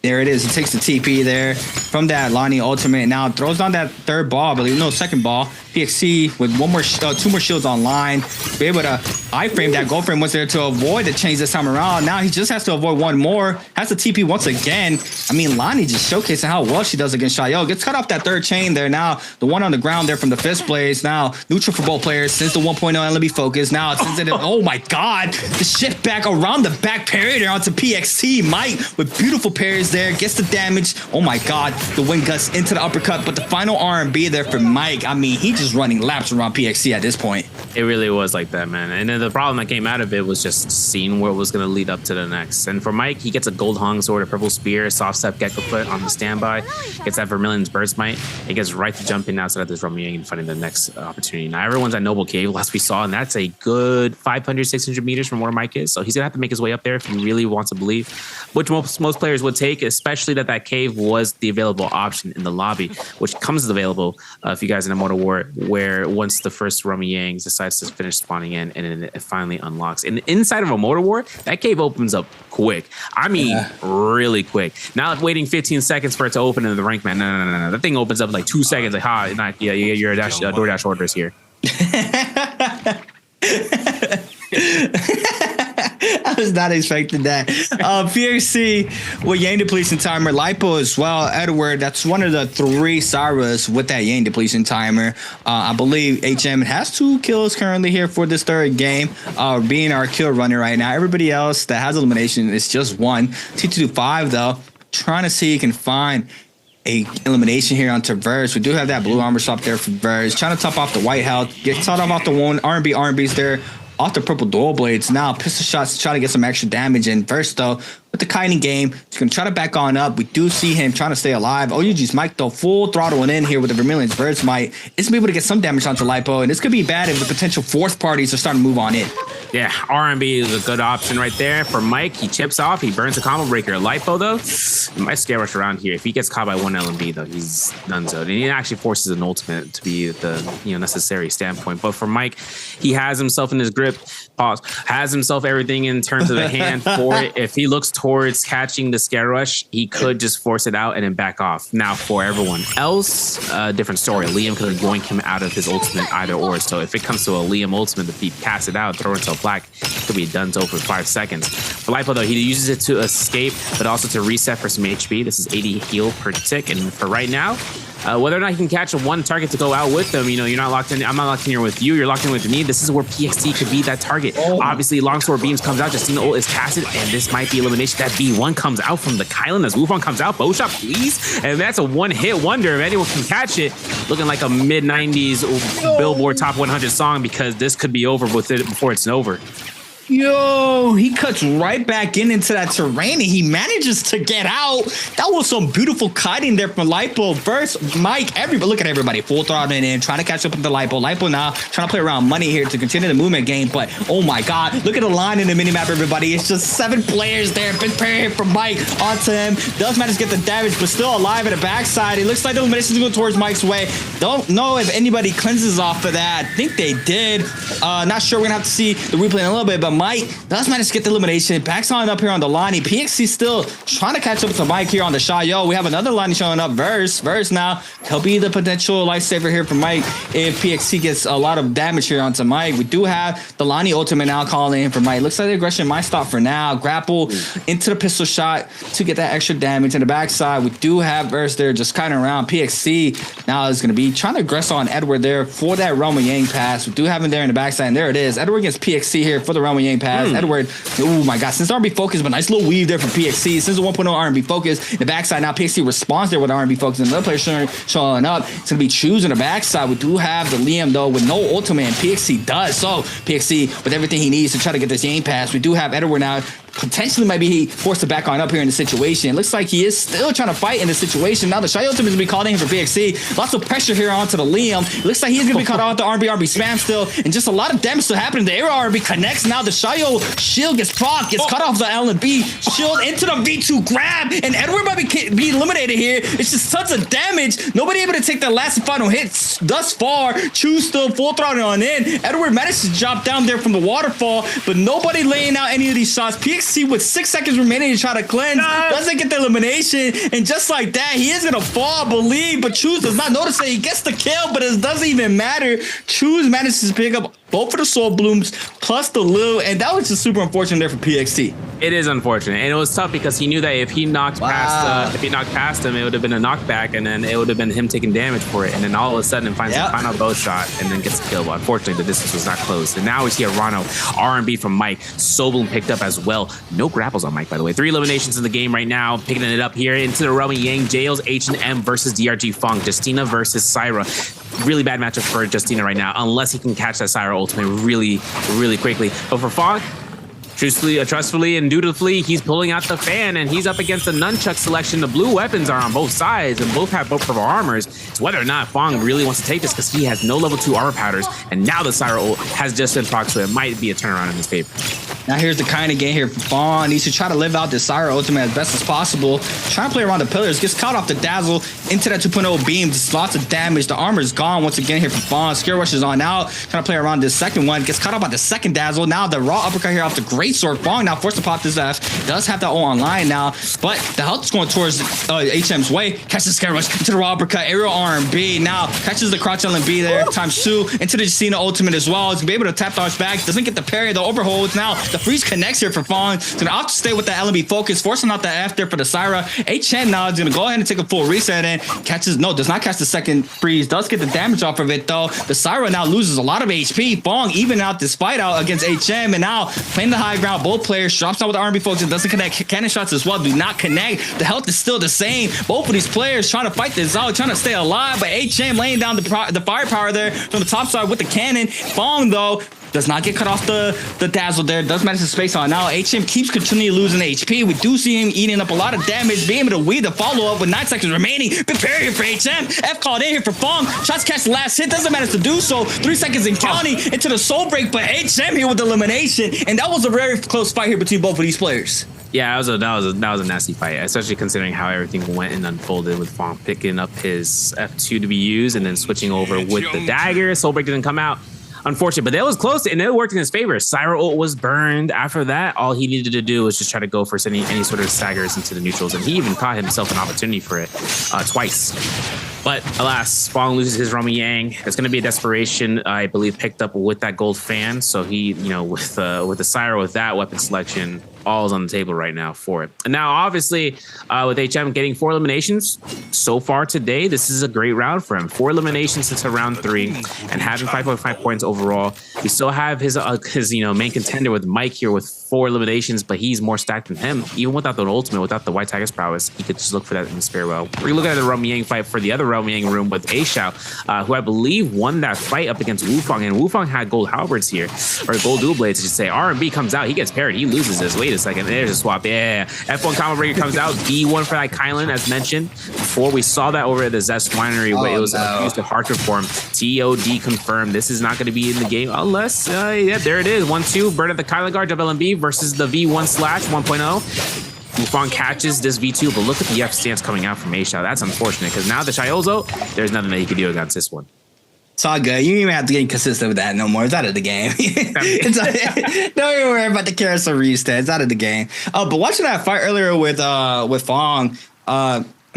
There it is. He takes the TP there from that Lonnie ultimate. Now throws down that third ball, but no, second ball. PXC with 2 more shields online. Be able to iframe that gold frame was there to avoid the change this time around. Now he just has to avoid one more. Has the TP once again. I mean, Lonnie just showcasing how well she does against Shayo. Gets cut off that third chain there. Now the one on the ground there from the 5th place. Now neutral for both players since the 1.0 LB focus. Now it's sensitive. Oh my God. The shift back around the back parry there onto PXC. Mike with beautiful parries there. Gets the damage. Oh my God. The wind guts into the uppercut. But the final R&B there for Mike. I mean, he just running laps around PXC at this point. It really was like that, man. And then the problem that came out of it was just seeing where it was going to lead up to the next. And for Mike, he gets a gold hung sword, a purple spear, soft step gecko foot on the standby. Gets that Vermilion's burst might. It gets right to jump in outside of this Romeo and finding the next opportunity. Now everyone's at Noble Cave, last we saw, and that's a good 500, 600 meters from where Mike is. So he's gonna have to make his way up there if he really wants to believe, which most players would take, especially that cave was the available option in the lobby, which comes available if you guys in a Motor War, where once the first Romy Yangs decides to finish spawning in, and then it finally unlocks. And inside of a Motor War, that cave opens up quick. I mean, really quick. Now waiting 15 seconds for it to open in the rank, man. No. That thing opens up like 2 seconds. Like, your DoorDash orders here. I was not expecting that. PXC with Yang depletion timer, Lipo as well. Edward, that's one of the 3 Saras with that Yang depletion timer. I believe HM has 2 kills currently here for this 3rd game, being our kill runner right now. Everybody else that has elimination is just 1. T225 though, trying to see he can find a elimination here on Verse. We do have that blue armor swap there for Verse. Trying to top off the white health. Get top off the one R&B's there. Off the purple dual blades. Now pistol shots to try to get some extra damage in. Verse though, with the kiting game, he's going to try to back on up. We do see him trying to stay alive. OUG's Mike though, full throttling in here with the Vermilion's Verse might. It's going to be able to get some damage onto Lipo, and this could be bad if the potential 4th parties are starting to move on in. Yeah, R&B is a good option right there for Mike. He chips off. He burns a combo breaker. Lipo, though, he might scare rush around here. If he gets caught by 1 LMB, though, he's donezo. And he actually forces an ultimate to be the necessary standpoint. But for Mike, he has himself in his grip. Pause. Has himself everything in terms of the hand for it. If he looks towards catching the scare rush, he could just force it out and then back off. Now, for everyone else, different story. Liam could yoink him out of his ultimate either or. So if it comes to a Liam ultimate, if he casts it out, throw it into a black, it could be donezo for 5 seconds. For Lipo, though, he uses it to escape, but also to reset for some HP. This is 80 heal per tick. And for right now, whether or not he can catch one target to go out with them, you're not locked in. I'm not locked in here with you. You're locked in with me. This is where PXC could be that target. Obviously, Longsword Beams comes out. Justina ult is casted, and this might be elimination. That B1 comes out from the Kylan as Wufong comes out. Bow shot, please. And that's a one-hit wonder. If anyone can catch it, looking like a mid-90s Billboard Top 100 song, because this could be over with it before it's over. Yo, he cuts right back into that terrain and he manages to get out. That was some beautiful kiting there from Lipo versus Mike. Everybody, look at everybody full throttling in, trying to catch up with the Lipo. Lipo now trying to play around money here to continue the movement game. But oh my God, look at the line in the minimap, everybody. It's just 7 players there. Big pair from Mike onto him. Does manage to get the damage, but still alive at the backside. It looks like the elimination is going towards Mike's way. Don't know if anybody cleanses off of that. I think they did. Not sure. We're going to have to see the replay in a little bit, but Mike does manage to get the elimination. Backs on up here on the Lonnie. PXC still trying to catch up to Mike here on the shot. Yo, we have another Lonnie showing up. Verse now. He'll be the potential lifesaver here for Mike if PXC gets a lot of damage here onto Mike. We do have the Lonnie ultimate now calling in for Mike. Looks like the aggression might stop for now. Grapple into the pistol shot to get that extra damage in the backside. We do have Verse there just kiting around. PXC now is going to be trying to aggress on Edward there for that Realm of Yang pass. We do have him there in the backside, and there it is. Edward against PXC here for the Realm of Yang pass. Edward, oh my God, since R&B focus, but nice little weave there from PXC. Since the 1.0 R&B focus, in the backside now PXC responds there with R&B focus, and another player showing up. It's going to be choosing the backside. We do have the Liam though with no ultimate, and PXC does. So PXC with everything he needs to try to get this Yang pass. We do have Edward now. Potentially might be forced to back on up here in the situation. It looks like he is still trying to fight in the situation. Now the Shy Ultimate is going to be called in for PXC. Lots of pressure here onto the Liam. It looks like he's going to be caught off the RB spam still. And just a lot of damage still happening. The air RB connects. Now the Shayo shield gets proc, gets cut off the L&B. Shield into the V2 grab. And Edward might be eliminated here. It's just tons of damage. Nobody able to take that last and final hit thus far. Choose still full throttle on in. Edward managed to drop down there from the waterfall, but nobody laying out any of these shots. PXC with 6 seconds remaining to try to cleanse, doesn't get the elimination, and just like that, he is gonna fall, I believe, but Choose does not notice that he gets the kill, but it doesn't even matter. Choose manages to pick up both of the Soul Blooms plus the Lil, and that was just super unfortunate there for PXT. It is unfortunate, and it was tough because he knew that if he knocked past him, it would have been a knockback, and then it would have been him taking damage for it, and then all of a sudden it finds the final bow shot and then gets the kill. But unfortunately, the distance was not close, and now we see a Rano R&B from Mike. Soul Bloom picked up as well. No grapples on Mike, by the way. 3 eliminations in the game right now. Picking it up here into the Realm of Yang. Jails, H&M versus DRG Funk. Justina versus Syra. Really bad matchup for Justina right now, unless he can catch that Syra ultimate really, really quickly. But for Funk, trustfully and dutifully, he's pulling out the fan, and he's up against the nunchuck selection. The blue weapons are on both sides, and both have both purple armors. It's whether or not Fong really wants to take this, because he has no level 2 armor powders, and now the Syra ult has just been proc, so it might be a turnaround in his favor. Now here's the kind of game here for Fawn. Needs to try to live out this Syra ultimate as best as possible. Trying to play around the pillars. Gets caught off the dazzle into that 2.0 beam. Just lots of damage. The armor is gone once again here for Fawn. Scare Rush is on now. Trying to play around this second one. Gets caught up by the second dazzle. Now the raw uppercut here off the great sword. Fawn now forced to pop this F. Does have that ult online now. But the health is going towards HM's way. Catches the Scare Rush into the raw uppercut. Aerial R&B. Now catches the crouch L&B there. Times 2 into the Justina ultimate as well. He's going to be able to tap dodge back. Doesn't get the parry. The overhold. Now the freeze connects here for Fawn. He's going to opt to stay with the L&B focus, forcing out the F there for the Syra. HN now is going to go ahead and take a full reset and does not catch the second freeze. Does get the damage off of it though. The Syra now loses a lot of HP. Fong even out this fight out against HM, and now playing the high ground. Both players drops out with the R&B focus. It doesn't connect. Cannon shots as well do not connect. The health is still the same. Both of these players trying to fight this out, trying to stay alive, but HM laying down the firepower there from the top side with the cannon. Fong though does not get cut off the dazzle there. Does manage to space on. Now HM keeps continuing losing HP. We do see him eating up a lot of damage, being able to weave the follow-up with 9 seconds remaining. Prepare here for HM. F called in here for Fong. Shots catch the last hit. Doesn't manage to do so. 3 seconds in counting into the soul break, but HM here with the elimination. And that was a very close fight here between both of these players. Yeah, that was a nasty fight, especially considering how everything went and unfolded with Fong picking up his F2 to be used and then switching over with the dagger. Soul break didn't come out. Unfortunate, but that was close, and it worked in his favor. Syra ult was burned. After that, all he needed to do was just try to go for any sort of staggers into the neutrals, and he even caught himself an opportunity for it twice. But alas, Fong loses his Realm of Yang. It's going to be a desperation, I believe, picked up with that gold fan. So he, with the Syra with that weapon selection, all is on the table right now for it. And now, obviously, with HM getting 4 eliminations so far today, this is a great round for him. 4 eliminations since round 3 and having 5.5 points overall. We still have his main contender with Mike here with 4 eliminations, but he's more stacked than him. Even without the ultimate, without the White Tiger's prowess, he could just look for that in his farewell. We're looking at the Romy Yang fight for the other Romy Yang room with A Xiao, who I believe won that fight up against Wufang, and Wufang had gold halberds here, or gold dual blades, I should say. R&B comes out, he gets parried, he loses this. Wait a second, there's a swap. Yeah, F1 combo breaker comes out, B1 for that Kylan, as mentioned before. We saw that over at the Zest Winery, where it was used to hardcore form. TOD confirmed. This is not going to be in the game unless, yeah, there it is. 1-2, burn at the Kylan guard of LMB versus the V1 slash 1.0. Wufang catches this V2, but look at the F stance coming out from A Xiao. That's unfortunate, because now the Shiozo, there's nothing that he can do against this one. It's all good. You don't even have to get consistent with that no more. It's out of the game. Don't even worry about the carousel reset. It's out of the game. But watching that fight earlier with Fong,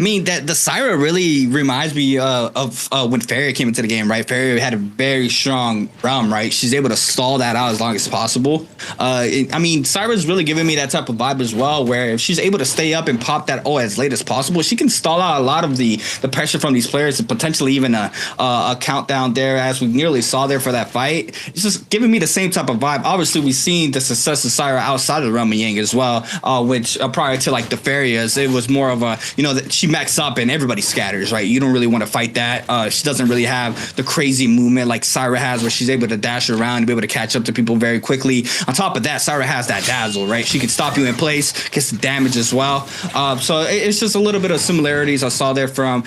I mean, that the Syra really reminds me of when Farrier came into the game, right? Farrier had a very strong realm, right? She's able to stall that out as long as possible. I mean, Syra's really giving me that type of vibe as well, where if she's able to stay up and pop that O as late as possible, she can stall out a lot of the pressure from these players and potentially even a countdown there, as we nearly saw there for that fight. It's just giving me the same type of vibe. Obviously, we've seen the success of Syra outside of the realm of Yang as well, which prior to like the Farriers, it was more of a, that she max up and everybody scatters, right? You don't really want to fight that. She doesn't really have the crazy movement like Syra has, where she's able to dash around and be able to catch up to people very quickly. On top of that, Syra has that dazzle, right? She can stop you in place, gets the damage as well. So it's just a little bit of similarities I saw there from,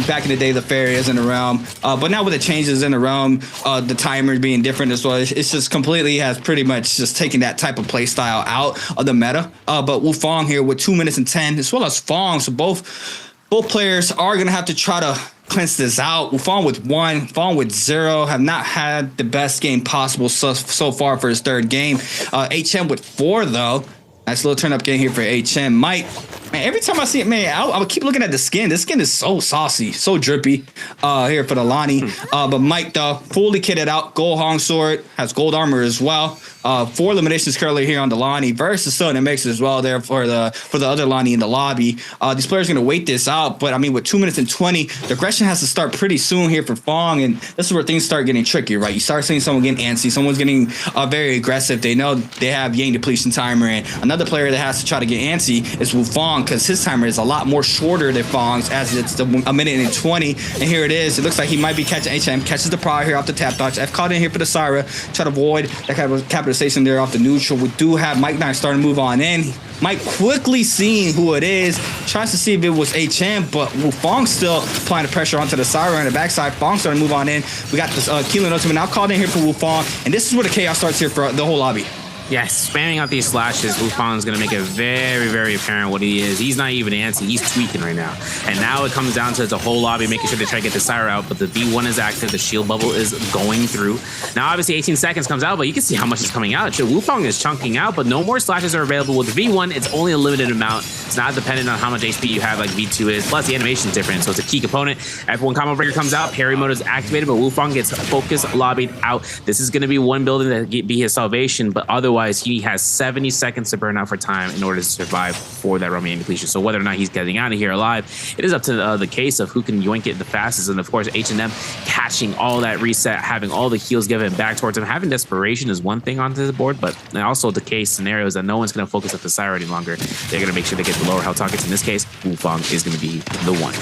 back in the day, the Farriers in the realm. But now with the changes in the realm, the timers being different as well, it's just completely has pretty much just taken that type of play style out of the meta. But Wufang here with 2 minutes and 10, as well as Fong. So both players are going to have to try to cleanse this out. Wufang with 1, Fong with 0, have not had the best game possible so far for his third game. HM with 4, though. Nice little turn up game here for HM. Mike, man, every time I see it, man, I would keep looking at the skin. This skin is so saucy, so drippy here for the Lonnie. But Mike, though, fully kitted out. Gold Hong Sword, has gold armor as well. 4 eliminations currently here on the Lonnie versus still in the mix as well there for the other Lonnie in the lobby. These players are going to wait this out, but I mean, with 2 minutes and 20, the aggression has to start pretty soon here for Fong, and this is where things start getting tricky, right? You start seeing someone getting antsy, someone's getting very aggressive. They know they have Yang depletion timer, and another player that has to try to get antsy is Wufang, because his timer is a lot more shorter than Fong's, as it's a minute and 20. And here it is. It looks like he might be catching HM, catches the prior here off the tap dodge. F caught in here for the Syra, try to avoid that kind of capitalization there off the neutral. We do have Mike 9 starting to move on in. Mike quickly seeing who it is, tries to see if it was HM, but Wufang still applying the pressure onto the Syra on the backside. Fong starting to move on in. We got this Keelan ultimate now called in here for Wufang, and this is where the chaos starts here for the whole lobby. Yes, spamming out these slashes, Wufang is going to make it very, very apparent what he is. He's not even antsy. He's tweaking right now. And now it comes down to the whole lobby making sure they try to get the Syra out, but the V1 is active. The shield bubble is going through. Now, obviously, 18 seconds comes out, but you can see how much is coming out. Wufang is chunking out, but no more slashes are available. With the V1, it's only a limited amount. It's not dependent on how much HP you have like V2 is. Plus, the animation is different, so it's a key component. F1 combo breaker comes out. Parry mode is activated, but Wufang gets focus lobbied out. This is going to be one building that be his salvation, but otherwise, he has 70 seconds to burn out for time in order to survive for that Romy depletion. So whether or not he's getting out of here alive, it is up to the case of who can yoink it the fastest. And of course, H&M catching all that reset, having all the heals given back towards him. Having desperation is one thing onto the board, but also the case scenario is that no one's going to focus at the Syra any longer. They're going to make sure they get the lower health targets. In this case, Wufang is going to be the one.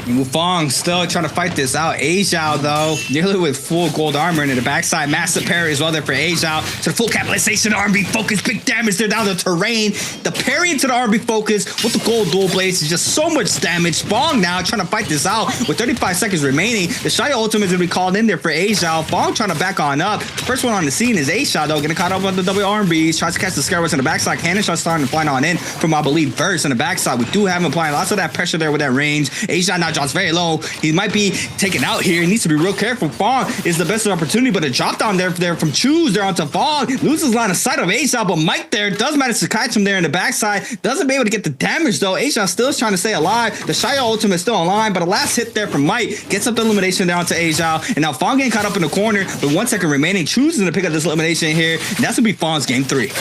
Wufang still trying to fight this out. A Xiao, though, nearly with full gold armor, and in the backside, massive parry as well there for A Xiao. So the full capitalization, R&B focus, big damage there down the terrain. The parry into the R&B focus with the gold dual blades is just so much damage. Fong now trying to fight this out with 35 seconds remaining. The Shia ultimate is going to be called in there for A Xiao. Fong trying to back on up. First one on the scene is A Xiao, though, getting caught up on the double R&Bs. Tries to catch the Scarabs in the backside. Cannon shot starting to fly on in from, I believe, Verse in the backside. We do have him applying lots of that pressure there with that range. A Xiao now drops very low. He might be taken out here. He needs to be real careful. Fong is the best opportunity, but a drop down there from Choose there onto Fong. Loses line of sight of A-Xiao, but Mike there does manage to catch him there in the backside. Doesn't be able to get the damage, though. A-Xiao still is trying to stay alive. The Shia ultimate is still online, but a last hit there from Mike gets up the elimination down to A-Xiao. And now Fong getting caught up in the corner, with 1 second remaining. Chooses to pick up this elimination here. And that's going to be Fong's game 3.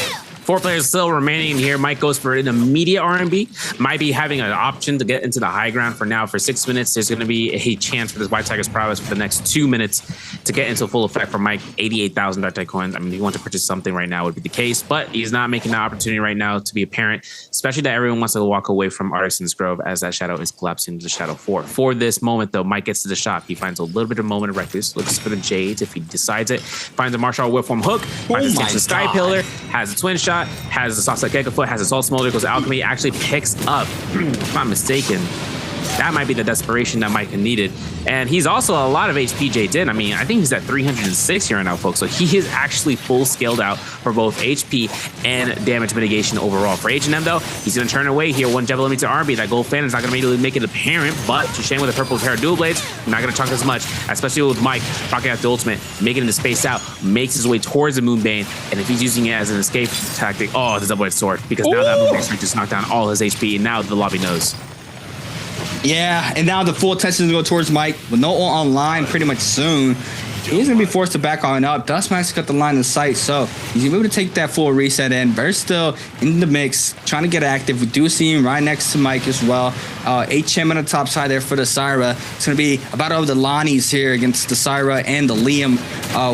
4 players still remaining in here. Mike goes for an immediate R&B. Might be having an option to get into the high ground for now. For 6 minutes, there's going to be a chance for this White Tiger's prowess for the next 2 minutes to get into full effect for Mike. 88,000 Dark Tide coins. I mean, if you want to purchase something right now would be the case, but he's not making that opportunity right now to be apparent, especially that everyone wants to walk away from Artisan's Grove as that shadow is collapsing into the Shadow 4. For this moment, though, Mike gets to the shop. He finds a little bit of moment of reckless, looks for the Jades if he decides it, finds a Martial Whipform hook, finds the Sky Pillar, has a Twin Shot, has the Soft Like Gecko Foot, has a Salt Smolder, goes to Alchemy, actually picks up, if I'm not mistaken, that might be the desperation that Mike needed. And he's also a lot of HP Jades in. I mean, I think he's at 306 here right now, folks. So he is actually full scaled out for both HP and damage mitigation overall. For H&M, though, he's going to turn away here. One Javelin to R&B. That Gold Fan is not going to immediately make it apparent, but Shang with a purple pair of dual blades, not going to chunk as much, especially with Mike rocking out the ultimate, making him to space out, makes his way towards the Moonbane. And if he's using it as an escape tactic, oh, the double-edged sword, because now that Moonbane just knocked down all his HP, and now the lobby knows. Yeah, and now the full attention is going to go towards Mike with no ult online pretty much soon. He's going to be forced to back on up. Dustmax got the line of sight, so he's able to take that full reset in. Burst still in the mix, trying to get active. We do see him right next to Mike as well. HM on the top side there for the Syra. It's going to be about over the Lonnies here against the Syra and the Liam,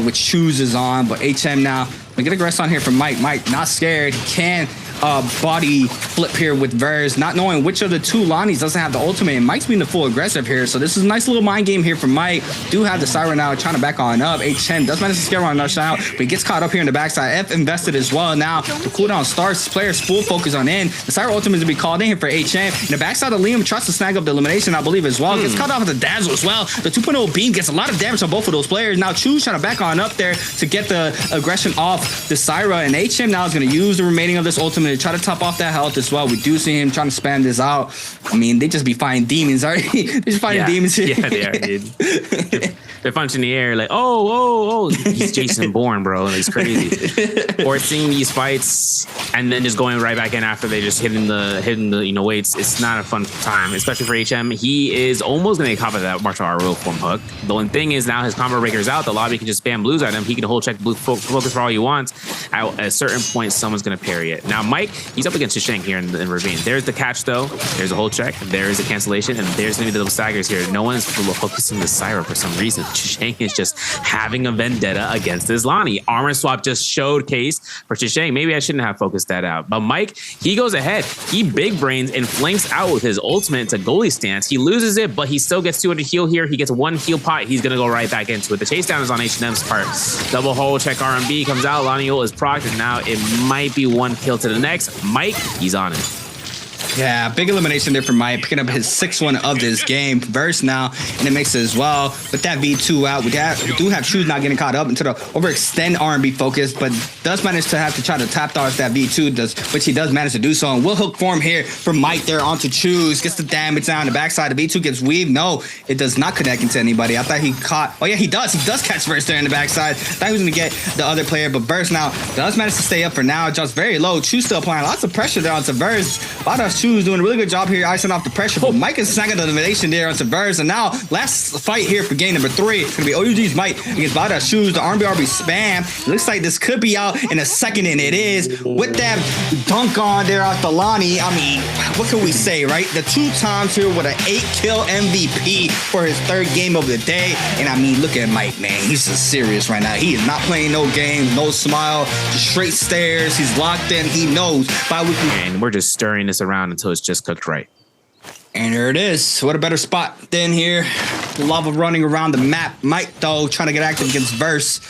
which chooses on. But HM now, we get aggressive on here from Mike. Mike not scared. He can body flip here with Verz, not knowing which of the 2 Lonnies doesn't have the ultimate, and Mike's being the full aggressive here, so this is a nice little mind game here from Mike. Do have the Siren now trying to back on up. HM does manage to scare on Nush out, but he gets caught up here in the backside. F invested as well. Now the cooldown starts, players full focus on in. The Siren ultimate is to be called in here for HM. In the backside of Liam tries to snag up the elimination, I believe, as well. Gets caught off with the dazzle as well. The 2.0 beam gets a lot of damage on both of those players. Now Chu's trying to back on up there to get the aggression off the Syra, and HM now is going to use the remaining of this ultimate to try to top off that health as well. We do see him trying to spam this out. I mean, they just be fighting demons already. They're just fighting demons here. Yeah, they are, dude. They're punching the air like, oh, he's Jason Bourne, bro. He's crazy. Or seeing these fights and then just going right back in after they just hitting the weights. It's not a fun time, especially for HM. He is almost going to get caught by that martial art Whipform hook. The only thing is now his combo breaker's out. The lobby can just spam blues at him. He can hold check blue focus for all he wants. At a certain point, someone's going to parry it. Now, Mike, he's up against Shisheng here in Ravine. There's the catch, though. There's a hold check. There is a cancellation. And there's going to be the little staggers here. No one's focusing the Syra for some reason. Shisheng is just having a vendetta against his Lonnie. Armor swap just showcased for Shisheng. Maybe I shouldn't have focused that out. But Mike, he goes ahead. He big brains and flanks out with his ultimate to goalie stance. He loses it, but he still gets 200 heal here. He gets 1 heal pot. He's going to go right back into it. The chase down is on H&M's part. Double hold check R&B comes out. Lonnie ult is procced, and now it might be 1 kill to the next. Mike, he's on it. Yeah, big elimination there for Mike, picking up his 6th one of this game. Verse now in the mix as well. With that V2 out, we do have Choose not getting caught up into the overextend R&B focus, but does manage to have to try to tap dodge that V2, which he does manage to do so. And will hook form here for Mike there onto Choose. Gets the damage down the backside. The V2 gets weaved. No, it does not connect into anybody. I thought he caught. Oh, yeah, he does. He does catch Verse there in the backside. Thought he was going to get the other player, but Verse now does manage to stay up for now. Just very low. Choose still applying lots of pressure there onto Verse. Choose doing a really good job here, icing off the pressure. But Mike is snagging the elimination there onto Verz. And now, last fight here for game number 3. It's going to be OUG's Mike against Badass Shoes. The RB spam. It looks like this could be out in a second, and it is. With that dunk on there off the Lonnie, I mean, what can we say, right? The 2 times here with an 8-kill MVP for his 3rd game of the day. And I mean, look at Mike, man. He's just serious right now. He is not playing no games, no smile, just straight stares. He's locked in. He knows. And we're just stirring this around until it's just cooked right. And there it is. What a better spot than here. Lava running around the map. Mike, though, trying to get active against Verse.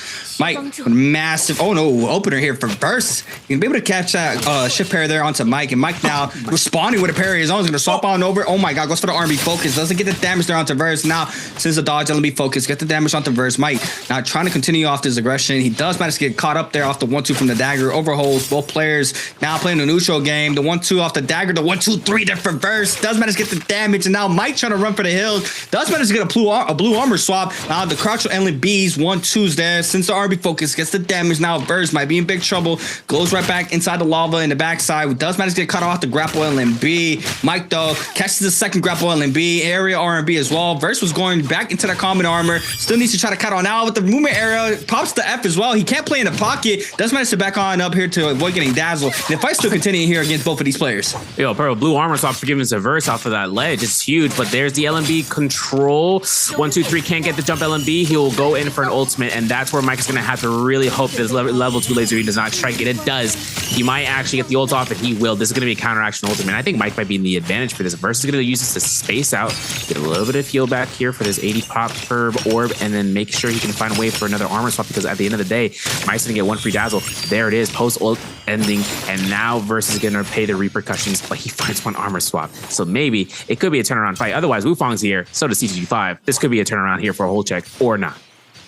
Mike, massive, oh no, opener here for Verse. You can be able to catch that shift parry there onto Mike. And Mike now responding with a parry. His own is going to swap on over. Oh my God, goes for the R&B focus. Doesn't get the damage there onto Verse. Now, since the dodge, LB focus, get the damage onto Verse. Mike now trying to continue off this aggression. He does manage to get caught up there off the 1-2 from the dagger. Overholds both players now playing the neutral game. The 1-2 off the dagger. The 1-2-3 there for Verse. Does manage to get the damage, and now Mike trying to run for the hills. Does manage to get a blue armor swap. Now the crouch will LMBs 1-2s there. Since the RB focus gets the damage, now Verse might be in big trouble. Goes right back inside the lava in the backside. Does manage to get cut off the grapple LMB. Mike though catches the second grapple LMB, area RB as well. Verse was going back into the common armor. Still needs to try to cut on now with the movement area. Pops the F as well. He can't play in the pocket. Does manage to back on up here to avoid getting dazzled. And the fight's still continuing here against both of these players. Yo, Purple blue armor swap for giving us a Verse off of that ledge. It's huge, but there's the LMB control. 1, 2, 3 can't get the jump LMB. He will go in for an ultimate, and that's where Mike is going to have to really hope this level 2 laser does not strike it. It does. He might actually get the ult off, and he will. This is going to be a counteraction ultimate. I think Mike might be in the advantage for this. Verse is going to use this to space out, get a little bit of heal back here for this 80 pop per orb, and then make sure he can find a way for another armor swap, because at the end of the day, Mike's going to get 1 free dazzle. There it is, post ult ending, and now Verse is going to pay the repercussions, but he finds 1 armor swap. So maybe it could be a turnaround fight. Otherwise, Wufong's here, so does CTG5. This could be a turnaround here for a whole check or not.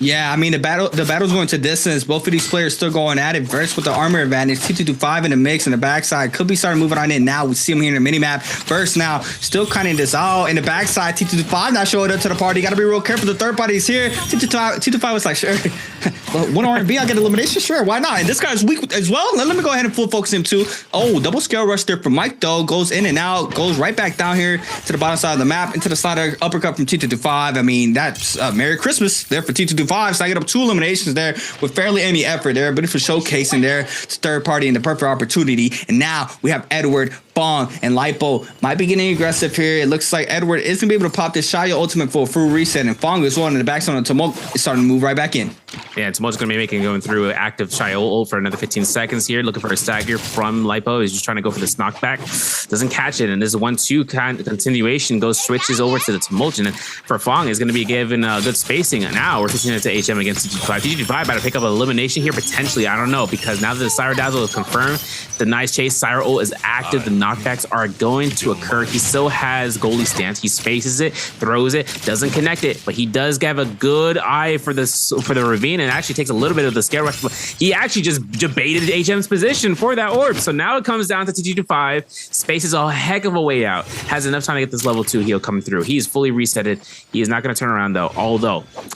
Yeah, I mean, the battle's going to distance. Both of these players still going at it. Verse with the armor advantage. T225 in the mix in the backside. Could be starting moving on in now. We see him here in the minimap. Verse now still kind of this out in the backside. T225 not showing up to the party. Got to be real careful. The third party is here. T225 was like, sure. 1 R&B, I'll get elimination. Sure, why not? And this guy's weak as well. Let me go ahead and full focus him too. Oh, double scale rush there from Mike though. Goes in and out. Goes right back down here to the bottom side of the map. Into the slider uppercut from T225. I mean, that's Merry Christmas there for T225. So I get up 2 eliminations there with fairly any effort there, but it's for showcasing there. It's third party and the perfect opportunity. And now we have Edward, Fong, and Lipo might be getting aggressive here. It looks like Edward is going to be able to pop this Shaya ultimate for a full reset, and Fong is one in the backstone of Tumult is starting to move right back in. Yeah, Tumult's going to be going through active Shaya ult for another 15 seconds here, looking for a stagger from Lipo. He's just trying to go for this knockback. Doesn't catch it, and this is 1-2 kind of continuation. Switches over to the Tumult, and for Fong is going to be given good spacing. Now we're switching it to HM against TG5. TG5 about to pick up an elimination here, potentially. I don't know, because now that the Syra Dazzle is confirmed, the nice chase, Syra ult is active. The knockbacks are going to occur. He still has goalie stance. He spaces it, throws it, doesn't connect it, but he does have a good eye for the ravine, and actually takes a little bit of the scare rush. He actually just debated HM's position for that orb. So now it comes down to TG5. Space is a heck of a way out. Has enough time to get this level 2 heal coming through. He is fully resetted. He is not going to turn around though.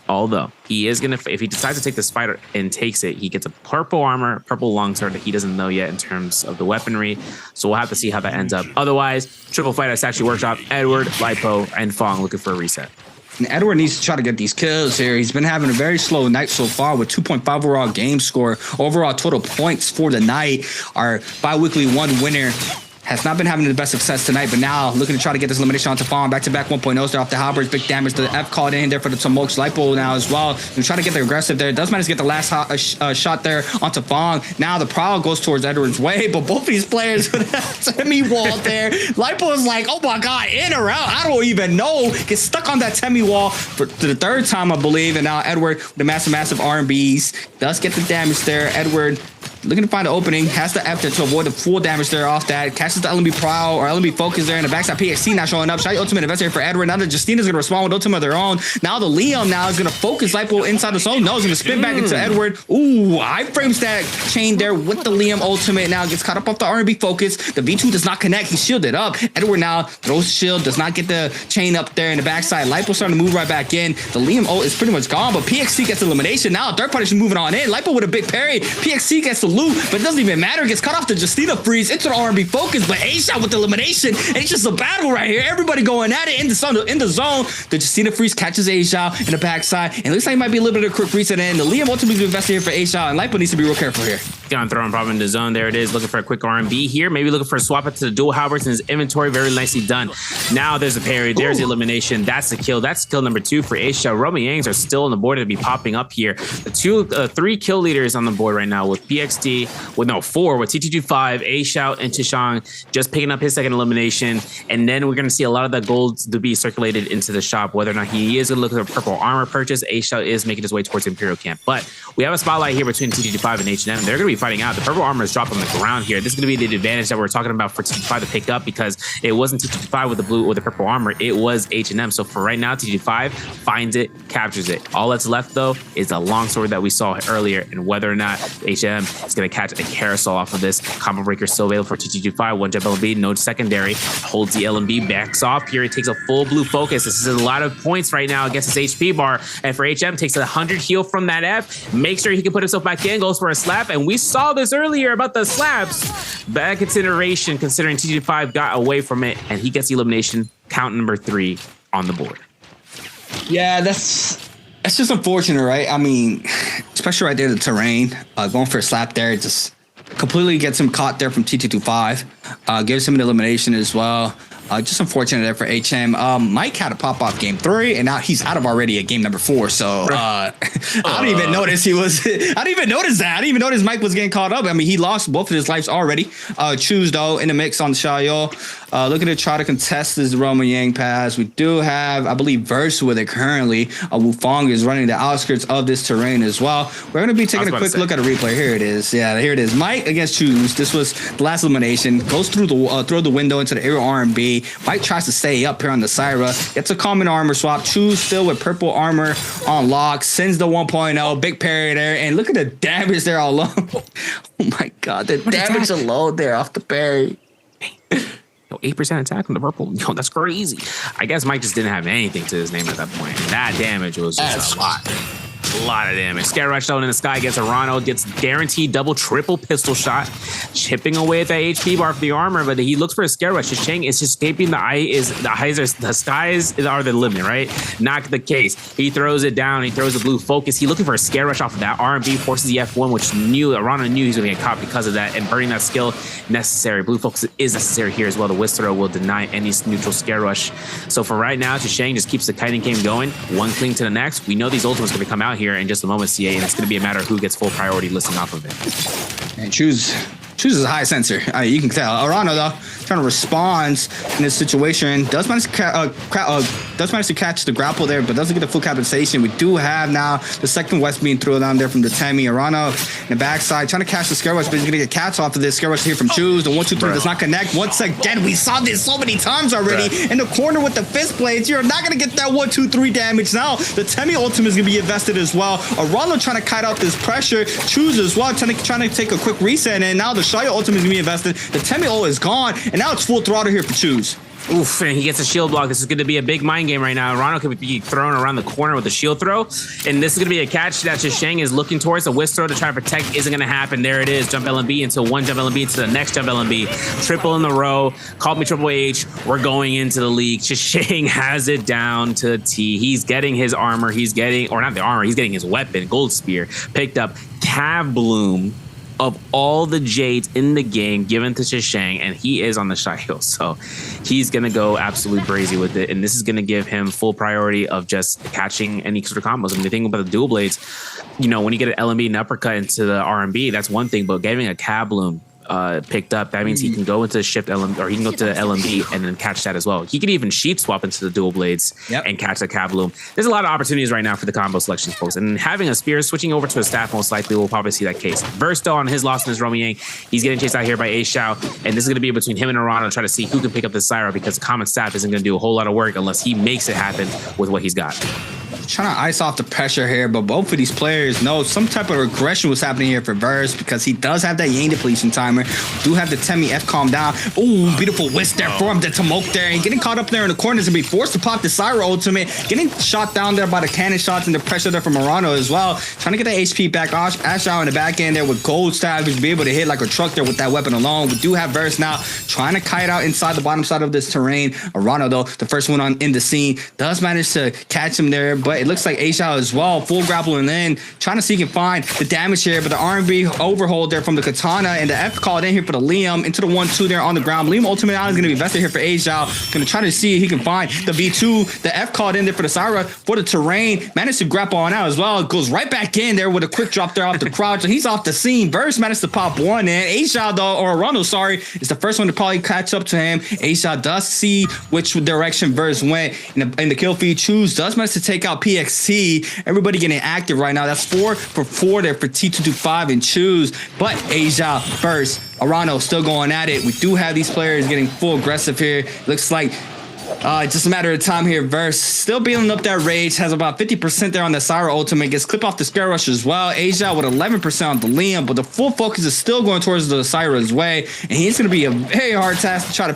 Although he is going to, if he decides to take this fighter and takes it, he gets a purple armor, purple longsword that he doesn't know yet in terms of the weaponry. So we'll have to see how that ends up. Otherwise, triple fight at Statue Workshop, Edward, Lipo, and Fong looking for a reset. And Edward needs to try to get these kills here. He's been having a very slow night so far with 2.5 overall game score. Overall total points for the night. Our bi-weekly 1 winner has not been having the best success tonight, but now looking to try to get this elimination onto Fong. Back-to-back 1.0s there off the halberds. Big damage. The F called in there for the Tumult. Lipo now as well. And trying to get the aggressive there. Does manage to get the last shot there onto Fong. Now the prowl goes towards Edward's way, but both of these players with that semi-wall there. Lipo is like, oh my God, in or out? I don't even know. Gets stuck on that semi-wall for the 3rd time, I believe. And now Edward with the massive R&Bs. Does get the damage there. Edward looking to find an opening, has the F to avoid the full damage there off that. Catches the LMB Prowl or LMB Focus there in the backside. PXC not showing up. Shot ultimate investigator for Edward. Now the Justina's going to respond with ultimate of their own. Now the Liam now is going to focus Lipo inside the zone. No, he's going to spin back into Edward. Ooh, iframes that chain there with the Liam ultimate. Now gets caught up off the R&B Focus. The V2 does not connect. He's shielded up. Edward now throws the shield. Does not get the chain up there in the backside. Lipo starting to move right back in. The Liam ult is pretty much gone, but PXC gets elimination. Now third party is moving on in. Lipo with a big parry. PXC gets the loot, but it doesn't even matter. Gets cut off the Justina freeze into the R&B Focus, but A-Shot with the elimination. And it's just a battle right here. Everybody going at it in the zone. The Justina freeze catches A-Shot in the backside, and it looks like it might be a little bit of a quick reset in. The Liam ultimately invested here for A-Shot, and Lipo needs to be real careful here. Down throwing problem in the zone. There it is. Looking for a quick R&B here. Maybe looking for a swap it to the dual halberds in his inventory. Very nicely done. Now there's a parry. There's the elimination. That's the kill. That's kill number 2 for A-Shot. Romy Yangs are still on the board to be popping up here. The 3 kill leaders on the board right now with PXD, with 4 with TT25, A-Shot, and Chishang just picking up his 2nd elimination. And then we're going to see a lot of that gold to be circulated into the shop. Whether or not he is going to look at a purple armor purchase, A-Shot is making his way towards Imperial Camp. But we have a spotlight here between TT25 and H&M. They're going to be fighting out. The purple armor is dropped on the ground here. This is going to be the advantage that we're talking about for TG5 to pick up, because it wasn't TG5 with the blue or the purple armor. It was H&M. So for right now, TG5 finds it, captures it. All that's left, though, is a long sword that we saw earlier, and whether or not H&M is going to catch a carousel off of this. Combo breaker still available for TG5. One jump LMB, no secondary. Holds the LMB, backs off here. It takes a full blue focus. This is a lot of points right now against his HP bar. And for HM, takes 100 heal from that F. Make sure he can put himself back in, goes for a slap. And we saw this earlier about the slaps. Bad consideration, considering TG5 got away from it, and he gets the elimination, count number 3 on the board. Yeah, that's just unfortunate, right? I mean, especially right there, the terrain, going for a slap there, just completely gets him caught there from T225, gives him an elimination as well. Just unfortunate there for HM. Mike had a pop-off game 3, and now he's out of already at game number 4. So I don't even notice I didn't even notice that. I didn't even notice Mike was getting caught up. I mean, he lost both of his lives already. Choose, though, in the mix on Xiaoyu. Looking to try to contest this Roman Yang pass. We do have, I believe, Verse with it currently. Wufong is running the outskirts of this terrain as well. We're going to be taking a quick look at a replay. Here it is. Yeah, here it is. Mike against Choose. This was the last elimination. Goes through the window into the aerial R&B. Mike tries to stay up here on the Syra. Gets a common armor swap. Choose still with purple armor on lock. Sends the 1.0. Big parry there. And look at the damage there alone. Oh my God. The damage alone there off the parry. Yo, 8% attack on the purple. Yo, that's crazy. I guess Mike just didn't have anything to his name at that point. That damage was just a lot. A lot of damage. Scare Rush down in the sky gets Arano, gets guaranteed double, triple pistol shot, chipping away at that HP bar for the armor, but he looks for a Scare Rush. Cheng is escaping the skies are the limit, right? Not the case. He throws it down. He throws the blue focus. He's looking for a Scare Rush off of that. R&B forces the F1, which Arano knew he was going to get caught because of that, and burning that skill necessary. Blue focus is necessary here as well. The Whisk Throw will deny any neutral Scare Rush. So for right now, Cheng just keeps the kiting game going. One cling to the next. We know these ultimates are going to come out here in just a moment, CA, and it's going to be a matter of who gets full priority listing off of it. And Choose is a high sensor. You can tell. Arano, though, trying to respond in this situation. Does manage to catch the grapple there, but doesn't get the full compensation. We do have now the second West being thrown down there from the Temi. Arano in the backside, trying to catch the Scare Rush, but he's going to get catch off of this. Scare Rush here from Choose. The 1-2-3 does not connect. Once again, we saw this so many times already. In the corner with the fist blades, you're not going to get that 1-2-3 damage. Now, the Temi ultimate is going to be invested as well. Arano trying to kite out this pressure. Choose as well, trying to take a quick reset, and now the Xiaoyu ultimate is going to be invested. The Temi ult is gone, and now it's full throttle here for Choose. Oof, and he gets a shield block. This is going to be a big mind game right now. Arano could be thrown around the corner with a shield throw, and this is going to be a catch that Cheng is looking towards. A Whisk Throw to try to protect isn't going to happen. There it is. Jump LMB into one jump LMB into the next jump LMB. Triple in the row. Call me Triple H. We're going into the league. Cheng has it down to T. He's getting his armor. He's getting, or not the armor, he's getting his weapon, Gold Spear. Picked up Cav Bloom of all the Jades in the game given to Cheng, and he is on the Xiaoyu, so he's going to go absolutely crazy with it, and this is going to give him full priority of just catching any sort of combos. I mean, the thing about the dual blades, you know, when you get an LMB and uppercut into the R&B, that's one thing, but getting a Cab Bloom picked up, that means he can go into shift LMB, or he can go to the LMB and then catch that as well. He could even sheet swap into the dual blades and catch the Cab Bloom. There's a lot of opportunities right now for the combo selections, folks, and having a spear switching over to a staff most likely will probably see that case. Versto on his loss in his Romy Yang, he's getting chased out here by A Xiao, and this is going to be between him and Arano to try to see who can pick up the Syra, because common staff isn't going to do a whole lot of work unless he makes it happen with what he's got. Trying to ice off the pressure here, but both of these players know some type of regression was happening here for Verse, because he does have that Yang depletion timer. Do have the Temi F calm down. Ooh, beautiful whisk there for him, the Tomok there, and getting caught up there in the corners and be forced to pop the Syra ultimate. Getting shot down there by the cannon shots and the pressure there from Arano as well. Trying to get the HP back. Ash out in the back end there with gold stab, who's be able to hit like a truck there with that weapon alone. We do have Verse now trying to kite out inside the bottom side of this terrain. Arano, though, the first one in the scene, does manage to catch him there, but it looks like A Xiao as well, full grappling in, trying to see if he can find the damage here, but the R&B overhold there from the Katana, and the F called in here for the Liam into the 1-2 there on the ground. Liam ultimate now is going to be invested here for A Xiao. Going to try to see if he can find the V2. The F called in there for the Syra for the terrain. Managed to grapple on out as well. Goes right back in there with a quick drop there off the crouch, and he's off the scene. Verse managed to pop one in. A Xiao, though, or Arano, sorry, is the first one to probably catch up to him. A Xiao does see which direction Verse went in the kill feed. Choose does manage to take out PXC. Everybody getting active right now. That's 4 for 4 there for T225 and Choose. But Asia first. Arano still going at it. We do have these players getting full aggressive here. Looks like just a matter of time here. Verse still building up that rage. Has about 50% there on the Syra ultimate. Gets clipped off the Scare Rush as well. Asia with 11% on the Liam, but the full focus is still going towards the Syra's way. And he's going to be a very hard task to try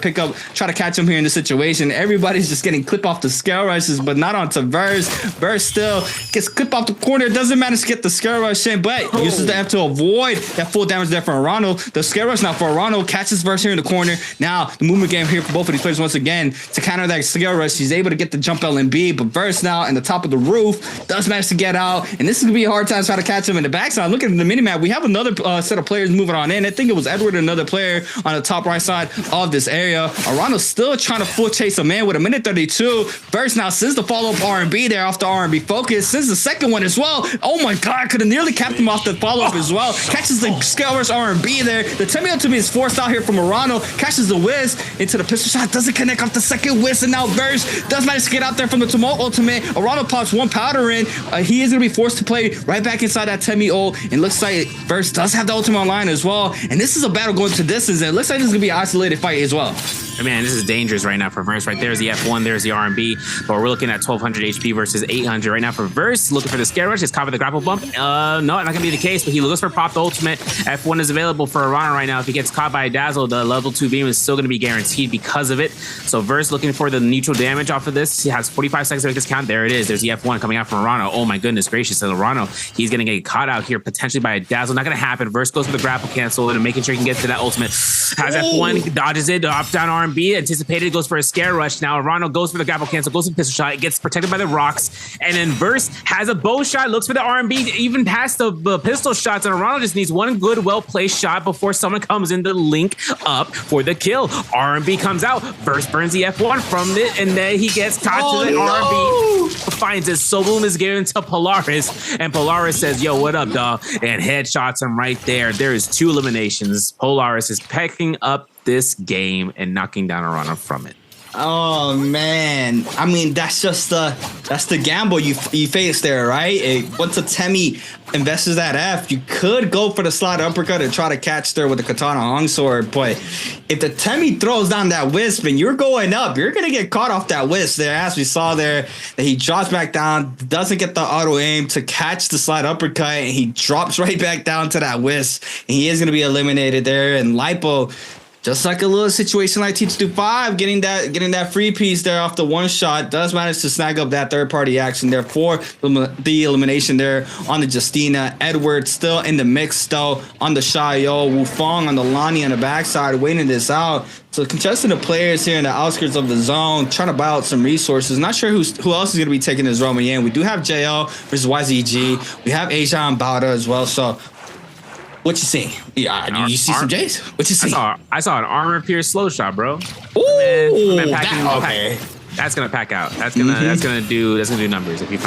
to catch him here in this situation. Everybody's just getting clipped off the Scare Rushes, but not onto Verse. Verse still gets clipped off the corner. Doesn't manage to get the Scare Rush in, but uses the F to avoid that full damage there for Arano. The Scare Rush now for Arano. Catches Verse here in the corner. Now the movement game here for both of these players once again to counter that Scare Rush. He's able to get the jump LMB, but Verse now in the top of the roof does manage to get out, and this is gonna be a hard time to try to catch him in the backside. Look at the minimap. We have another set of players moving on in. I think it was Edward, another player on the top right side of this area. Arano's still trying to full chase a man with 1:32. Verse now sends the follow-up R&B there off the R&B focus. Sends the second one as well. Oh my god, could have nearly capped him off the follow-up as well. Catches the Scale Rush R&B there. The Temi to me is forced out here from Arano. Catches the whiz into the pistol shot. Doesn't connect off the second whiz, and now Verse does manage to get out there from the Tumult ultimate. Arano pops one powder in. He is going to be forced to play right back inside that Temi ult. And looks like Verse does have the ultimate online as well. And this is a battle going to distance. And it looks like this is going to be an isolated fight as well. Man, this is dangerous right now for Verse. Right there's the F1, there's the R&B, but we're looking at 1200 HP versus 800 right now for Verse. Looking for the Scare Rush. He's caught with the grapple bump. No, not gonna be the case, but he looks for Pop the ultimate. F1 is available for Arana right now. If he gets caught by a Dazzle, the level 2 beam is still gonna be guaranteed because of it. So Verse looking for the neutral damage off of this. He has 45 seconds to make this count. There it is. There's the F1 coming out from Arano. Oh my goodness gracious. So Arano, he's gonna get caught out here potentially by a Dazzle. Not gonna happen. Verse goes for the grapple cancel and making sure he can get to that ultimate. Has F1, dodges it, up down R&B, anticipated, goes for a Scare Rush. Now Arano goes for the grapple cancel, goes for the pistol shot, it gets protected by the rocks, and then Verse has a bow shot, looks for the R&B, even past the pistol shots, and Arano just needs one good, well-placed shot before someone comes in to link up for the kill. R&B comes out, Verse burns the F1 from it, and then he gets tied to the R&B, finds it, so Bloom is given to Polaris, and Polaris says, yo, what up, dog? And headshots him right there. There is 2 eliminations. Polaris is picking up this game and knocking down Arana from it. Oh man, I mean that's the gamble you face there, right? Once a Temi invests that F, you could go for the slide uppercut and try to catch there with the Katana Hong Sword, but if the Temi throws down that wisp and you're going up, you're gonna get caught off that wisp there, as we saw there. That he drops back down, doesn't get the auto aim to catch the slide uppercut, and he drops right back down to that wisp, and he is gonna be eliminated there. And Lipo, just like a little situation like T225, getting that free piece there off the one shot, does manage to snag up that third-party action there for the elimination there on the Justina. Edward still in the mix though on the Xiao. Wufong on the Lani on the backside, waiting this out. So contesting the players here in the outskirts of the zone, trying to buy out some resources. Not sure who else is going to be taking this Roman in. We do have JL versus YZG. We have Asia and Bauda as well. So what you see? Yeah, you see some Jays? What you see? I saw an armor pierce slow shot, bro. Ooh, okay. That's gonna pack out. That's gonna do numbers if he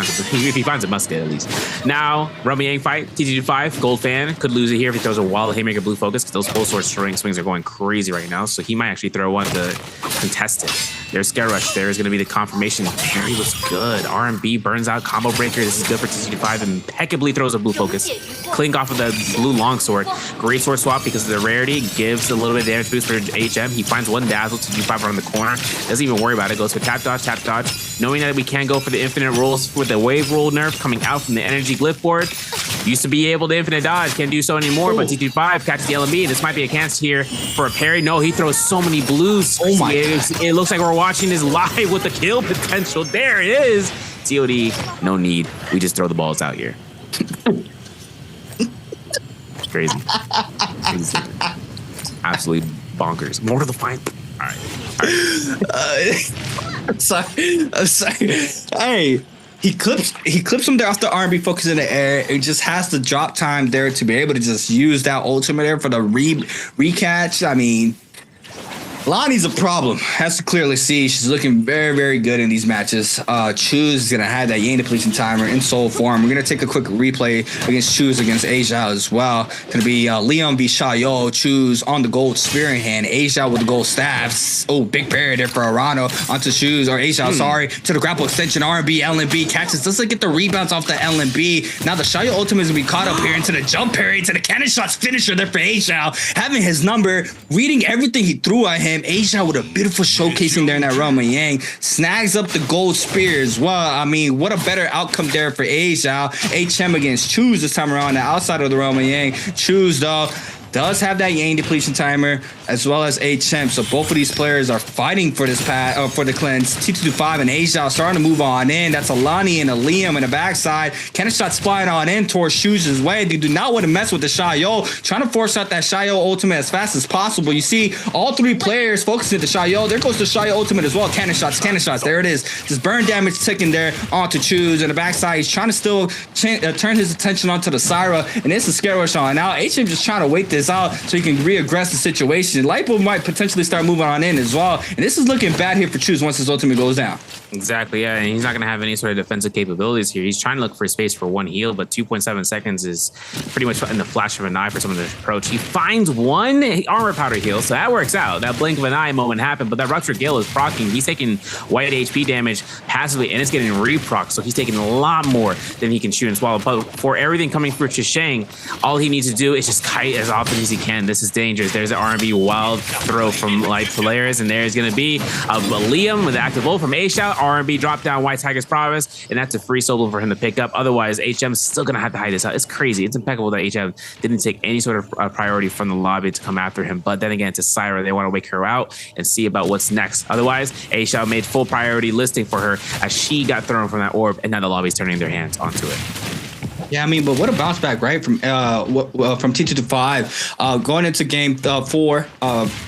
finds a musket at least. Now Romy Yang fight T225 Gold Fan could lose it here if he throws a wall Haymaker Blue Focus, because those full sword swings are going crazy right now. So he might actually throw one to contest it. There's Scare Rush. There is going to be the confirmation. Parry was good. R&B burns out combo breaker. This is good for T225. Impeccably throws a blue focus. Clink off of the blue longsword. Great sword swap because of the rarity. Gives a little bit of damage boost for HM. He finds one dazzle. T225 around the corner. Doesn't even worry about it. Goes for tap dodge. Knowing that we can go for the infinite rolls with the wave roll nerf coming out from the energy glyph board. Used to be able to infinite dodge. Can't do so anymore. But T225 catches the LMB. This might be a chance here for a parry. No, he throws so many blues. Oh my God. It looks like we're watching this live with the kill potential. There it is. COD, no need. We just throw the balls out here. Crazy. Absolutely bonkers. More to the fight. All right. I'm sorry. Hey, he clips him there off the R&B focus in the air. It just has the drop time there to be able to just use that ultimate there for the recatch. I mean, Lonnie's a problem. Has to clearly see. She's looking very, very good in these matches. Choose is going to have that Yang depletion timer in soul form. We're going to take a quick replay against Choose against Asia as well. Going to be Leon v. Shayo. Choose on the gold spear in hand. Asia with the gold staffs. Oh, big parry there for Arano onto Choose, or Asia, sorry, to the grapple extension. R&B, LNB catches. Doesn't get the rebounds off the LNB. Now the Shayo ultimate is going to be caught up here into the jump parry, to the cannon shots finisher there for Asia. Having his number, reading everything he threw at him. Asia with a beautiful showcasing there in that realm of Yang. Snags up the gold spear as well. I mean, what a better outcome there for Asia. HM against Choose this time around, the outside of the realm of Yang. Choose, though, does have that Yang depletion timer as well as HM. So both of these players are fighting for this for the cleanse. T225 and Asia starting to move on in. That's Alani and a Liam in the backside. Cannon shots flying on in towards Shoes' way. They do not want to mess with the Shayo. Trying to force out that Shayo ultimate as fast as possible. You see all three players focusing the Shayo. There goes the Shayo ultimate as well. Cannon shots, cannon shots. There it is. Just burn damage ticking there onto Choose. In the backside, he's trying to still turn his attention onto the Syra. And it's a scare rush on. Now HM just trying to wait this out so he can reaggress the situation. Lipo might potentially start moving on in as well. And this is looking bad here for Choose once his ultimate goes down. Exactly, yeah. And he's not going to have any sort of defensive capabilities here. He's trying to look for space for one heal, but 2.7 seconds is pretty much in the flash of an eye for some of the approach. He finds one armor powder heal, so that works out. That blink of an eye moment happened, but that Rupture Gale is proccing. He's taking white HP damage passively, and it's getting reproc, so he's taking a lot more than he can shoot and swallow. But for everything coming through Chishang, all he needs to do is just kite as often as he can. This is dangerous. There's an R&B wild throw from light players, and there's going to be a Liam with the active ult from A-Shout. R&B drop down White Tiger's prowess, and that's a free solo for him to pick up. Otherwise, HM's still going to have to hide this out. It's crazy. It's impeccable that HM didn't take any sort of priority from the lobby to come after him. But then again, to Syra, they want to wake her out and see about what's next. Otherwise, A-Shout made full priority listing for her as she got thrown from that orb, and now the lobby's turning their hands onto it. Yeah, I mean, but what a bounce back, right? From T2 to 5, going into game 4,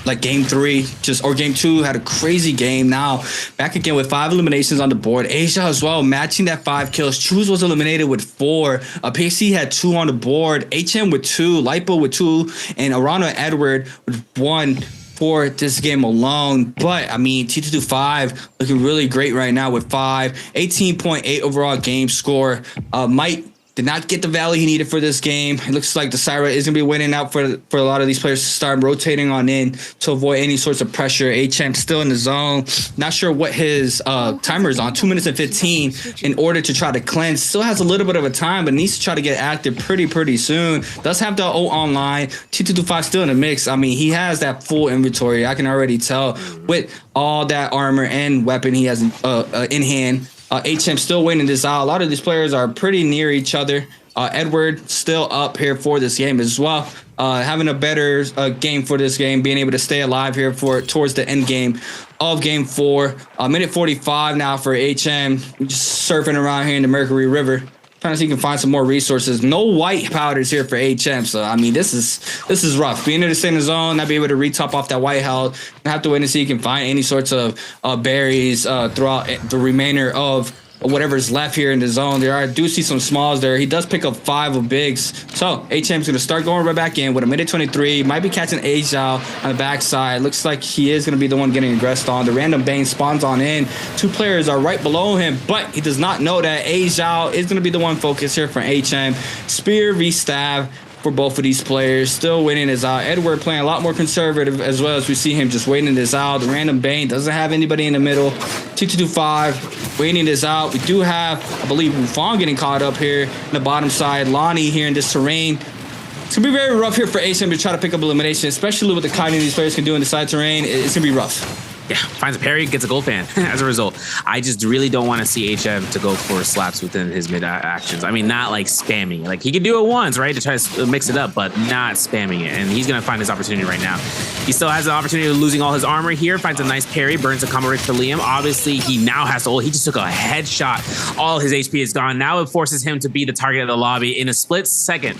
like game 3, or game 2, had a crazy game. Now back again with 5 eliminations on the board. Asia as well, matching that 5 kills. Choose was eliminated with 4. PC had 2 on the board. HM with 2, Lipo with 2, and Arano Edward with 1 for this game alone. But I mean, T225 looking really great right now with 5, 18.8 overall game score. Did not get the value he needed for this game. It looks like the Syra is going to be waiting out for a lot of these players to start rotating on in to avoid any sorts of pressure. HM still in the zone. Not sure what his timer is on. 2 minutes and 15 in order to try to cleanse. Still has a little bit of a time, but needs to try to get active pretty soon. Does have the ult online. T225 still in the mix. I mean, he has that full inventory. I can already tell with all that armor and weapon he has in hand. HM still winning this out. A lot of these players are pretty near each other. Edward still up here for this game as well. Having a better game for this game, being able to stay alive here towards the end game of game 4. Minute 45 now for HM. Just surfing around here in the Mercury River, trying to see if he can find some more resources. No white powders here for HM. So, I mean, this is rough. Being able to stay in the zone, not be able to retop off that white health, and have to wait and see if he can find any sorts of berries throughout the remainder of whatever's left here in the zone. I do see some smalls there. He does pick up 5 of bigs. So HM's going to start going right back in with a minute 23. Might be catching Asia on the backside. Looks like he is going to be the one getting aggressed on. The random Bane spawns on in. 2 players are right below him, but he does not know that Asia is going to be the one focused here for HM. Spear v stab for both of these players. Still waiting this out. Edward playing a lot more conservative as well, as we see him just waiting this out. The random Bane doesn't have anybody in the middle. T225 waiting this out. We do have, I believe, Wufong getting caught up here in the bottom side. Lonnie here in this terrain. It's going to be very rough here for HM to try to pick up elimination, especially with the kiting these players can do in the side terrain. It's going to be rough. Yeah, finds a parry, gets a gold fan as a result. I just really don't want to see HM to go for slaps within his mid actions. I mean, not like spamming. Like, he could do it once, right, to try to mix it up, but not spamming it. And he's going to find his opportunity right now. He still has the opportunity of losing all his armor here, finds a nice parry, burns a combo rig for Liam. Obviously, he now has to ult. He just took a headshot. All his HP is gone. Now it forces him to be the target of the lobby in a split second.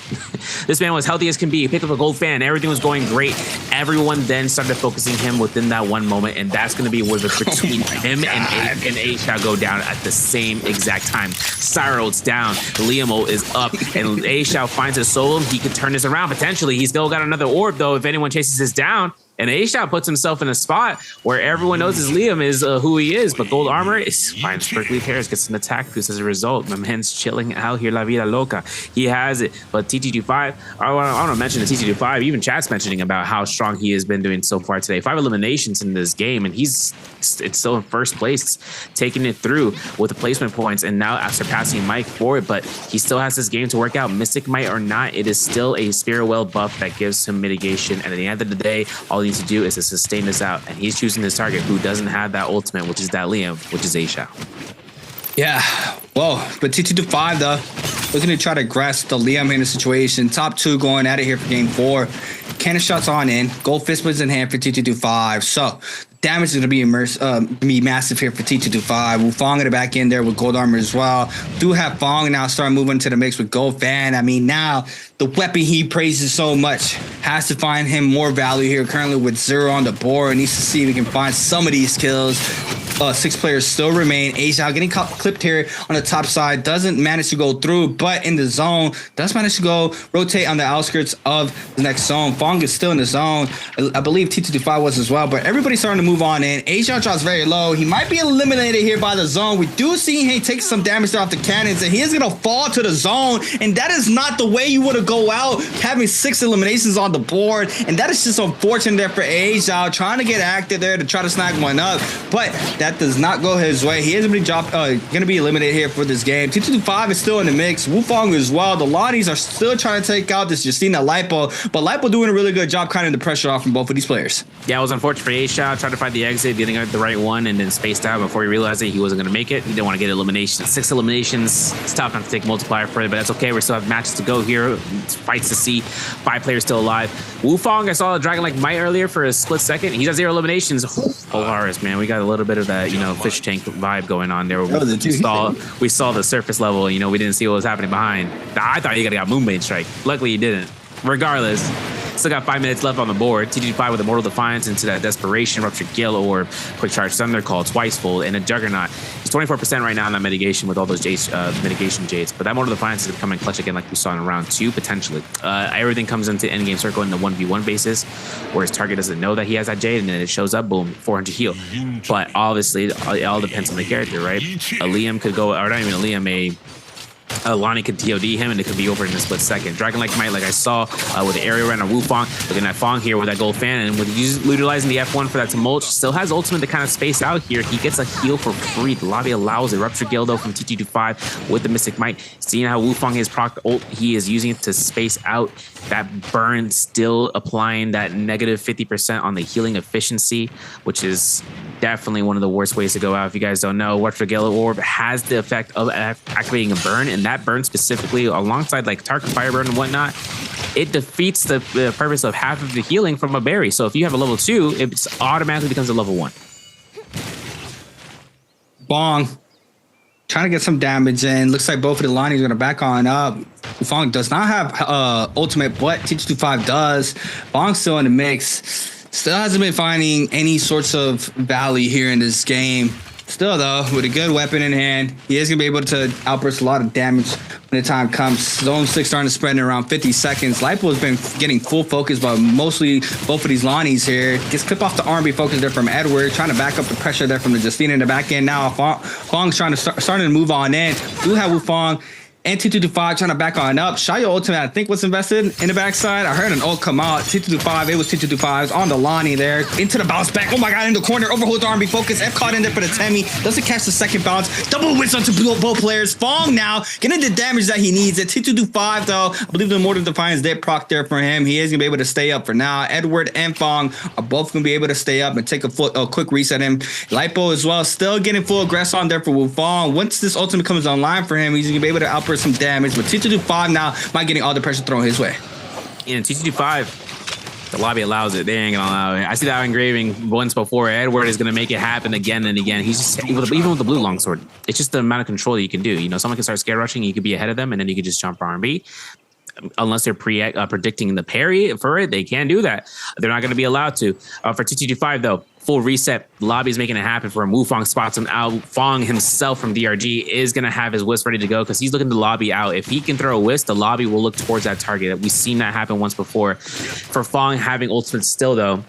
This man was healthy as can be. He picked up a gold fan. Everything was going great. Everyone then started focusing him within that one moment, and that's going to be where between him and A shall go down at the same exact time. Cyro's down, Liam is up, and A shall finds a solo. He could turn this around potentially. He's still got another orb though. If anyone chases this down, And A-Shot puts himself in a spot where everyone knows his Liam is who he is, but gold armor finds Prickly Pears, gets an attack boost as a result. My man's chilling out here, La Vida Loca. He has it, but TT25, I want to mention the TT25, even chat's mentioning about how strong he has been doing so far today. 5 eliminations in this game, and it's still in first place, taking it through with the placement points, and now surpassing Mike for it, but he still has this game to work out. Mystic Might or not, it is still a Spirit Well buff that gives him mitigation, and at the end of the day, all he needs to do is to sustain this out, and he's choosing his target who doesn't have that ultimate, which is that Liam, which is A-Shao. Yeah, well, but T225 though, looking to try to grasp the Liam in the situation. Top 2 going at it here for game 4. Cannon shots on in, gold fist blades in hand for T225. So damage is going to be massive here for T225. Wufong in the back end there with gold armor as well. Do have Fong now start moving to the mix with gold fan. I mean, now the weapon he praises so much has to find him more value here. Currently with 0 on the board. Needs to see if he can find some of these kills. 6 players still remain. A-Shao getting clipped here on the top side. Doesn't manage to go through, but in the zone, does manage to go rotate on the outskirts of the next zone. Fong is still in the zone. I believe T225 was as well, but everybody's starting to move on in. A-Shao drops very low. He might be eliminated here by the zone. We do see he takes some damage off the cannons, and he is going to fall to the zone, and that is not the way you would have go out, having 6 eliminations on the board, and that is just unfortunate there for A-Shao, trying to get active there to try to snag one up, but that does not go his way. He is going to be eliminated here for this game. T225 is still in the mix. Wufong as well. The Lonnies are still trying to take out this Justina Lipo, but Lipo doing a really good job kind of the pressure off from both of these players. Yeah, it was unfortunate for A-Shao. Tried to find the exit, getting out the right one, and then spaced out before he realized that he wasn't going to make it. He didn't want to get elimination. 6 eliminations. It's tough not to take multiplier for it, but that's okay. We still have matches to go here. Fights to see. 5 players still alive. Wufong, I saw a Dragon like Might earlier for a split second. He's at 0 eliminations. Polaris, man. We got a little bit of that, fish tank vibe going on there. We saw the surface level. We didn't see what was happening behind. I thought he got Moonblade Strike. Luckily, he didn't. Regardless, still got 5 minutes left on the board. TG5 with Immortal Defiance into that Desperation, Ruptured Gale, or Quick Charge Thunder Call, Twice Fold, and a Juggernaut. He's 24% right now in that mitigation with all those mitigation Jades, but that Immortal Defiance is coming clutch again like we saw in round 2, potentially. Everything comes into endgame circle in the 1v1 basis, where his target doesn't know that he has that Jade, and then it shows up, boom, 400 heal. But obviously, it all depends on the character, right? A Liam could go, or not even a Liam, a Lonnie could TOD him, and it could be over in a split second. Dragon like Might, like I saw with the area around Wufong, looking at Fong here with that gold fan, and with utilizing the F1 for that Tumult, still has ultimate to kind of space out here. He gets a heal for free. The lobby allows it. Rupture Gale, though, from TT25 with the Mystic Might. Seeing how Wufong has proc ult, he is using it to space out that burn, still applying that negative 50% on the healing efficiency, which is definitely one of the worst ways to go out. If you guys don't know, Rupture Gale Orb has the effect of activating a burn, and that burn specifically, alongside like Tarkin Fire Burn and whatnot, it defeats the purpose of half of the healing from a berry. So if you have a level 2, it automatically becomes a level 1. Bong trying to get some damage in. Looks like both of the Lonnies are going to back on up. Fong does not have ultimate, but T225 does. Bong's still in the mix. Still hasn't been finding any sorts of value here in this game. Still, though, with a good weapon in hand, he is going to be able to outburst a lot of damage when the time comes. Zone 6 starting to spread in around 50 seconds. Lipo has been getting full focus, but mostly both of these Lonnies here. Gets clipped off the R&B focus there from Edward, trying to back up the pressure there from the Justina in the back end. Now, Fong's starting to move on in. Do have Wufong and T225 trying to back on up. Shayo ultimate, I think, was invested in the backside. I heard an ult come out. T225, it was T225's on the Lonnie there. Into the bounce back. Oh my god, in the corner. Overholds R&B focus. F caught in there for the Temi. Doesn't catch the second bounce. Double wins onto both players. Fong now getting the damage that he needs. At T225, though, I believe the Immortal Defiance did proc there for him. He is going to be able to stay up for now. Edward and Fong are both going to be able to stay up and take a quick reset him. Lipo as well, still getting full aggress on there for Wufong. Once this ultimate comes online for him, he's going to be able to outburst some damage, but T225 now might getting all the pressure thrown his way. In T225, the lobby allows it. They ain't gonna allow it. I see that engraving once before. Edward is gonna make it happen again and again. He's just, even with the blue longsword, it's just the amount of control that you can do. Someone can start scare rushing, you could be ahead of them, and then you could just jump R&B. Unless they're predicting the parry for it, they can do that. They're not going to be allowed to. For T225, though, full reset. Lobby is making it happen for him. Wufong spots him out. Fong himself from DRG is going to have his wisp ready to go because he's looking the lobby out. If he can throw a wisp, the lobby will look towards that target. We've seen that happen once before. For Fong having ultimate still, though,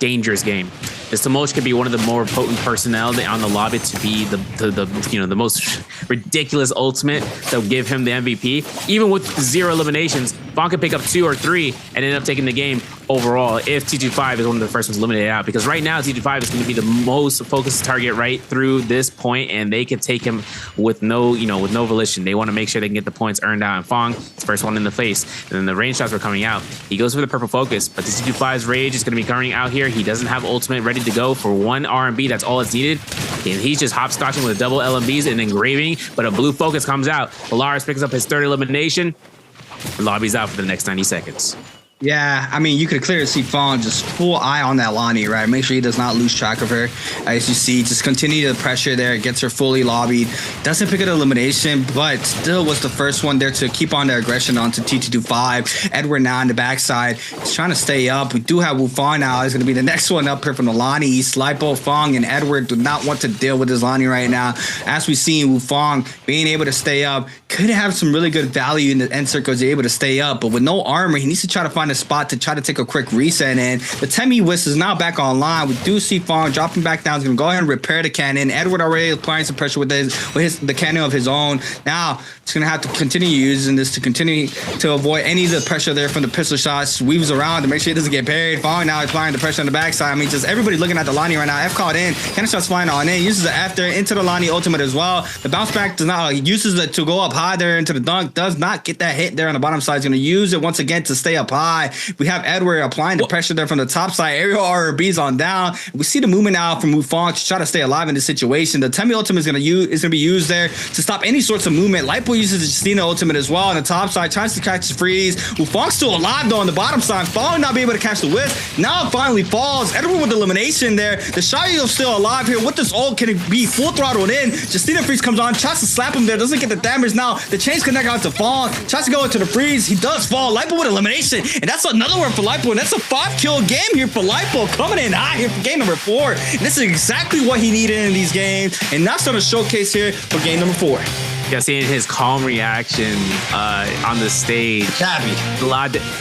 dangerous game. This Tamosh could be one of the more potent personnel on the lobby to be the most ridiculous ultimate that will give him the MVP. Even with 0 eliminations, Vaughn could pick up 2 or 3 and end up taking the game overall if T25 is one of the first ones eliminated out. Because right now, T25 is going to be the most focused target right through this point, and they can take him with no volition. They want to make sure they can get the points earned out. And Fong, his first one in the face, and then the range shots were coming out. He goes for the purple focus, but the T25's rage is going to be coming out here. He doesn't have ultimate ready to go for 1 R&B. That's all it's needed. And he's just hopscotching with double LMBs and engraving, but a blue focus comes out. Polaris picks up his 3rd elimination. Lobby's out for the next 90 seconds. Yeah, I mean, you could clearly see Fawn just full eye on that Lonnie, right? Make sure he does not lose track of her. As you see, just continue the pressure there, gets her fully lobbied. Doesn't pick an elimination, but still was the first one there to keep on their aggression onto T225. Edward now on the backside. He's trying to stay up. We do have Wu Fong now. He's going to be the next one up here from the Lonnie. Lipo, Fong, and Edward do not want to deal with this Lonnie right now. As we see Wu Fong being able to stay up, could have some really good value in the end circles. He's able to stay up, but with no armor, he needs to try to find a spot to try to take a quick reset. And the Temi Whisk is now back online. We do see Fong dropping back down. He's going to go ahead and repair the cannon. Edward already applying some pressure with the cannon of his own. Now he's going to have to continue using this to continue to avoid any of the pressure there from the pistol shots. Weaves around to make sure he doesn't get parried. Fong now applying the pressure on the backside. I mean, just everybody looking at the Lonnie right now. F caught in. Cannon shots flying on in. Uses the F there into the Lonnie ultimate as well. The bounce back does not. He uses it to go up high there into the dunk. Does not get that hit there on the bottom side. He's going to use it once again to stay up high. We have Edward applying the pressure there from the top side. Aerial RBs on down. We see the movement now from Wu Fong to try to stay alive in this situation. The Temi ultimate is going to be used there to stop any sorts of movement. Lipo uses the Justina ultimate as well on the top side, tries to catch the freeze. Wu Fong's still alive though on the bottom side. Fong not be able to catch the whisk. Now it finally falls. Edward with the elimination there. The Shio still alive here. With this ult, can it be full throttled in? Justina freeze comes on, tries to slap him there, doesn't get the damage. Now the chains connect out to Fong, tries to go into the freeze. He does fall. Lipo with elimination, and that's another one for Lipo, and that's a 5-kill game here for Lipo, coming in hot here for game number 4. And this is exactly what he needed in these games, and that's on a showcase here for game number 4. Yeah, seeing his calm reaction on the stage. Happy.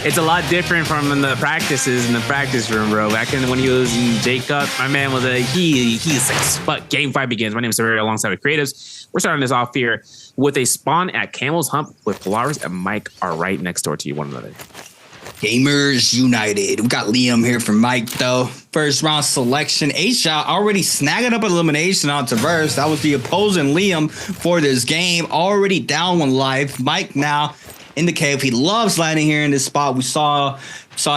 It's a lot different from in the practices in the practice room, bro. Back in when he was in J-Cup, my man was he's like, but game 5 begins. My name is Saverio alongside with Creatives. We're starting this off here with a spawn at Camel's Hump with Polaris and Mike are right next door to one another. Gamers United. We got Liam here for Mike, though. First round selection. A-Shot already snagging up an elimination on Traverse. That was the opposing Liam for this game. Already down 1 life. Mike now in the cave. He loves landing here in this spot. We saw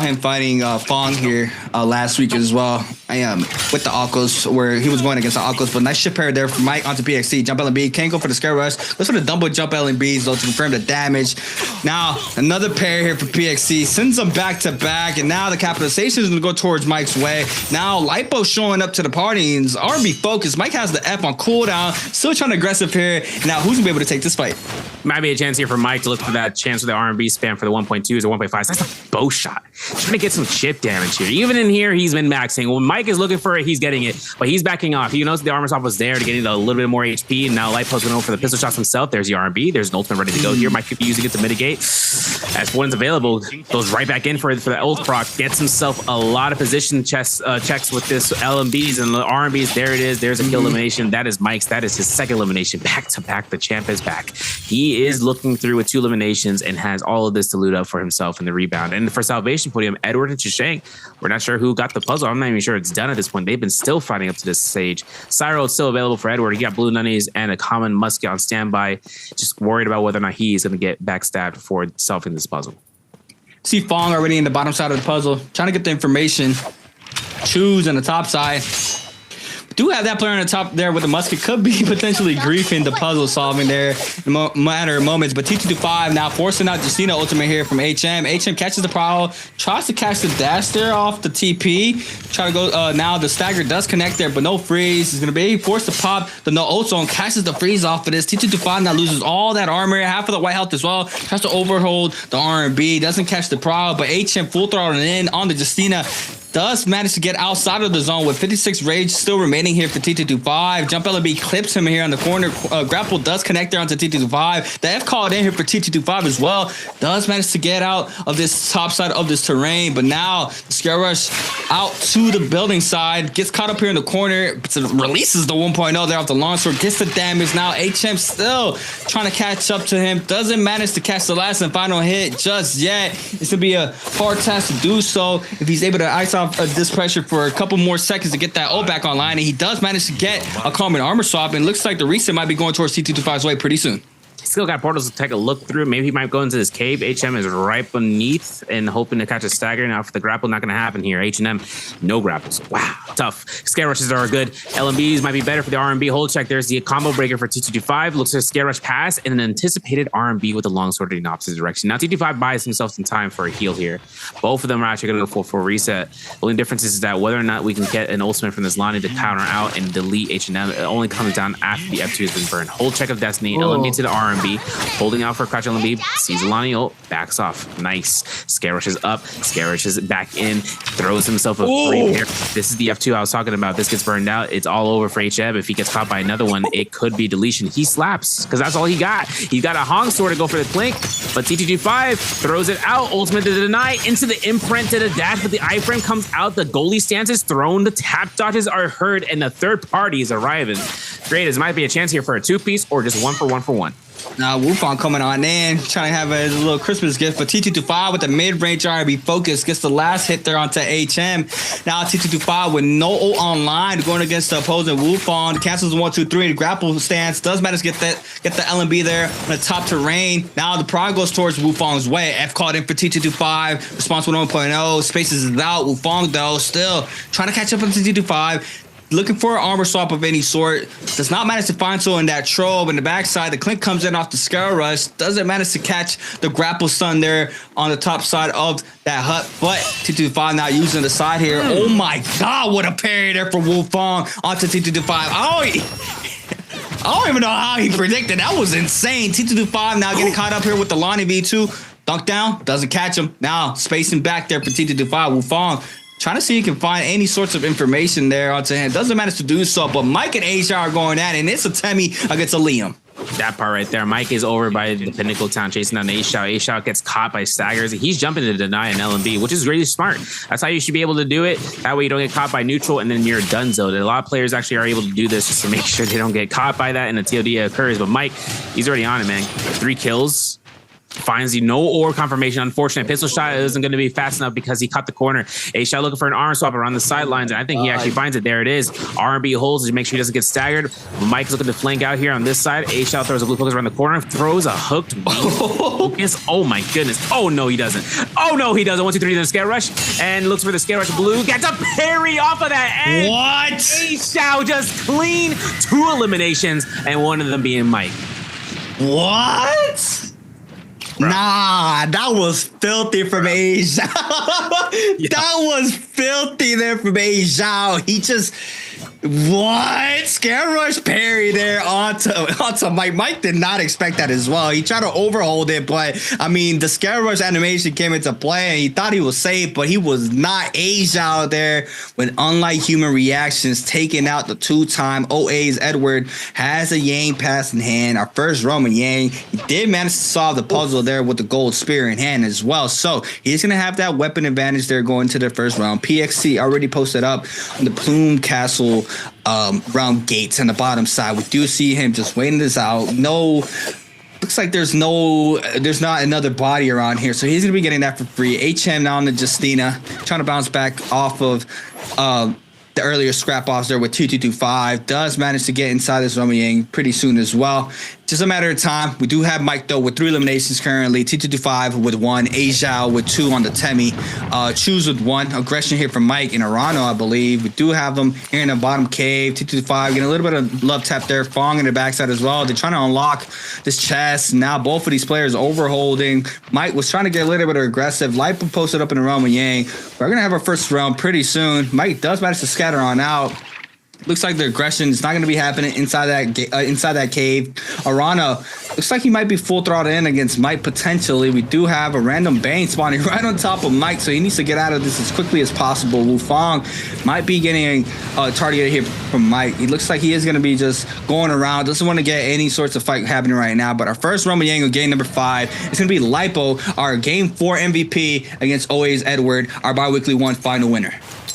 him fighting Fong here last week as well. I am with the Akos, where he was going against the Akos, but nice ship pair there for Mike onto PXC. Jump LMB, can't go for the scare rush. Goes for the double jump LMBs though to confirm the damage. Now another pair here for PXC, sends them back to back, and now the capitalization is going to go towards Mike's way. Now Lipo showing up to the party and R&B focus. Mike has the F on cooldown, still trying to aggressive here. Now who's gonna be able to take this fight? Might be a chance here for Mike to look for that chance with the R&B spam for the 1.2s or 1.5s. That's a bow shot. Trying to get some chip damage here. Even in here, he's been maxing. When Mike is looking for it, he's getting it, but he's backing off. He knows the armor swap was there to get a little bit more HP, and now Lipo's going to go for the pistol shots himself. There's the R&B. There's an ultimate ready to go here. Mike could be using it to mitigate. As one's available, goes right back in for the ult proc. Gets himself a lot of position checks with this LMBs and the R&Bs. There it is. There's a kill elimination. That is Mike's. That is his second elimination. Back to back. The champ is back. He is looking through with 2 eliminations and has all of this to loot up for himself in the rebound. And for Salvation Podium, Edward and Chishang, we're not sure who got the puzzle. I'm not even sure it's done at this point. They've been still fighting up to this stage. Cyro is still available for Edward. He got blue nunnies and a common musket on standby. Just worried about whether or not he is going to get backstabbed before solving this puzzle. See Fong already in the bottom side of the puzzle, trying to get the information. Choose on the top side. Do have that player on the top there with the musket. Could be potentially griefing the puzzle solving there in a matter of moments. But T225 now forcing out Justina ultimate here from HM. HM catches the prowl, tries to catch the dash there off the TP. Try to go now. The stagger does connect there, but no freeze. He's going to be forced to pop the no ult zone, catches the freeze off of this. T225 now loses all that armor, half of the white health as well. Tries to overhold the R&B, doesn't catch the prowl, but HM full throttling in on the Justina. does manage to get outside of the zone with 56 rage still remaining here for T225. Jump LB clips him here on the corner. Grapple does connect there onto T225. The F called in here for T225 as well. Does manage to get out of this top side of this terrain, but now the Scare Rush out to the building side. Gets caught up here in the corner. Releases the 1.0 there off the longsword. Gets the damage. Now HM still trying to catch up to him. Doesn't manage to catch the last and final hit just yet. It's going to be a hard task to do so if he's able to ice off this pressure for a couple more seconds to get that ult back online. And he does manage to get a common armor swap, and looks like the reset might be going towards T225's way pretty soon. Still got portals to take a look through. Maybe he might go into this cave. HM is right beneath and hoping to catch a stagger. Now for the grapple, not going to happen here. H&M, no grapples. Wow, tough. Scare rushes are good. LMBs might be better for the R&B hold check. There's the combo breaker for T225. Looks like a scare rush pass and an anticipated R&B with the longsword in the opposite direction. Now T225 buys himself some time for a heal here. Both of them are actually going to go for reset. The only difference is that whether or not we can get an ultimate from this Lonnie to counter out and delete H&M, it only comes down after the F2 has been burned. Hold check of Destiny. LMB to the R&B. Holding out for Crouch LMB, sees Lonnie ult, backs off. Nice. Scare rushes up, Scare rushes back in, throws himself a free pair. This is the F2 I was talking about. This gets burned out. It's all over for HM. If he gets caught by another one, it could be deletion. He slaps, because that's all he got. He got a Hong sword to go for the Clink, but T225 throws it out. Ultimate to deny, into the imprint to the dash, but the iframe comes out. The goalie stance is thrown. The tap dodges are heard, and the third party is arriving. Great, this might be a chance here for a two-piece or just 1 for 1 for 1. Now Wufong coming on in, trying to have a little Christmas gift, but T225 with the mid-range RB focus gets the last hit there onto HM. Now T225 with no ult online going against the opposing Wufong. Cancels 1, 2, 3. The grapple stance does manage to get the LMB there on the top terrain. Now the prod goes towards Wufong's way. F called in for T225. Response with 1.0. Spaces is out. Wufong though still trying to catch up on T225. Looking for an armor swap of any sort. Does not manage to find so in that troll. In the backside, the Clink comes in off the Scare Rush. Doesn't manage to catch the grapple stun there on the top side of that hut. But T225 now using the side here. Oh my God, what a parry there for Wufong onto T225. I don't even know how he predicted. That was insane. T225 now getting caught up here with the Lonnie V2. Dunk down, doesn't catch him. Now spacing back there for T225. Wufong trying to see if he can find any sorts of information there onto him. Doesn't manage to do so, but Mike and Asia are going at it, and it's a Temmie against a Liam. That part right there. Mike is over by the Pinnacle Town chasing down A-Shao. A-Shao gets caught by staggers. He's jumping to deny an LMB, which is really smart. That's how you should be able to do it. That way you don't get caught by neutral and then you're done zone. A lot of players actually are able to do this just to make sure they don't get caught by that and the TOD occurs. But Mike, he's already on it, man. 3 kills. Finds the no ore confirmation. Unfortunate pistol shot isn't going to be fast enough because he caught the corner. A-Shao looking for an arm swap around the sidelines, and I think he actually finds it. There it is. R&B holds to make sure he doesn't get staggered. Mike's looking to flank out here on this side. A-Shao throws a blue focus around the corner, throws a hooked focus. Oh my goodness. Oh no, he doesn't. Oh no, he doesn't. 1, 2, 3, then Scare Rush, and looks for the Scare Rush blue. Gets a parry off of that. And what? A-Shao just clean 2 eliminations, and one of them being Mike. What? Bro. Nah, that was filthy from Asia. That was filthy there from Asia. He just Scare Rush parry there onto Mike. Mike did not expect that as well. He tried to overhold it, but I mean the Scare Rush animation came into play and he thought he was safe, but he was not. Asia out there with unlike human reactions, taking out the 2-time OA's Edward. Has a Yang pass in hand. Our first Roman Yang. He did manage to solve the puzzle there with the gold spear in hand as well. So he's gonna have that weapon advantage there going to the first round. PXC already posted up on the Plume Castle round gates on the bottom side. We do see him just waiting this out. No, looks like there's not another body around here, so he's gonna be getting that for free. HM now on the Justina, trying to bounce back off of the earlier scrap offs there with 2-2-2-5. Does manage to get inside this Roman Yang pretty soon as well. Just a matter of time. We do have Mike though with 3 eliminations currently. 2-2-2-5 with 1. Asia with 2 on the Temmie. Choose with 1. Aggression here from Mike and Arano, I believe. We do have them here in the bottom cave. 2-2-5 getting a little bit of love tap there. Fong in the backside as well. They're trying to unlock this chest. Now both of these players overholding. Mike was trying to get a little bit of aggressive. Lipa posted up in the Roman Yang. We're gonna have our first round pretty soon. Mike does manage to scatter on out. Looks like the aggression is not going to be happening inside that cave. Arana looks like he might be full throttle in against Mike potentially. We do have a random Bane spawning right on top of Mike, so he needs to get out of this as quickly as possible. Wufong might be getting targeted here from Mike. He looks like he is going to be just going around. Doesn't want to get any sorts of fight happening right now. But our first Roman Yang of game number 5 is going to be Lipo, our game 4 MVP against always Edward, our bi-weekly 1 final winner.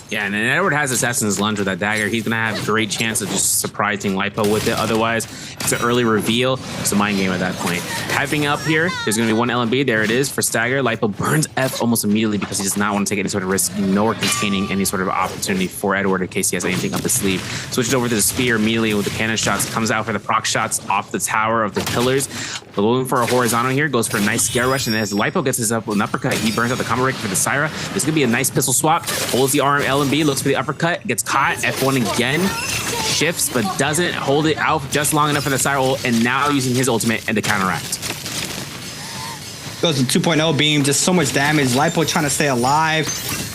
Yeah, and Edward has Assassin's Lunge with that dagger. He's going to have a great chance of just surprising Lipo with it. Otherwise, it's an early reveal. It's a mind game at that point. Hyping up here, there's going to be 1 LMB. There it is for Stagger. Lipo burns F almost immediately because he does not want to take any sort of risk, nor containing any sort of opportunity for Edward in case he has anything up his sleeve. Switches over to the spear immediately with the cannon shots. Comes out for the proc shots off the tower of the pillars. Going for a horizontal here. Goes for a nice scare rush. And as Lipo gets his up with an uppercut, he burns out the combo breaker for the Syra. This could be a nice pistol swap. Holds the arm LMB. Looks for the uppercut, gets caught, F1 again, shifts, but doesn't hold it out just long enough for the side roll, and now using his ultimate and to counteract. Goes to 2.0 beam, just so much damage. Lipo trying to stay alive.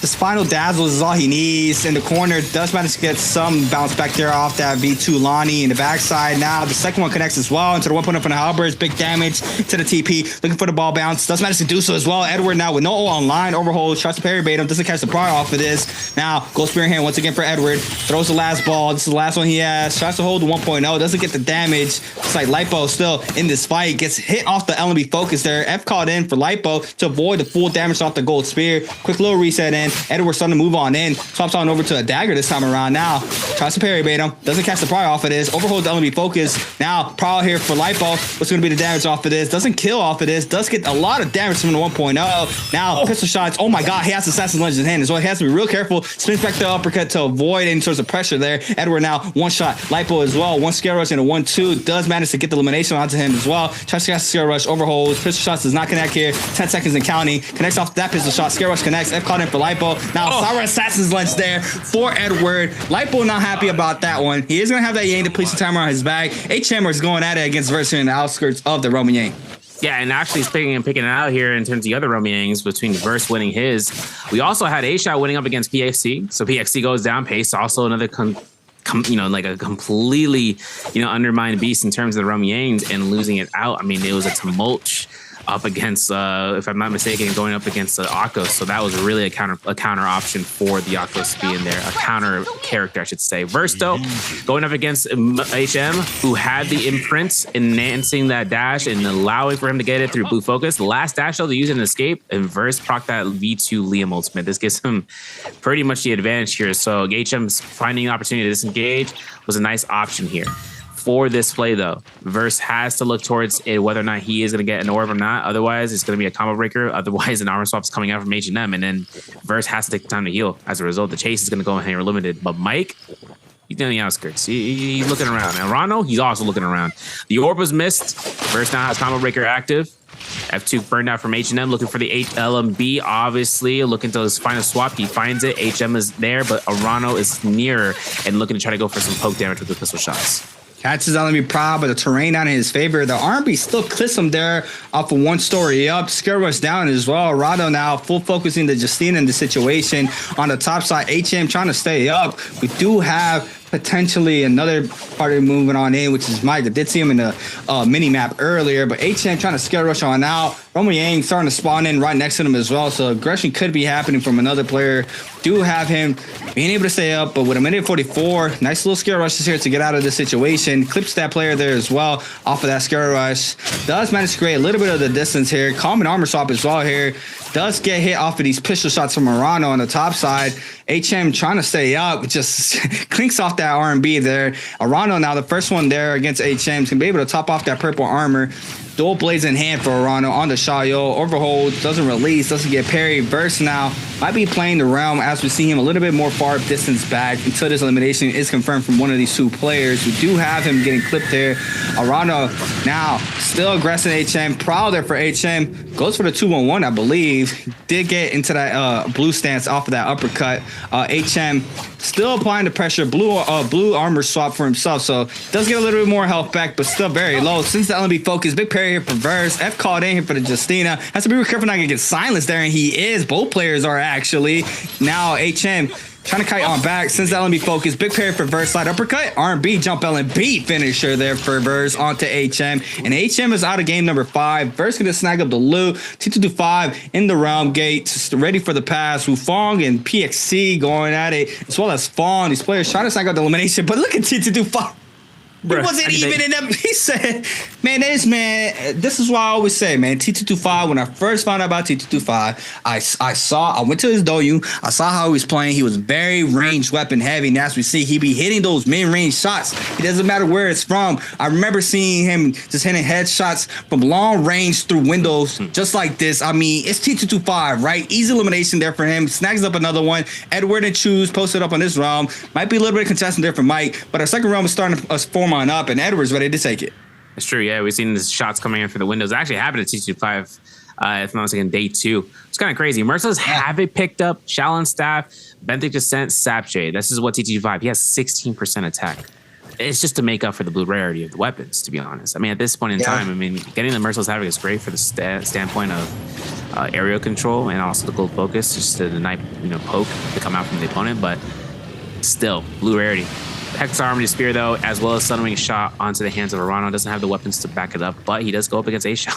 This final dazzle is all he needs. In the corner, does manage to get some bounce back there off that V2 Lonnie in the backside. Now the second one connects as well into the 1.0 from the halberds. Big damage to the TP. Looking for the ball bounce. Does manage to do so as well. Edward now with no ult online. Overhold. Tries to parry bait him. Doesn't catch the prior off of this. Now goes spear in hand once again for Edward. Throws the last ball. This is the last one he has. Tries to hold the 1.0. Doesn't get the damage. It's like Lipo still in this fight. Gets hit off the LMB focus there. F caught in for Lipo to avoid the full damage off the gold spear. Quick little reset in. Edward starting to move on in. Swaps on over to a dagger this time around. Now tries to parry bait him. Doesn't catch the prior off of this. Overholds the LMB focus. Now prior here for Lipo. What's going to be the damage off of this? Doesn't kill off of this. Does get a lot of damage from the 1.0. Now pistol shots. Oh my god, he has Assassin's Lunge in his hand as well. He has to be real careful. Spins back the uppercut to avoid any sorts of pressure there. Edward now one shot. Lipo as well. One scare rush and a 1-2. Does manage to get the elimination onto him as well. Tries to cast the scare rush. Overholds. Pistol shots does not connect here. 10 seconds and counting. Connects off that pistol shot. Scare rush connects. F caught in for Lipo. Now Sour Assassin's Lunge there for Edward. Lipo not happy about that one. He is going to have that Yang depletion timer on his back. HM is going at it against Versa in the outskirts of the Roman Yang. Yeah, and actually picking it out here in terms of the other Roman Yangs between Verse winning his. We also had A-Shot winning up against PXC. So PXC goes down. Pace also another like a completely, undermined beast in terms of the Roman Yangs and losing it out. I mean, it was a tumult up against, if I'm not mistaken, going up against the Akos. So that was really a counter option for the Akos to be in there, a counter character, I should say. Versto going up against HM, who had the imprint, enhancing that dash and allowing for him to get it through blue focus. The last dash though, to use an escape, and Verse proc that V2 Liam ultimate. This gives him pretty much the advantage here. So HM's finding an opportunity to disengage was a nice option here. For this play, though, Verse has to look towards it, whether or not he is going to get an orb or not. Otherwise, it's going to be a combo breaker. Otherwise, an armor swap's coming out from H&M, and then Verse has to take the time to heal. As a result, the chase is going to go ahead and limited. But Mike, he's down the outskirts. He's looking around. And Rano, he's also looking around. The orb was missed. Verse now has combo breaker active. F2 burned out from H&M, looking for the LMB, obviously, looking to his final swap. He finds it. HM is there, but Arano is nearer and looking to try to go for some poke damage with the pistol shots. Catches LMB proud, but the terrain not in his favor. The R&B still clips him there off of one story up. Scare rush down as well. Rado now full focusing the Justina in the situation. On the top side, HM trying to stay up. We do have potentially another party moving on in, which is Mike. I did see him in the mini map earlier, but HM trying to scare rush on out. Roman Yang starting to spawn in right next to him as well, so aggression could be happening from another player. Do have him being able to stay up, but with a minute 44, nice little scare rushes here to get out of this situation. Clips that player there as well off of that scare rush. Does manage to create a little bit of the distance here. Common armor swap as well here. Does get hit off of these pistol shots from Morano on the top side. HM trying to stay up, just clinks off that R&B there. Arano now, the first one there against HM, is going to be able to top off that purple armor. Dual blades in hand for Arano on the Shayo. Overhold, doesn't release, doesn't get parried. Verse now might be playing the realm as we see him a little bit more far distance back until this elimination is confirmed from one of these two players. We do have him getting clipped there. Arano now still aggressive HM. Proud there for HM. Goes for the 2-1-1, I believe. Did get into that blue stance off of that uppercut. HM still applying the pressure. Blue armor swap for himself, so does get a little bit more health back, but still very low. Since the LMB focus, big parry here for Verse. F called in here for the Justina. Has to be real careful not to get silenced there, and he is. Both players are actually. Now HM Trying to kite on back. Since the LMB focus. Big parry for Verse. Slide uppercut. R&B jump LMB finisher there for Verse onto HM. And HM is out of game number 5. Verse going to snag up the loot. T225 in the realm gate. Ready for the pass. Wufong and PXC going at it. As well as Fawn. These players trying to snag up the elimination. But look at T225. He wasn't even in them. He said, man, this is why I always say, man, T225, when I first found out about T225, I went to his doyu, I saw how he was playing. He was very range weapon heavy. And as we see, he be hitting those mid-range shots. It doesn't matter where it's from. I remember seeing him just hitting headshots from long range through windows, just like this. I mean, it's T225, right? Easy elimination there for him. Snags up another one. Edward and Choose posted up on this realm. Might be a little bit of contestant there for Mike, but our second realm is starting to form on up, and Edward's ready to take it. It's true, yeah. We've seen the shots coming in through the windows. It actually happened at T225, if I'm not mistaken, day 2. It's kind of crazy. Merciless Havoc picked up, Shaolin Staff, Benthic Descent, Sapjade. This is what T225. He has 16% attack. It's just to make up for the blue rarity of the weapons, to be honest. I mean, at this point in time, I mean, getting the Merciless Havoc is great for the standpoint of aerial control and also the gold focus, just to the night, poke to come out from the opponent. But still, blue rarity. Hex Armored Spear, though, as well as Sunwing Shot onto the hands of Arano, doesn't have the weapons to back it up, but he does go up against A-Shell.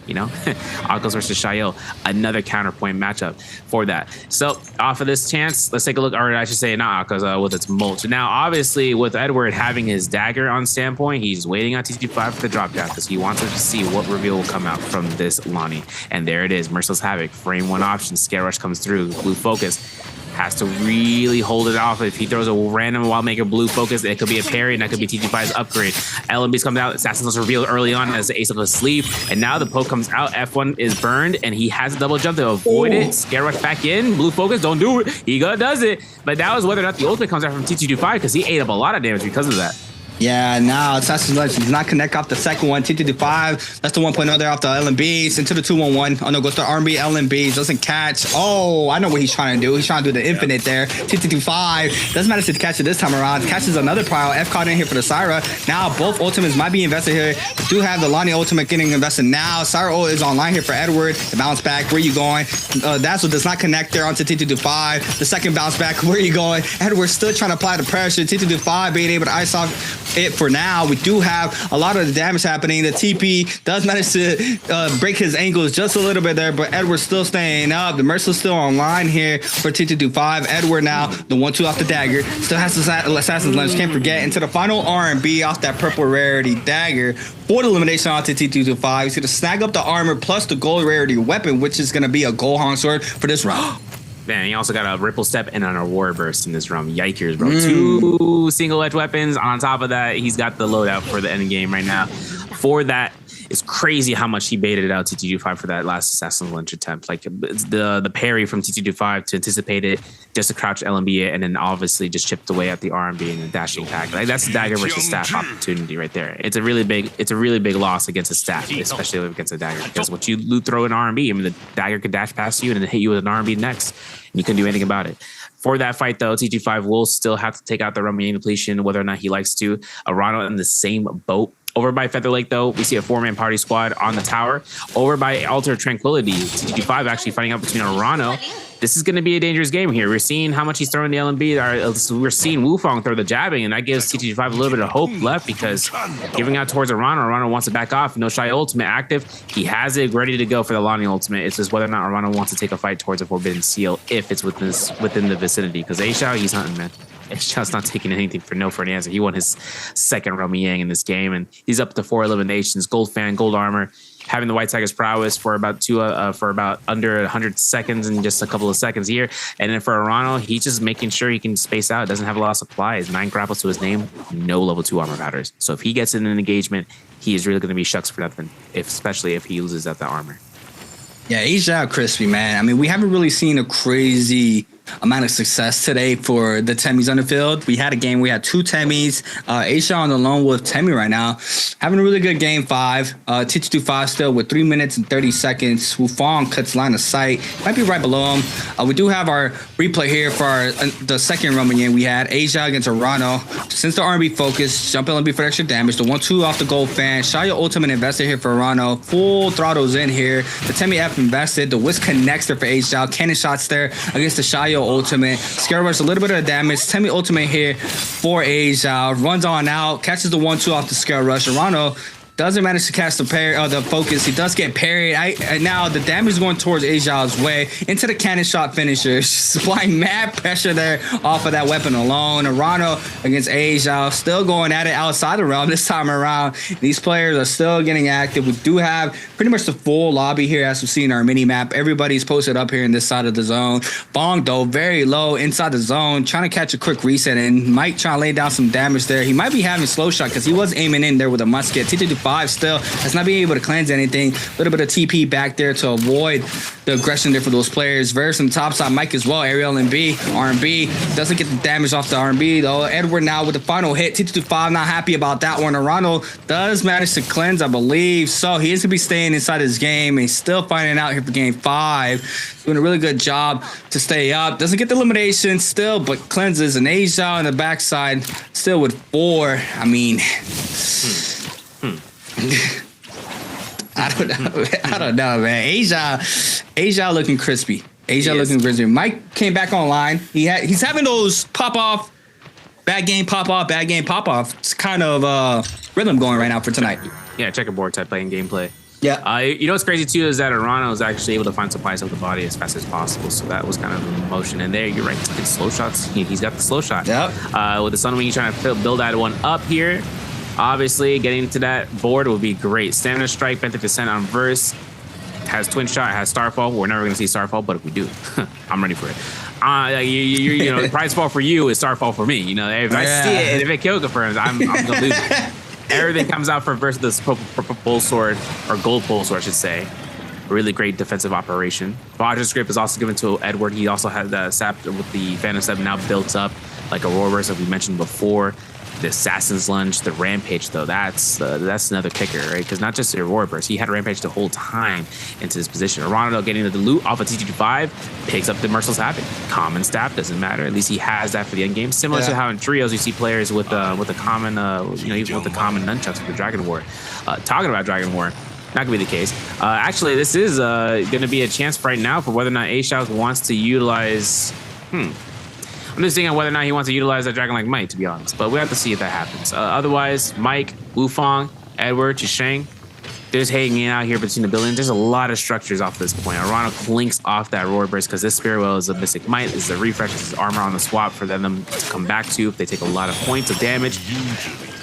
Akos versus Shayo, another counterpoint matchup for that. So off of this chance, let's take a look, or I should say not Akos, with its mulch. Now, obviously, with Edward having his dagger on standpoint, he's waiting on T225 for the drop down because he wants us to see what reveal will come out from this Lonnie. And there it is, Merciless Havoc, frame 1 option, Scare Rush comes through, blue focus. Has to really hold it off. If he throws a random Wildmaker blue focus, it could be a parry, and that could be T225's upgrade. LMB's comes out, Assassin's revealed early on as the ace of the sleeve, and now the poke comes out. F1 is burned, and he has a double jump to avoid it. Scare Rush back in, blue focus, don't do it. He does it, but that was whether or not the ultimate comes out from T225 because he ate up a lot of damage because of that. Yeah, now Assassin's Lunch does not connect off the second one. T225, that's the 1.0 there off the LMBs into the 2-1-1. Oh no, goes to R&B LMBs, doesn't catch. Oh, I know what he's trying to do. He's trying to do the infinite there. T225, doesn't matter if he catches it this time around. Catches another pile. F caught in here for the Syra. Now both ultimates might be invested here. We do have the Lonnie ultimate getting invested now. Syra is online here for Edward. The bounce back, where you going? That's what does not connect there onto T225. The second bounce back, where you going? Edward's still trying to apply the pressure. T225 being able to ice off it for now. We do have a lot of the damage happening. The TP does manage to break his ankles just a little bit there, but Edward's still staying up. The Merciless still online here for T225. Edward now, the 1-2 off the dagger. Still has the Assassin's Lunge. Can't forget. Into the final R&B off that purple rarity dagger for the elimination onto T225. He's going to snag up the armor plus the gold rarity weapon, which is going to be a gold Hong sword for this round. Man, he also got a Ripple Step and an Aurora Burst in this round. Yikers, bro. 2 single-edge weapons. On top of that, he's got the loadout for the end game right now. For that, it's crazy how much he baited it out to T225 for that last Assassin's Lunge attempt. Like, it's the parry from T225 to anticipate it, just to crouch LMB it, and then obviously just chipped away at the R&B and the dashing attack. Like, that's the dagger versus staff opportunity right there. It's a really big loss against a staff, especially against a dagger, because what you throw an R&B, I mean, the dagger could dash past you and then hit you with an R&B next, and you couldn't do anything about it. For that fight, though, T225 will still have to take out the Rummy depletion, whether or not he likes to. Arano in the same boat. Over by Feather Lake, though, we see a 4-man party squad on the tower. Over by Altar Tranquility, T225 actually fighting out between Arano. This is going to be a dangerous game here. We're seeing how much he's throwing the LMB. We're seeing Wufong throw the jabbing, and that gives T225 a little bit of hope left because giving out towards Arano wants to back off. No Shy ultimate active. He has it ready to go for the Lonnie ultimate. It's just whether or not Arano wants to take a fight towards a Forbidden Seal if it's within the vicinity. Because A-Shao, he's hunting, man. A-Shao's not taking anything for an answer. He won his second Romy Yang in this game, and he's up to 4 eliminations. Gold fan, gold armor, having the White Tiger's prowess for about under 100 seconds and just a couple of seconds here. And then for Arano, he's just making sure he can space out. Doesn't have a lot of supplies. 9 grapples to his name, no level 2 armor powders. So if he gets in an engagement, he is really going to be shucks for nothing, especially if he loses out the armor. Yeah, A-Shao crispy, man. I mean, we haven't really seen a crazy amount of success today for the Temis on the field. We had a game, we had 2 Temis. A-Shao on the lone wolf Temi right now, having a really good game 5. T225 still with 3 minutes and 30 seconds. Wufong cuts line of sight, might be right below him. We do have our replay here for the second Roman game. We had A-Shao against Arano. Since the R&B focus, jump LMB for extra damage. The 1-2 off the gold fan. Shaya ultimate invested here for Arano. Full throttles in here. The Temi F invested. The Whisk connects there for A-Shao. Cannon shots there against the Shaya Xiao ultimate. Scare Rush, a little bit of damage. Temi ultimate here for Asia. Runs on out, catches the 1-2 off the Scare Rush. Arano doesn't manage to catch the parry, the focus. He does get parried. And now the damage is going towards Aja's way into the cannon shot finisher. Supplying mad pressure there off of that weapon alone. Arano against Aja, still going at it outside the realm this time around. These players are still getting active. We do have pretty much the full lobby here as we see in our mini map. Everybody's posted up here in this side of the zone. Bong though, very low inside the zone, trying to catch a quick reset and might try to lay down some damage there. He might be having slow shot because he was aiming in there with a musket. T225 still has not been able to cleanse anything. A little bit of TP back there to avoid the aggression there for those players. Versus on the top side, Mike as well. Aerial and B, R&B doesn't get the damage off the R&B though. Edward now with the final hit. T225 not happy about that one. Arano does manage to cleanse, I believe. So he is going to be staying inside his game. And he's still finding out here for game 5. Doing a really good job to stay up. Doesn't get the elimination still, but cleanses. And Asia on the backside still with 4. I mean... I don't know, man. Asia looking crispy. Looking crispy. Mike came back online. He's having those pop off, bad game pop off, bad game pop off. It's kind of rhythm going right now for tonight. Yeah, checkerboard type playing gameplay. Yeah. You know what's crazy too is that Arano was actually able to find supplies of the body as fast as possible. So that was kind of the motion. And there, you're right. It's slow shots. He's got the slow shot. Yep. With the Sunwing, he's trying to build that one up here. Obviously, getting to that board would be great. Stamina Strike, Benthic Descent on Verse. Has Twin Shot, has Starfall. We're never going to see Starfall, but if we do, I'm ready for it. You know, the prize fall for you is Starfall for me. You know, if I see it and if it kill confirms, I'm going to lose it. Everything comes out for Verse this purple pole sword, or gold pole sword, I should say. Really great defensive operation. Bodger's Grip is also given to Edward. He also had the sap with the Phantom Step now built up like a Roarburst, as we mentioned before. The Assassin's Lunge, the Rampage, though, that's another kicker, right? Because not just your Roarburst, he had Rampage the whole time into this position. Arano getting the loot off of T225, picks up the Merciless Havoc. Common staff, doesn't matter. At least he has that for the end game. Similar to how in trios you see players with the common, even with the common nunchucks with the Dragon War. Talking about Dragon War, not gonna be the case. Actually, this is gonna be a chance right now for whether or not A-Shout wants to utilize. I'm just thinking whether or not he wants to utilize that Dragon like Mike, to be honest. But we have to see if that happens. Otherwise, Mike, Wufong, Edward, Chisheng, they're just hanging out here between the buildings. There's a lot of structures off this point. Arano clinks off that Roarburst because this Spirit Well is a Mystic Might. This is a refresh. This is armor on the swap for them to come back to if they take a lot of points of damage.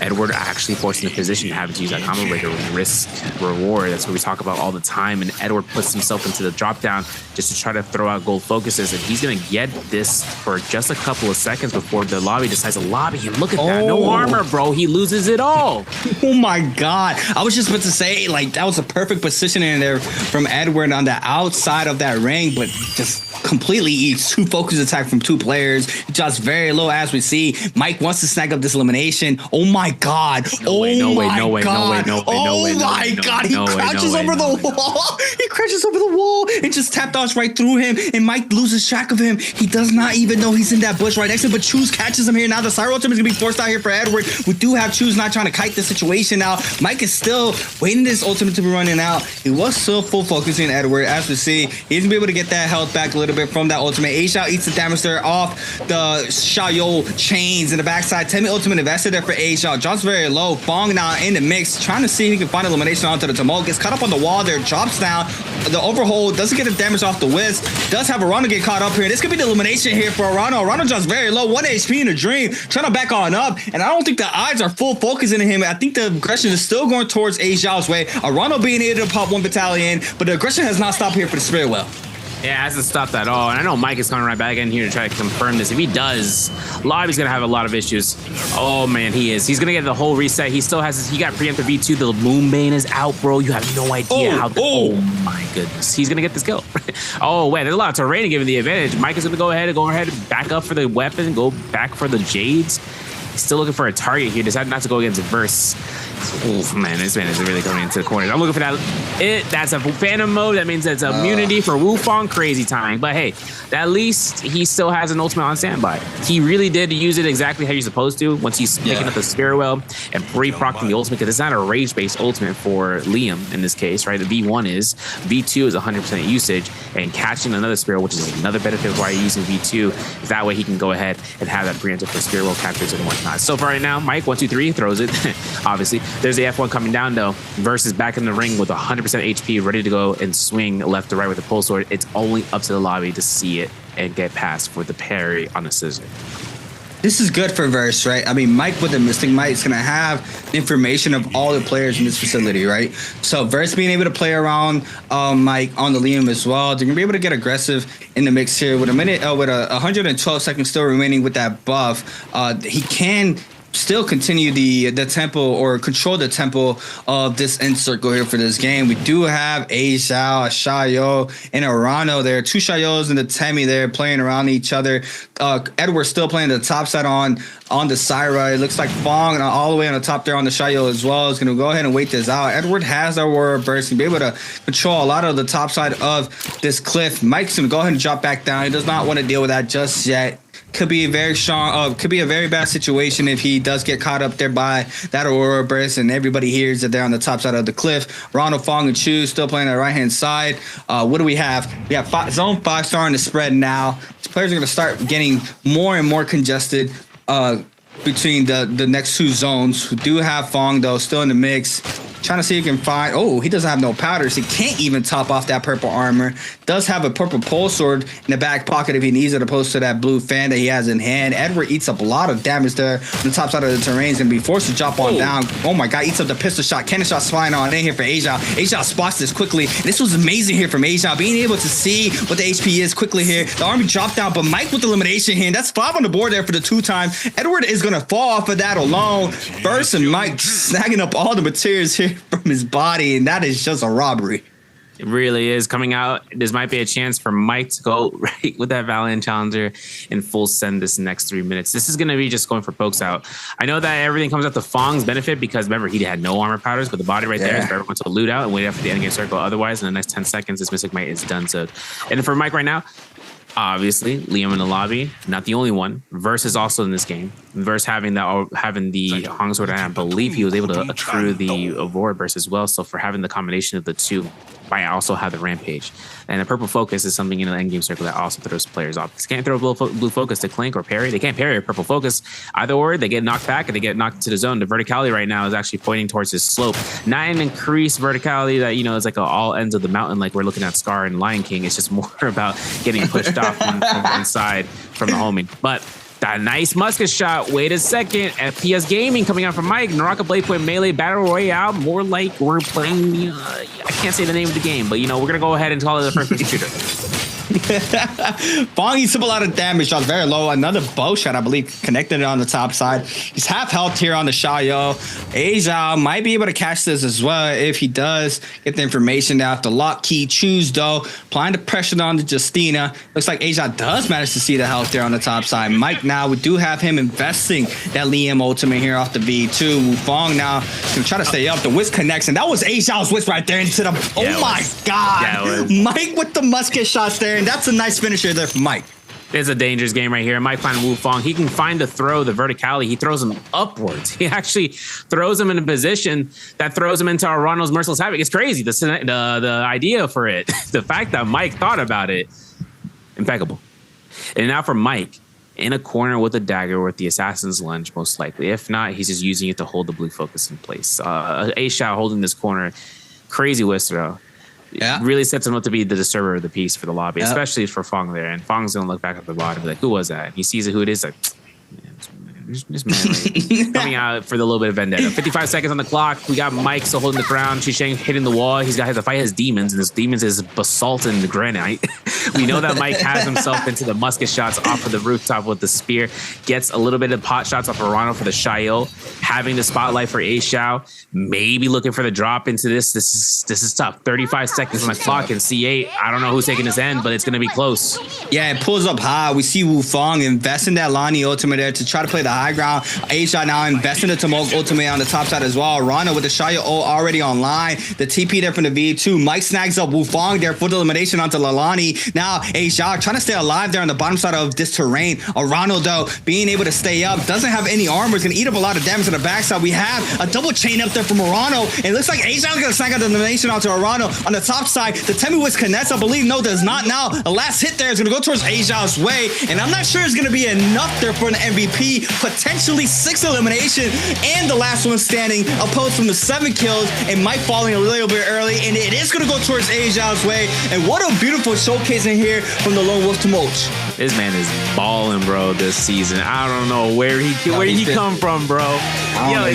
Edward actually forced in a position to have to use that combo breaker with risk reward. That's what we talk about all the time. And Edward puts himself into the drop down just to try to throw out gold focuses. And he's going to get this for just a couple of seconds before the lobby decides to lobby him. Look at that. No armor, bro. He loses it all. Oh my God. I was just about to say, like, that was a perfect positioning there from Edward on the outside of that ring, but just completely eats 2 focus attack from 2 players. Just very low as we see. Mike wants to snag up this elimination. Oh my God. No way. He crouches over the wall. He crouches over the wall and just tap dodge right through him. And Mike loses track of him. He does not even know he's in that bush right next to him. But Choose catches him here. Now the Cyro Ultimate is going to be forced out here for Edward. We do have Choose not trying to kite the situation now. Mike is still waiting this ultimate to be running out. He was still full focusing Edward. As we see, he's going to be able to get that health back a little bit from that ultimate. A-Shao eats the damage there off the Xiao chains in the backside. Temi ultimate invested there for A-Shao. Drops very low. Bong now in the mix, trying to see if he can find elimination onto the Tomo. Gets caught up on the wall there. Drops down. The overhold doesn't get the damage off the whiz. Does have Arano get caught up here. This could be the elimination here for Arano. Arano drops very low. 1 HP in a dream. Trying to back on up. And I don't think the eyes are full focus into him. I think the aggression is still going towards A-Shao's way. Arano being able to pop 1 battalion, but the aggression has not stopped here for the Spirit Well. Yeah, it hasn't stopped at all. And I know Mike is coming right back in here to try to confirm this. If he does, Lobby's going to have a lot of issues. Oh, man, he is. He's going to get the whole reset. He still has his, he got preemptive V2. The Moonbane is out, bro. You have no idea how. Oh, my goodness. He's going to get this kill. Oh, wait, there's a lot of terrain to give him the advantage. Mike is going to go ahead and back up for the weapon, go back for the Jades. He's still looking for a target here. Decided not to go against Verse. Oof, man, this man is really coming into the corner. I'm looking for that. That's a Phantom mode. That means it's immunity for Wufong. Crazy timing. But hey, at least he still has an ultimate on standby. He really did use it exactly how you're supposed to once he's picking up the Spirit Well and re-procking the ultimate, because it's not a rage-based ultimate for Liam in this case, right? The V1 is. V2 is 100% usage, and catching another Spirit, which is another benefit of why you're using V2, is that way he can go ahead and have that preemptive for Spirit Well captures and whatnot. So far right now, Mike, 1, 2, 3, throws it. Obviously. There's the F1 coming down though, versus back in the ring with 100% HP, ready to go and swing left to right with the pole sword. It's only up to the lobby to see it and get past for the parry on a scissor. This is good for Verse, right? I mean, Mike with the Mystic Might is going to have information of all the players in this facility, right? So Verse being able to play around Mike on the Liam as well. They're going to be able to get aggressive in the mix here with with 112 seconds still remaining with that buff. He can still continue the tempo or control the tempo of this end circle here for this game. We do have a Xiao, a Xiao, and a Rano there. Two Xiaos and the Temi there playing around each other. Edward still playing the top side on the Syra. It looks like Fong all the way on the top there on the Xiao as well is going to go ahead and wait this out. Edward has our Aurora Burst and be able to control a lot of the top side of this cliff. Mike's going to go ahead and drop back down. He does not want to deal with that just yet. Could be a very strong, could be a very bad situation if he does get caught up there by that Aurora Burst and everybody hears that they're on the top side of the cliff. Ronald, Fong, and Chu still playing on the right-hand side. What do we have? We have Zone 5 starting to spread now. These players are going to start getting more and more congested between the next two zones. We do have Fong, though, still in the mix. Trying to see if he can find... Oh, he doesn't have no powders. He can't even top off that purple armor. Does have a purple pole sword in the back pocket if he needs it, opposed to that blue fan that he has in hand. Edward eats up a lot of damage there on the top side of the terrain. He's going to be forced to drop on down. Oh my god, eats up the pistol shot. Cannon shot flying on in here for Asia. Asia spots this quickly. This was amazing here from Asia. Being able to see what the HP is quickly here. The army dropped down, but Mike with the elimination here. That's 5 on the board there for the 2-time. Edward is going to fall off of that alone. First and Mike snagging up all the materials here from his body, and that is just a robbery. It really is. Coming out, this might be a chance for Mike to go right with that Valiant Challenger and full send this next 3 minutes. This is going to be just going for pokes out. I know that everything comes up to Fong's benefit because remember, he had no armor powders, but the body right there is for everyone to loot out and wait after the end game circle. Otherwise, in the next 10 seconds, this Mystic Might is done. So, and for Mike right now, obviously, Liam in the lobby, not the only one. Verse is also in this game. Verse having the Hong Sword, and I believe he was able to accrue the Aurora Burst as well. So for having the combination of the two, I also have the Rampage. And the Purple Focus is something in the endgame circle that also throws players off. They can't throw Blue Focus to Clink or parry. They can't parry a Purple Focus. Either or, they get knocked back and they get knocked into the zone. The verticality right now is actually pointing towards his slope. Not an increased verticality that, is like all ends of the mountain like we're looking at Scar and Lion King. It's just more about getting pushed off from one side from the homing. But that nice musket shot. Wait a second. FPS Gaming coming out from Mike. Naraka Bladepoint Melee Battle Royale. More like we're playing... I can't say the name of the game, but, we're going to go ahead and call it the first-person shooter. Fong eats up a lot of damage. Shot very low. Another bow shot, I believe, connected it on the top side. He's half health here on the Xiao. Asia might be able to catch this as well if he does get the information out. The lock key choose, though, applying the pressure on the Justina. Looks like Asia does manage to see the health there on the top side. Mike now, we do have him investing that Liam ultimate here off the V2. Fong now going to try to stay up. The whisk connects, and that was Asia's whisk right there into the... Oh my god. Mike with the musket shots there. And that's a nice finisher there for Mike. It's a dangerous game right here. Mike finding Wufong. He can find the throw, the verticality. He throws him upwards. He actually throws him in a position that throws him into Ronald's Merciless Havoc. It's crazy. The idea for it. The fact that Mike thought about it. Impeccable. And now for Mike, in a corner with a dagger with the Assassin's Lunge, most likely. If not, he's just using it to hold the blue focus in place. A-Shao holding this corner. Crazy whisk throw. Yeah, really sets him up to be the disturber of the piece for the lobby, especially for Fong there. And Fong's gonna look back at the bottom and be like, "Who was that?" And he sees who it is. Like, just man, coming out for the little bit of vendetta. 55 seconds on the clock. We got Mike still holding the crown. Shisheng hitting the wall. He's got to fight his demons, and his demons is basalt and granite. We know that Mike has himself into the musket shots off of the rooftop with the spear. Gets a little bit of pot shots off of Ronald for the Xiao. Having the spotlight for A-Shao. Maybe looking for the drop into this. This is tough. 35 seconds on the clock in C8. I don't know who's taking this end, but it's going to be close. Yeah, it pulls up high. We see Wufong invest in that Lani ultimate there to try to play the high ground. A-Shot now investing the Tomok ultimate on the top side as well. Rana with the Shaya ult already online. The TP there from the V2. Mike snags up Wufong there for the elimination onto Lalani. Now A-Shot trying to stay alive there on the bottom side of this terrain. Arano though being able to stay up. Doesn't have any armor. Is going to eat up a lot of damage on the backside. We have a double chain up there from Arano. And it looks like A-Shot is going to snag out the elimination onto Arano. On the top side, the Temmie connects. I believe no, does not now. The last hit there is going to go towards A-Shot's way. And I'm not sure it's going to be enough there for an MVP. Potentially 6 elimination and the last one standing opposed from the 7 kills and Mike falling a little bit early, and it is going to go towards A-Zhao's way. And what a beautiful showcase in here from the Lone Wolf Tomok. This man is balling, bro, this season. I don't know where he come from, bro. Yo,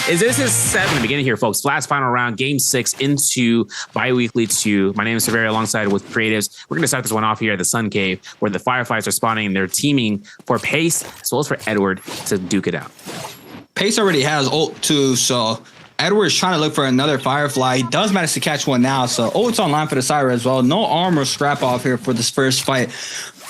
is this his 7? Beginning here, folks. Last final round, game 6 into Biweekly 2. My name is Severi alongside with Creatives. We're going to start this one off here at the Sun Cave where the Fireflies are spawning and they're teaming for Pace as well as for Edward to duke it out. Pace already has ult too, so Edward's trying to look for another Firefly. He does manage to catch one now, so ult's online for the Syra as well. No armor scrap off here for this first fight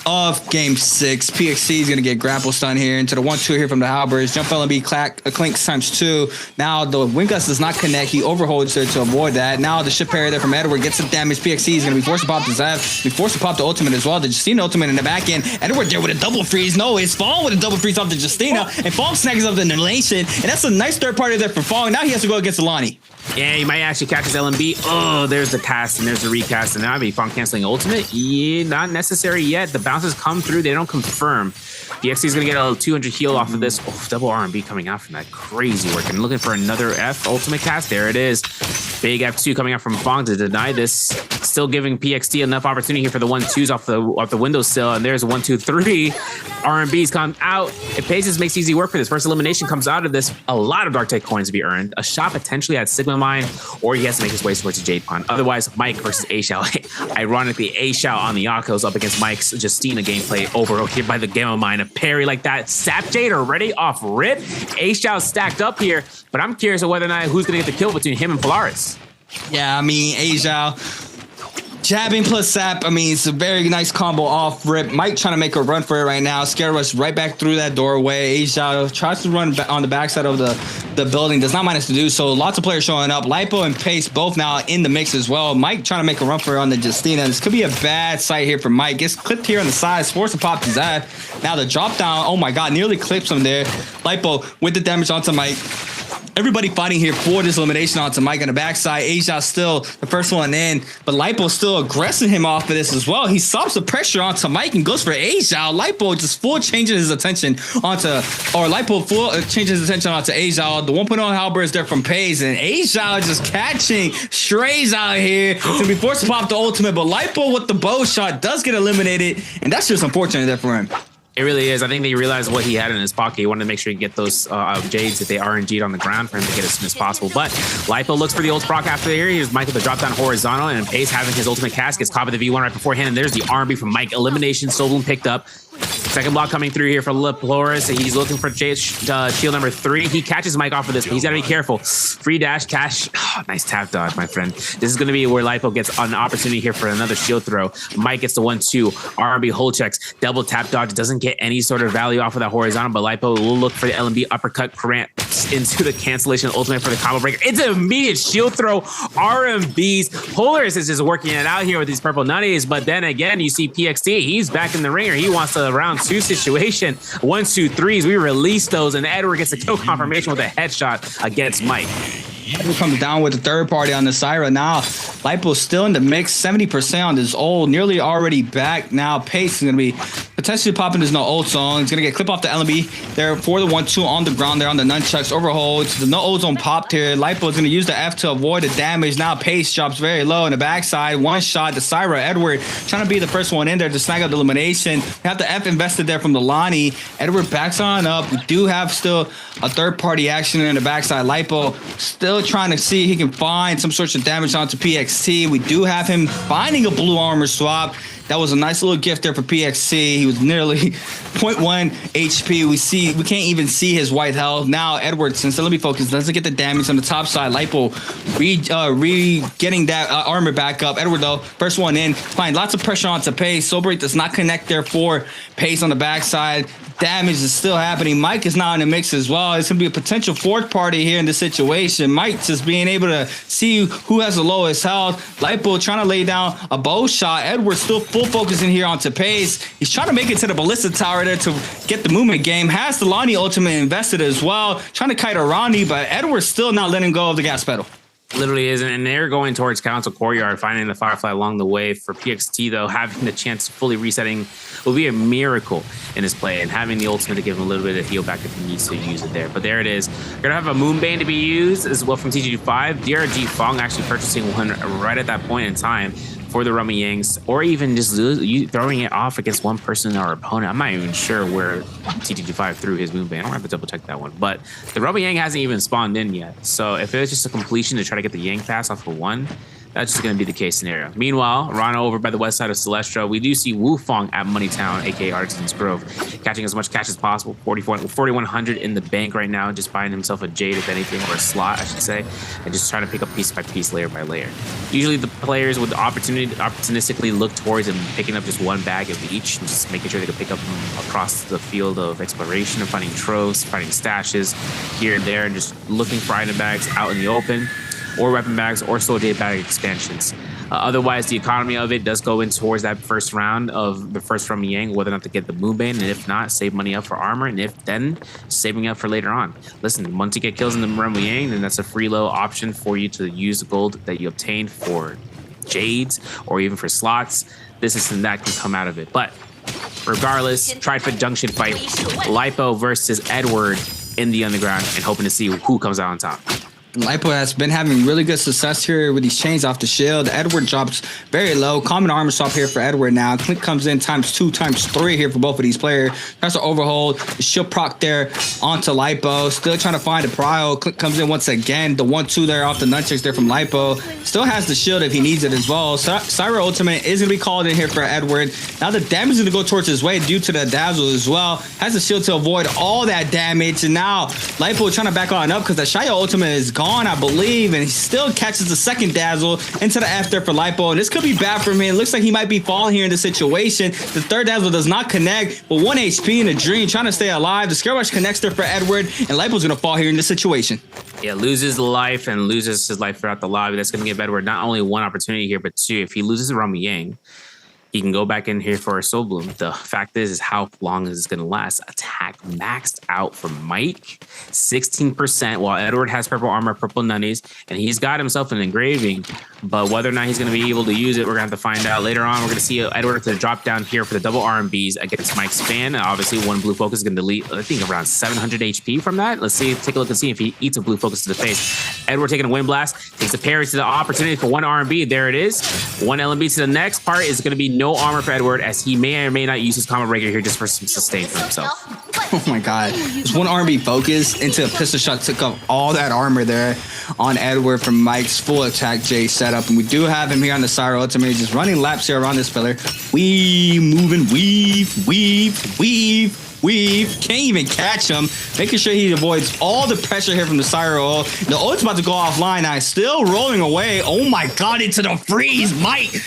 of game 6. PXC is going to get grapple stun here into the 1-2 here from the Halberds. Jump LMB clinks times 2. Now the Wingust does not connect. He overholds there to avoid that. Now the ship parry there from Edward gets some damage. PXC is going to be forced to pop the Zev. Be forced to pop the ultimate as well. The Justina ultimate in the back end. Edward there with a double freeze. No, it's Fong with a double freeze off the Justina. And Fong snags up the annihilation. And that's a nice third party there for Fong. Now he has to go against Alani. Yeah, he might actually catch his LMB. Oh, there's the cast and there's the recast. And now be Fong canceling ultimate. Yeah, not necessary yet. The bounces come through. They don't confirm. DXC is going to get a 200 heal off of this. Oh, double R&B coming out from that. Crazy work. And looking for another F ultimate cast. There it is. Big F2 coming out from Fong to deny this. Still giving PXT enough opportunity here for the 1-2s off the windowsill. And there's a 1-2-3. R&B's come out. If Paces makes easy work for this, first elimination comes out of this. A lot of Dark Tech coins to be earned. A shot potentially at Sigma Mine, or he has to make his way towards the Jade Pond. Otherwise, Mike versus A-Shao. Ironically, A-Shao on the Yakos up against Mike's Justina gameplay over here by the Gamma Mine. A parry like that. Sap Jade already off rip. A-Shao stacked up here, but I'm curious of whether or not who's going to get the kill between him and Polaris. Yeah, I mean, A-Shao jabbing plus sap. I mean, it's a very nice combo off rip. Mike trying to make a run for it right now. Scare Rush right back through that doorway. A-Shao tries to run on the backside of the building. Does not manage to do so. Lots of players showing up. Lipo and Pace both now in the mix as well. Mike trying to make a run for it on the Justina. This could be a bad sight here for Mike. Gets clipped here on the side. Forced to pop to Zad. Now the drop down. Oh my God. Nearly clips him there. Lipo with the damage onto Mike. Everybody fighting here for this elimination onto Mike on the backside. A-Shao still the first one in, but Lipo still aggressing him off of this as well. He stops the pressure onto Mike and goes for A-Shao. Lipo just full changes his attention onto, or Lipo full changes his attention onto A-Shao. The 1.0 halberd is there from Pace, and A-Shao just catching strays out here to be forced to pop the ultimate, but Lipo with the bow shot does get eliminated, and that's just unfortunate there for him. It really is. I think they realized what he had in his pocket. He wanted to make sure he get those Jades that they RNG'd on the ground for him to get as soon as possible. But Lipo looks for the ult proc after here. Here's Mike with the drop down horizontal, and Pace having his ultimate cast gets caught by the V1 right beforehand. And there's the R&B from Mike. Elimination. Soulbloom picked up. Second block coming through here for Polaris. He's looking for shield number 3. He catches Mike off of this, but he's got to be careful. Free dash, Tash. Oh, nice tap dodge, my friend. This is going to be where Lipo gets an opportunity here for another shield throw. Mike gets the 1-2. R&B hold checks. Double tap dodge. Doesn't get any sort of value off of that horizontal, but Lipo will look for the LMB uppercut cramps into the cancellation ultimate for the combo breaker. It's an immediate shield throw. RMBs. Polaris is just working it out here with these purple nutties, but then again, you see PXT. He's back in the ringer. He wants to round 2 situation. 1-2-3s. We release those, and Edward gets a kill confirmation with a headshot against Mike. Edward comes down with the third party on the Syra. Now, Lipo's still in the mix. 70% on this ult. Nearly already back. Now, Pace is going to be potentially popping his no ult zone. He's going to get clip off the LMB there for the 1-2 on the ground there on the nunchucks. Overholds. The no ult zone popped here. Lipo is going to use the F to avoid the damage. Now, Pace drops very low in the backside. One shot. The Syra, Edward trying to be the first one in there to snag up the elimination. We have the F invested there from the Lonnie. Edward backs on up. We do have still a third party action in the backside. Lipo still trying to see if he can find some sort of damage onto PXT. We do have him finding a blue armor swap. That was a nice little gift there for PXC. He was nearly 0.1 HP. We can't even see his white health. Now Edwards, instead, let me focus, doesn't get the damage on the top side. Lipo getting that armor back up. Edward, though, first one in, find lots of pressure onto Pace. Sobreak does not connect there for Pace on the backside. Damage is still happening. Mike is now in the mix as well. It's going to be a potential fourth party here in this situation. Mike just being able to see who has the lowest health. Lipo trying to lay down a bow shot. Edward still full focus in here onto Pace. He's trying to make it to the ballista tower there to get the movement game. Has the Lonnie ultimate invested as well. Trying to kite around me, but Edward's still not letting go of the gas pedal. Literally isn't, and they're going towards Council Courtyard, finding the Firefly along the way. For PXT, though, having the chance to fully resetting will be a miracle in his play, and having the ultimate to give him a little bit of heal back if he needs to use it there. But there it is. We're gonna have a Moonbane to be used as well from TG5. DRG Fong actually purchasing one right at that point in time for the Rummy Yangs, or even just throwing it off against one person or opponent. I'm not even sure where TTG5 threw his Moonbane. I'm gonna have to double check that one. But the Rummy Yang hasn't even spawned in yet. So if it was just a completion to try to get the Yang pass off of one, that's just going to be the case scenario. Meanwhile, Rana over by the west side of Celestra, we do see Wufong at Moneytown, aka Artisan's Grove, catching as much cash as possible. 4,100 in the bank right now, just buying himself a Jade, if anything, or a slot, I should say, and just trying to pick up piece by piece, layer by layer. Usually the players with the opportunistically look towards and picking up just one bag of each, and just making sure they can pick up across the field of exploration and finding troves, finding stashes here and there, and just looking for item bags out in the open, or weapon bags, or solo day bag expansions. Otherwise, the economy of it does go in towards that first round of the first from Yang, whether or not to get the Moonbane, and if not, save money up for armor, and if then, saving up for later on. Listen, once you get kills in the Rummy Yang, then that's a free low option for you to use the gold that you obtained for Jades, or even for slots. This and that can come out of it. But regardless, Trifield Junction fight, Lipo versus Edward in the underground, and hoping to see who comes out on top. Lipo has been having really good success here with these chains off the shield. Edward drops very low. Common armor swap here for Edward now. Clint comes in ×2, ×3 here for both of these players. Tries to overhold. The shield proc there onto Lipo. Still trying to find a prio. Clint comes in once again. The 1-2 there off the nunchucks there from Lipo. Still has the shield if he needs it as well. Syra ultimate is going to be called in here for Edward. Now the damage is going to go towards his way due to the dazzle as well. Has the shield to avoid all that damage. And now Lipo trying to back on up because the Shaya ultimate is gone, I believe, and he still catches the second dazzle into the F there for Lipo, and this could be bad for him. It looks like he might be falling here in this situation. The third dazzle does not connect, but 1 HP in a dream, trying to stay alive. The Scare Rush connects there for Edward, and Lipo's gonna fall here in this situation. Yeah, loses life and loses his life throughout the lobby. That's gonna give Edward not only one opportunity here, but two. If he loses the Rummy Yang, he can go back in here for a Soul Bloom. The fact is how long is this going to last? Attack maxed out for Mike, 16%, while Edward has purple armor, purple nunnies, and he's got himself an engraving. But whether or not he's going to be able to use it, we're going to have to find out later on. We're going to see Edward to drop down here for the double RMBs against Mike's fan. Obviously, one blue focus is going to delete, I think, around 700 HP from that. Let's see, take a look and see if he eats a blue focus to the face. Edward taking a wind blast, takes a parry to the opportunity for one RMB. There it is. One LMB to the next part is going to be no armor for Edward, as he may or may not use his combo breaker here just for some sustain for himself. Oh my god. Just one RMB focus into a pistol shot, took up all that armor there on Edward from Mike's full attack J setup. And we do have him here on the Syra ultimate, just running laps here around this pillar. Moving, weave. Can't even catch him. Making sure he avoids all the pressure here from the Syra ult. The ult's about to go offline now. Still rolling away. Oh my god, into the freeze. Mike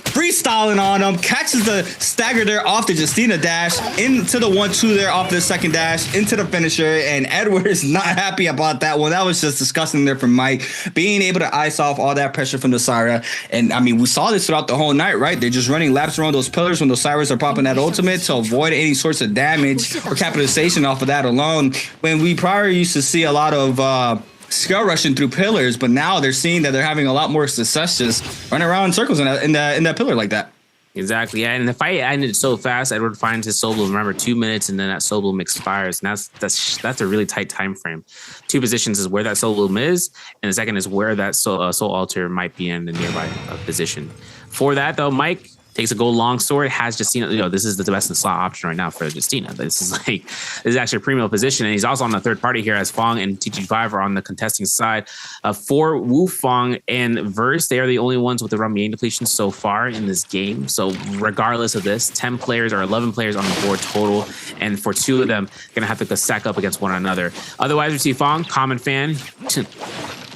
freestyling on him. Catches the stagger there off the Justina dash. Into the 1-2 there off the second dash. Into the finisher. And Edward is not happy about that one. That was just disgusting there from Mike. Being able to ice off all that pressure from the Syra. And I mean, we saw this throughout the whole night, right? They're just running laps around those pillars when those Syras are popping that ultimate to avoid any sorts of damage or capitalization off of that alone. When we prior used to see a lot of scale rushing through pillars, but now they're seeing that they're having a lot more success just running around in circles in that pillar like that. Exactly, yeah. And the fight ended so fast. Edward finds his Soul Bloom. Remember, 2 minutes, and then that Soul Bloom expires. And that's a really tight time frame. 2 positions is where that Soul Bloom is, and the second is where that Soul Altar might be in the nearby position. For that, though, Mike takes a gold longsword, has Justina. You know, this is the best in slot option right now for Justina. This is actually a premium position, and he's also on the third party here as Fong and TG5 are on the contesting side. For Wufang and Verse, they are the only ones with the Rum Yang depletion so far in this game. So regardless of this, 10 players or 11 players on the board total, and for 2 of them, gonna have to go stack up against one another. Otherwise, we see Fong, common fan.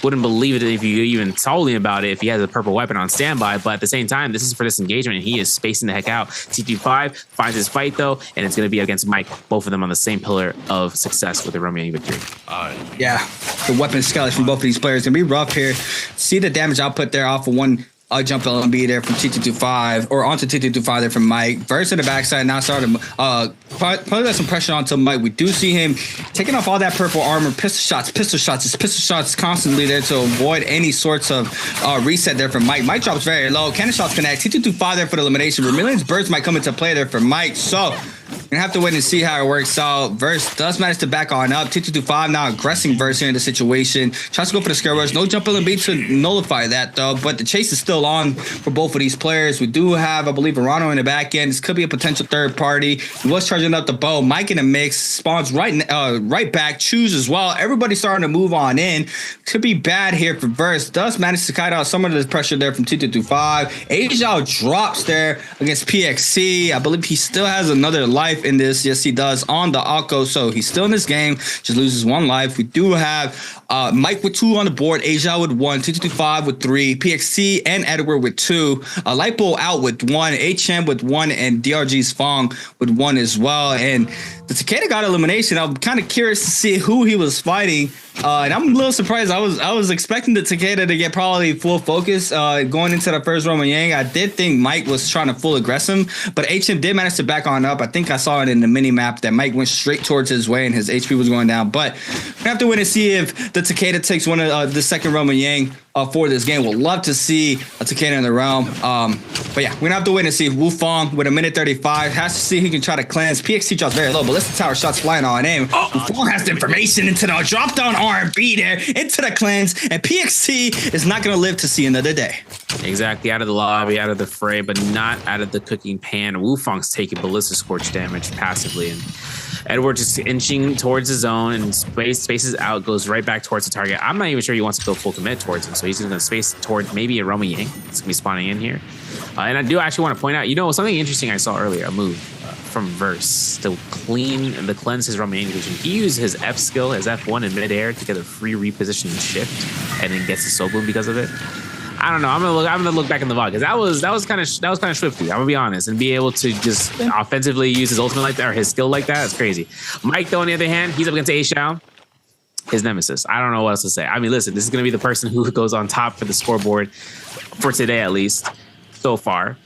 Wouldn't believe it if you even told me about it if he has a purple weapon on standby, but at the same time, this is for this engagement, and he is spacing the heck out. TG5 finds his fight, though, and it's going to be against Mike, both of them on the same pillar of success with the Rum Yang victory. Yeah, the weapon skills from both of these players going to be rough here. See the damage output there off of one jump LMB there from T225 or onto T225 there from Mike. Verse in the backside now started putting some pressure onto Mike. We do see him taking off all that purple armor, pistol shots constantly there to avoid any sorts of reset there from Mike. Mike drops very low. Cannon shots connect. T225 there for the elimination. Vermilion's burst might come into play there for Mike. So we're gonna have to wait and see how it works out. Verse does manage to back on up. T225 now aggressing Verse here in the situation. Tries to go for the scare rush. No jump LMB to nullify that though, but the chase is still on for both of these players. We do have, I believe, Verano in the back end. This could be a potential third party. He was charging up the bow. Mike in the mix. Spawns right back. Choose as well. Everybody's starting to move on in. Could be bad here for Verse. Does manage to kite out some of the pressure there from T225. Asia drops there against PXC. I believe he still has another life in this. Yes, he does on the Akko. So he's still in this game. Just loses 1 life. We do have Mike with 2 on the board. Asia with 1. T225 with 3. PXC and Edward with 2. Lipo out with 1. HM with 1. And DRG's Fong with 1 as well. And the Takeda got elimination. I'm kind of curious to see who he was fighting. And I'm a little surprised. I was expecting the Takeda to get probably full focus going into the first Roman Yang. I did think Mike was trying to full aggress him, but HM did manage to back on up. I think I saw it in the mini map that Mike went straight towards his way and his HP was going down. But we have to wait and see if the Takeda takes one of the second Roman Yang for this game. We'll love to see a Takeda in the realm. But yeah, we're gonna have to wait and see. Wufang with a minute 35 has to see if he can try to cleanse. PXC drops very low, but listen tower shots flying on him. Wufang has the information into the drop down R&B there into the cleanse, and PXC is not gonna live to see another day. Exactly, out of the lobby, out of the fray, but not out of the cooking pan. Wufang's taking ballistic scorch damage passively, and Edward just inching towards his zone and spaces out, goes right back towards the target. I'm not even sure he wants to go full commit towards him, so he's going to space towards maybe a Roman Yang. It's going to be spawning in here. And I do actually want to point out, you know, something interesting I saw earlier, a move from Verse to cleanse his Roman Yang division. He used his F skill, his F1 in midair to get a free reposition and shift, and then gets the soul bloom because of it. I don't know. I'm gonna look back in the VOD because that was kind of swifty. I'm gonna be honest, and be able to just offensively use his ultimate like that or his skill like that. That's crazy. Mike, though, on the other hand, he's up against A Shao, his nemesis. I don't know what else to say. I mean, listen, this is gonna be the person who goes on top for the scoreboard for today, at least so far.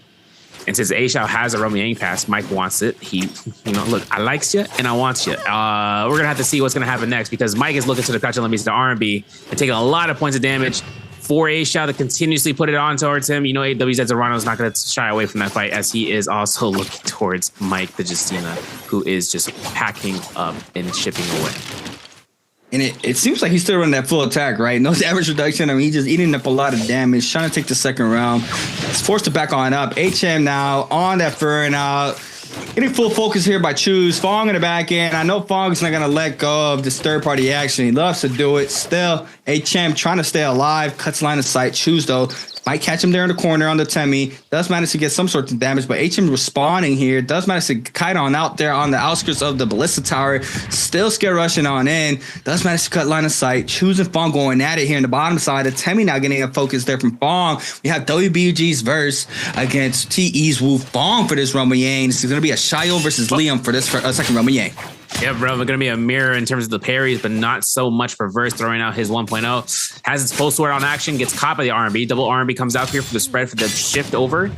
And since A Shao has a Roman Yang pass, Mike wants it. He, look, I likes you and I want you. We're gonna have to see what's gonna happen next because Mike is looking to the Kacha Limbies to R&B and taking a lot of points of damage. For A Shao to continuously put it on towards him. You know, AWZ Zorano is not going to shy away from that fight as he is also looking towards Mike the Justina, who is just packing up and shipping away. And it seems like he's still running that full attack, right? No damage reduction. I mean, he's just eating up a lot of damage, trying to take the second round. He's forced to back on up. HM now on that Fern out. Getting full focus here by Choose. Fong in the back end. I know Fong's not going to let go of this third-party action. He loves to do it. Still, HM trying to stay alive. Cuts line of sight. Choose, though, might catch him there in the corner on the Temi. Does manage to get some sort of damage, but HM respawning here. Does manage to kite on out there on the outskirts of the Ballista Tower. Still scare rushing on in. Does manage to cut line of sight. Choose and Fong going at it here in the bottom side. The Temi now getting a focus there from Fong. We have WBG's Verse against TE's Wu Fong for this Roman Yang. This is going to be a Shio versus Liam for this second Roman Yang. Yeah, bro, we're going to be a mirror in terms of the parries, but not so much for Verse throwing out his 1.0. Has his pulse sword on action, gets caught by the R&B. Double R&B comes out here for the spread for the shift over.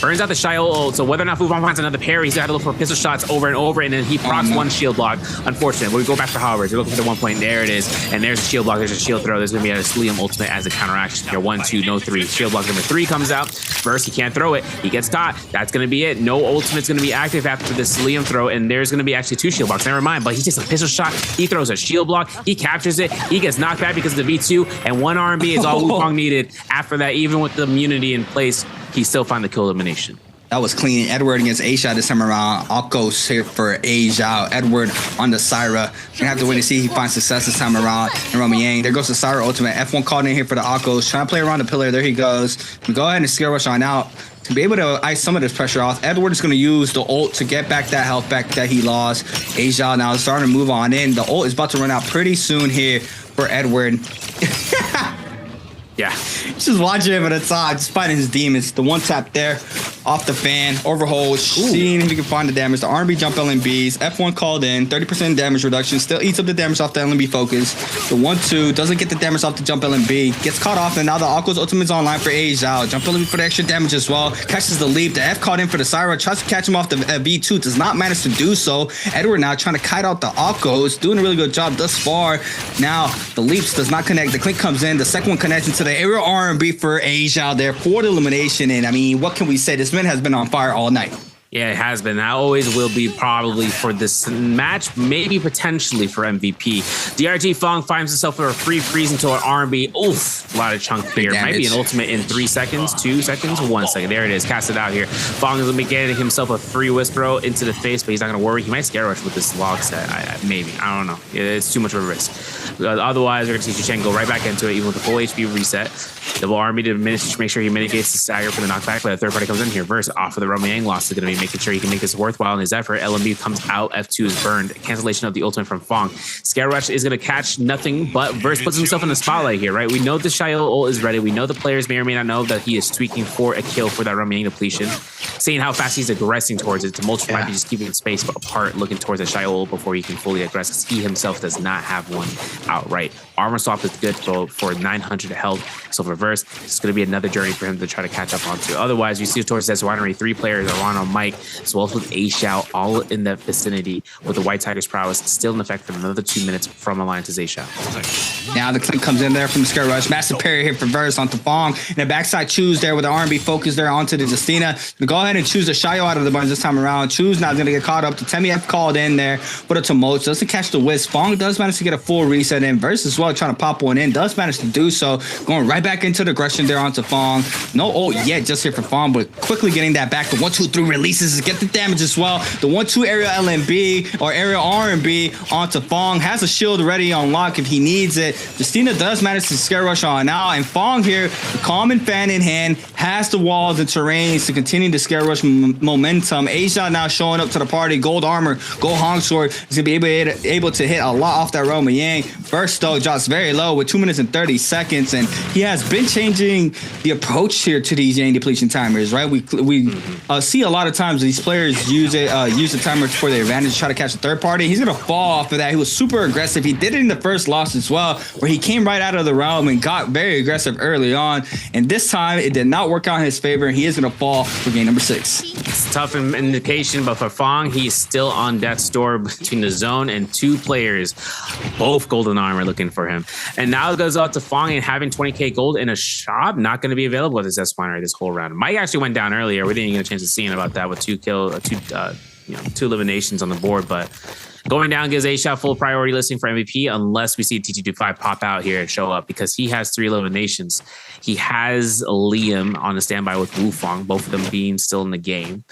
Burns out the Shio ult, so whether or not Fubon finds another parry, he's got to look for pistol shots over and over, and then he procs one shield block. Unfortunate. We go back for Howard. We're looking for the 1 point. There it is. And there's a shield block. There's a shield throw. There's going to be a Liam ultimate as a counteraction here. 1, 2, no 3. Shield block number 3 comes out. Verse, he can't throw it. He gets caught. That's going to be it. No ultimate's going to be active after this Liam throw, and there's going to be actually 2 shield blocks. Never mind, but he takes a pistol shot. He throws a shield block. He captures it. He gets knocked back because of the V2, and 1 R&B is all Wukong needed. After that, even with the immunity in place, he still finds the kill elimination. That was clean. Edward against A-Shot this time around. Akos here for A-Zhao. Edward on the Syra. Gonna have to wait to see if he finds success this time around. And Romy Yang. There goes the Syra ultimate. F1 called in here for the Akos. Trying to play around the pillar. There he goes. We go ahead and scare rush on out. To be able to ice some of this pressure off, Edward is going to use the ult to get back that health back that he lost. A-Zhao now is starting to move on in. The ult is about to run out pretty soon here for Edward. Yeah. Just watching him at the top, just fighting his demons. The one tap there, off the fan, overhold, seeing if he can find the damage. The R&B jump LMBs, F1 called in, 30% damage reduction, still eats up the damage off the LMB focus. The 1-2 doesn't get the damage off the jump LMB, gets caught off, and now the Akko's ultimate's online for A-Zhao. Jump LMB for the extra damage as well, catches the leap. The F called in for the Syra, tries to catch him off the V2, does not manage to do so. Edward now trying to kite out the Akko's, doing a really good job thus far. Now the leaps does not connect, the clink comes in, the second one connects into the aerial R&B for A-Zhao there for the elimination. And I mean, what can we say? This man has been on fire all night. Yeah, it has been. That always will be probably for this match, maybe potentially for MVP. DRG Fong finds himself for a free freeze into an R&B. Oof, a lot of chunk here. Might be an ultimate in 3 seconds, 2 seconds, 1 second. There it is. Cast it out here. Fong is going to be getting himself a free Whisper into the face, but he's not going to worry. He might scare rush with this log set. Maybe. I don't know. It's too much of a risk. Otherwise, we're going to see Chucheng go right back into it, even with the full HP reset. Double R&B to make sure he mitigates the stagger for the knockback, but the third party comes in here. Verse off of the Romy Yang loss is going to be making sure he can make this worthwhile in his effort. LMB comes out, F2 is burned. Cancellation of the ultimate from Fong. Scare Rush is going to catch nothing, but Verse puts himself in the spotlight here, right? We know the Shio ult is ready. We know the players may or may not know that he is tweaking for a kill for that Romy Yang depletion. Seeing how fast he's aggressing towards it, Tumultuous might be just keeping space apart, looking towards the Shio ult before he can fully aggress, because he himself does not have one outright. Armor swap is good for 900 health. So for Verse, it's going to be another journey for him to try to catch up onto. Otherwise, you see towards this winery, 3 players are on Mike, as well as with A-Shao, all in that vicinity with the White Tiger's prowess still in effect for another 2 minutes from Alliance to A-Shao. Now the clink comes in there from the Scare Rush. Massive parry here for Verse onto Fong. And a backside choose there with the R&B focus there onto the Justina. Go ahead and choose the Shio out of the bunch this time around. Choose now going to get caught up. The Temi F called in there for the Tumult. Doesn't catch the whisk. Fong does manage to get a full reset in. Verse as well trying to pop one in. Does manage to do so. Going right back into the aggression there onto Fong. No ult yet just here for Fong, but quickly getting that back. The 1-2-3 releases. Get the damage as well. The 1-2 area LMB or area R&B onto Fong. Has a shield ready on lock if he needs it. Justina does manage to scare rush on now. And Fong here, the common fan in hand, has the walls and terrains to continue the scare rush momentum. A-Shot now showing up to the party. Gold armor, gold Hong sword. He's going to be able to hit a lot off that Romy Yang. Burst though drops very low with 2 minutes and 30 seconds. And he has been changing the approach here to these Yang depletion timers, right? We see a lot of times these players use the timer for their advantage to try to catch the third party. He's going to fall off of that. He was super aggressive. He did it in the first loss as well, where he came right out of the realm and got very aggressive early on. And this time, it did not work out in his favor. He is going to fall for game number 6. It's a tough indication, but for Fong, he's still on death's door between the zone and 2 players, both golden armor looking for him. And now it goes out to Fong and having 20k gold in a shop, not going to be available with his S-Spawner this whole round. Mike actually went down earlier. We didn't even get a chance to see him about that with 2 eliminations on the board, but going down gives A-Shot full priority listing for MVP unless we see T225 pop out here and show up, because he has 3 eliminations. He has Liam on the standby with Wufong, both of them being still in the game.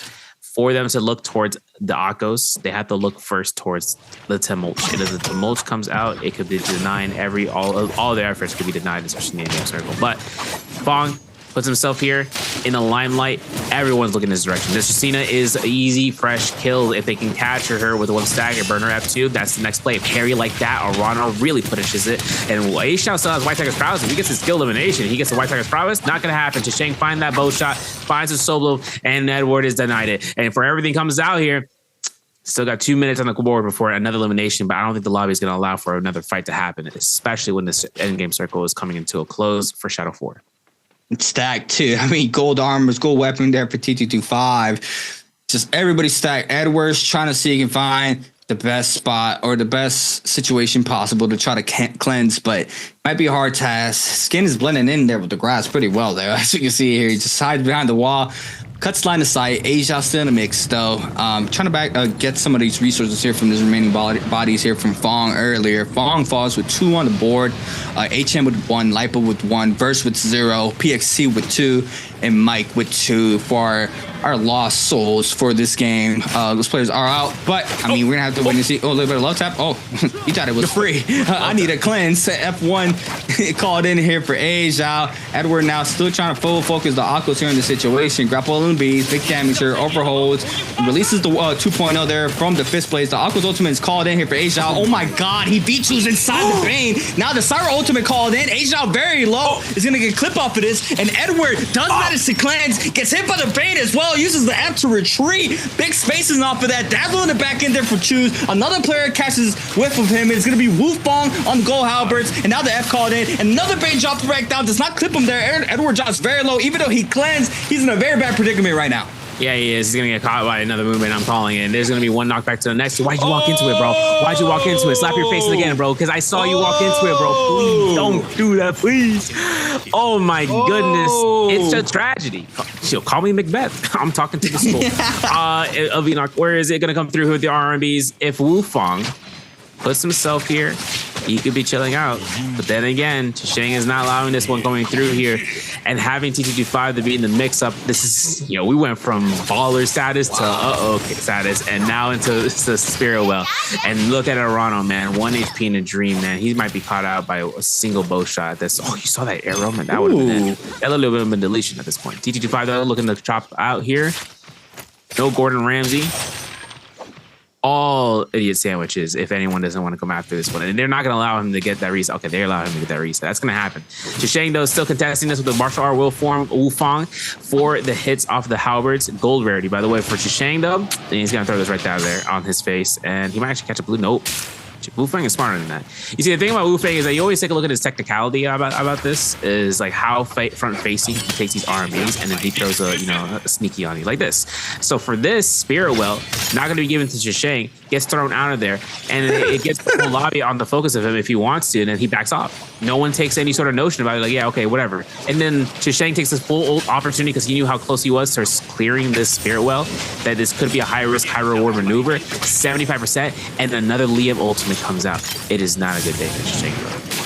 For them to look towards the Akos, they have to look first towards the Tumult. If the Tumult comes out, it could be denying all their efforts could be denied, especially in the game circle. But Fong puts himself here in the limelight. Everyone's looking in this direction. This Justina is an easy, fresh kill. If they can capture her with 1 stagger, burn her F2, that's the next play. Parry like that, Arana really punishes it. And A-Shao still has White Tiger's prowess. If he gets his skill elimination, he gets the White Tiger's prowess. Not going to happen. Chucheng finds that bow shot, finds his solo, and Edward is denied it. And for everything comes out here, still got 2 minutes on the board before another elimination, but I don't think the lobby is going to allow for another fight to happen, especially when this endgame circle is coming into a close for Shadow 4. It's stacked too. I mean, gold armors, gold weapon there for T225. Just everybody stacked. Edwards trying to see if he can find the best spot or the best situation possible to try to cleanse, but might be a hard task. Skin is blending in there with the grass pretty well there. As you can see here, he just hides behind the wall. Cuts line of sight. Asia still in the mix though. Trying to get some of these resources here from these remaining bodies here from Fong earlier. Fong falls with 2 on the board. HM with 1, Lipa with 1, Verse with 0, PXC with 2, and Mike with 2 for our lost souls for this game. Those players are out, but I mean, we're gonna have to wait and see. Oh, a little bit of low tap. Oh, he thought it was free. I need a cleanse. F1 called in here for Asia. Edward now still trying to full focus the Aquas here in the situation. Grapple and bees, big damage here, overholds, releases the 2.0 there from the fist blades. The Aqua's ultimate is called in here for Asia. Oh my god, he beat Choose inside the Bane. Now the Cyber ultimate called in. Asia very low is gonna get clip off of this, and Edward does manage to cleanse, gets hit by the Bane as well, uses the F to retreat. Big spaces off of that. Dazzle in the back end there for Choose. Another player catches whiff of him. It's gonna be Wolfbong on the goal halberds, and now the F called in. Another Bane drops back down, does not clip him there. Edward drops very low, even though he cleansed. He's in a very bad predicament right now. Yeah, he is. He's going to get caught by another movement. I'm calling it. And there's going to be one knockback to the next. Why'd you walk into it, bro? Why'd you walk into it? Slap your face again, bro, because I saw you walk into it, bro. Please don't do that, please. Oh, my goodness. It's a tragedy. Call me Macbeth. I'm talking to the school. Where is it going to come through with the R&Bs? If Wufong puts himself here, he could be chilling out. But then again, Chisheng is not allowing this one going through here. And having TT25 to be in the mix-up, this is, we went from baller status to status, and now into the Spirit Well. And look at Arano, man. 1 HP in a dream, man. He might be caught out by a single bow shot. You saw that arrow, man? That would have been it. That would have been deletion at this point. TT25, though, looking to chop out here. No Gordon Ramsay. All idiot sandwiches if anyone doesn't want to come after this one. And they're not going to allow him to get that reset. Okay, they allow him to get that reset. That's going to happen. Chisheng, though, is still contesting this with the martial art will form Wufong for the hits off the halberds. Gold rarity, by the way, for Chisheng, though. And he's going to throw this right down there on his face. And he might actually catch a blue. Nope. Wufeng is smarter than that. You see, the thing about Wufeng is that you always take a look at his technicality about this is like how front facing he takes these RMBs and then he throws a sneaky on you like this. So for this Spirit Well, not going to be given to Chisheng, gets thrown out of there, and it gets the whole lobby on the focus of him if he wants to, and then he backs off. No one takes any sort of notion about it, like, yeah, okay, whatever. And then Chisheng takes this full opportunity because he knew how close he was to clearing this Spirit Well, that this could be a high risk, high reward maneuver, 75%, and another Liam ultimate comes out. It is not a good day for Chisheng.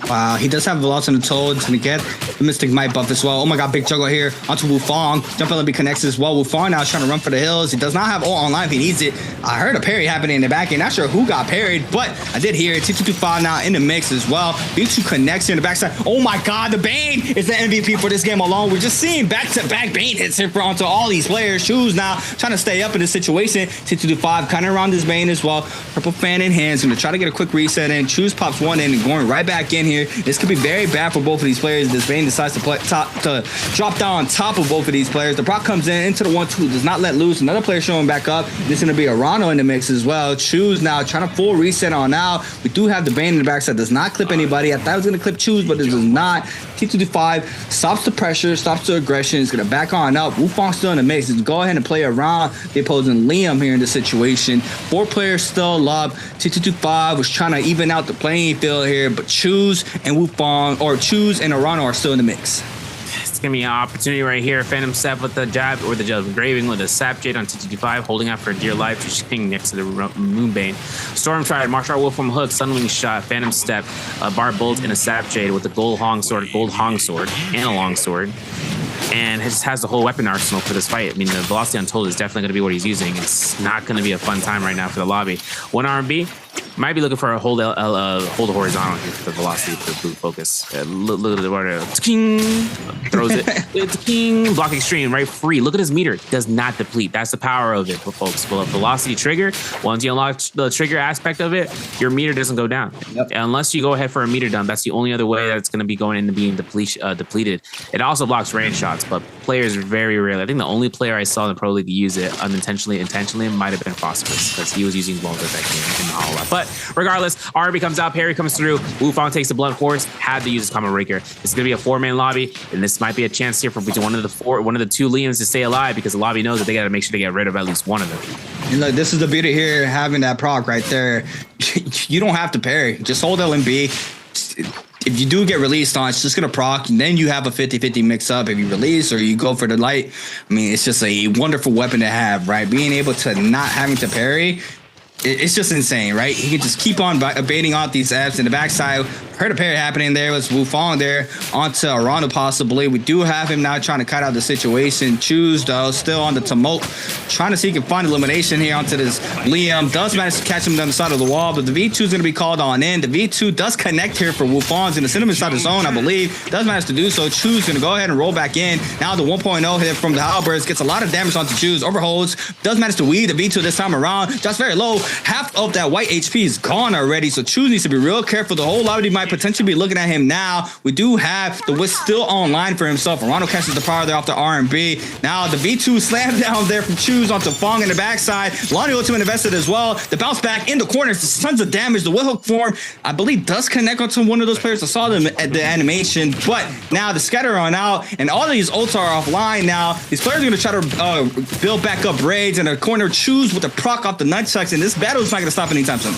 Wow, he does have Velocity on the toe. It's going to get the Mystic Might buff as well. Oh my god, big juggle here onto Wufong. Jump LB connects as well. Wufong now is trying to run for the hills. He does not have ult online if he needs it. I heard a parry happening in the back end. Not sure who got parried, but I did hear it. T225 now in the mix as well. B2 connects here in the backside. Oh my god, the Bane is the MVP for this game alone. We're just seeing back-to-back Bane hits here onto all these players. Shoes now trying to stay up in this situation. T225 kind of around this Bane as well. Purple fan in hands. Going to try to get a quick reset in. Choose pops one in and going right back in here. This could be very bad for both of these players. This Bane decides to drop down on top of both of these players. The Brock comes in into the 1-2, does not let loose. Another player showing back up. This is going to be Arano in the mix as well. Choose now trying to full reset on now. We do have the Bane in the backside. Does not clip anybody. I thought it was going to clip Choose, but it does not. T225 stops the pressure, stops the aggression. It's going to back on up. Wufong still in the mix. Let's go ahead and play around the opposing Liam here in this situation. 4 players still up. T225 was trying to even out the playing field here, but Choose and Wufong, or Choose and Arano are still in the mix. It's going to be an opportunity right here. Phantom Step with the jab, or the engraving with a Sap Jade on T225, holding out for dear life. Chisheng next to the Moonbane. Storm Triad, Martial Wolf from Hook, Sunwing Shot, Phantom Step, Bar Bolt, and a Sap Jade with the Gold Hong Sword, and a Long Sword. And it just has the whole weapon arsenal for this fight. I mean, the Velocity Untold is definitely going to be what he's using. It's not going to be a fun time right now for the lobby. 1 R&B. Might be looking for a hold horizontal here for the velocity for the boot focus. Look at the water. Throws it. It's block extreme, right? Free. Look at his meter. Does not deplete. That's the power of it, folks. Well, velocity trigger. Once you unlock the trigger aspect of it, your meter doesn't go down. Yep. Unless you go ahead for a meter dump. That's the only other way that it's going to be going into being depleted. It also blocks range shots, but players very rarely. I think the only player I saw in the Pro League use it unintentionally, intentionally, might have been Phosphorus because he was using Blown that game in the Hollow. But regardless, RB comes out, parry comes through, Wufong takes the blunt force, had to use his combo breaker. It's gonna be a 4-man lobby, and this might be a chance here for between one of the 2 Liams to stay alive because the lobby knows that they gotta make sure they get rid of at least one of them. And look, this is the beauty here, having that proc right there. You don't have to parry, just hold LMB. if you do get released on, it's just going to proc, and then you have a 50-50 mix up if you release or you go for the light. I mean, it's just a wonderful weapon to have, right? Being able to not having to parry, it's just insane, right? He can just keep on baiting out these Fs in the backside. Heard a parry happening there. Was Wufong there onto Arano possibly. We do have him now trying to cut out the situation. Choose, though, still on the tumult. Trying to see if he can find elimination here onto this Liam. Does manage to catch him on the side of the wall, but the V2 is going to be called on in. The V2 does connect here for Wufong. He's going to send him inside the zone, I believe. Does manage to do so. Choose going to go ahead and roll back in. Now the 1.0 hit from the Halberds gets a lot of damage onto Choose. Overholds. Does manage to weave the V2 this time around. Just very low. Half of that white HP is gone already, so Choose needs to be real careful. The whole lobby might potentially be looking at him now. We do have the Wisp still online for himself. Arano catches the power there off the R&B. Now the V2 slam down there from Choose onto Fong in the backside. Lonnie ultimate invested as well. The bounce back in the corners, tons of damage. The Will Hook form, I believe, does connect onto one of those players. I saw them at the animation, but now the scatter on out, and all of these ults are offline now. These players are going to try to build back up raids, and the corner Choose with the proc off the nunchucks, and this battle is not going to stop anytime soon.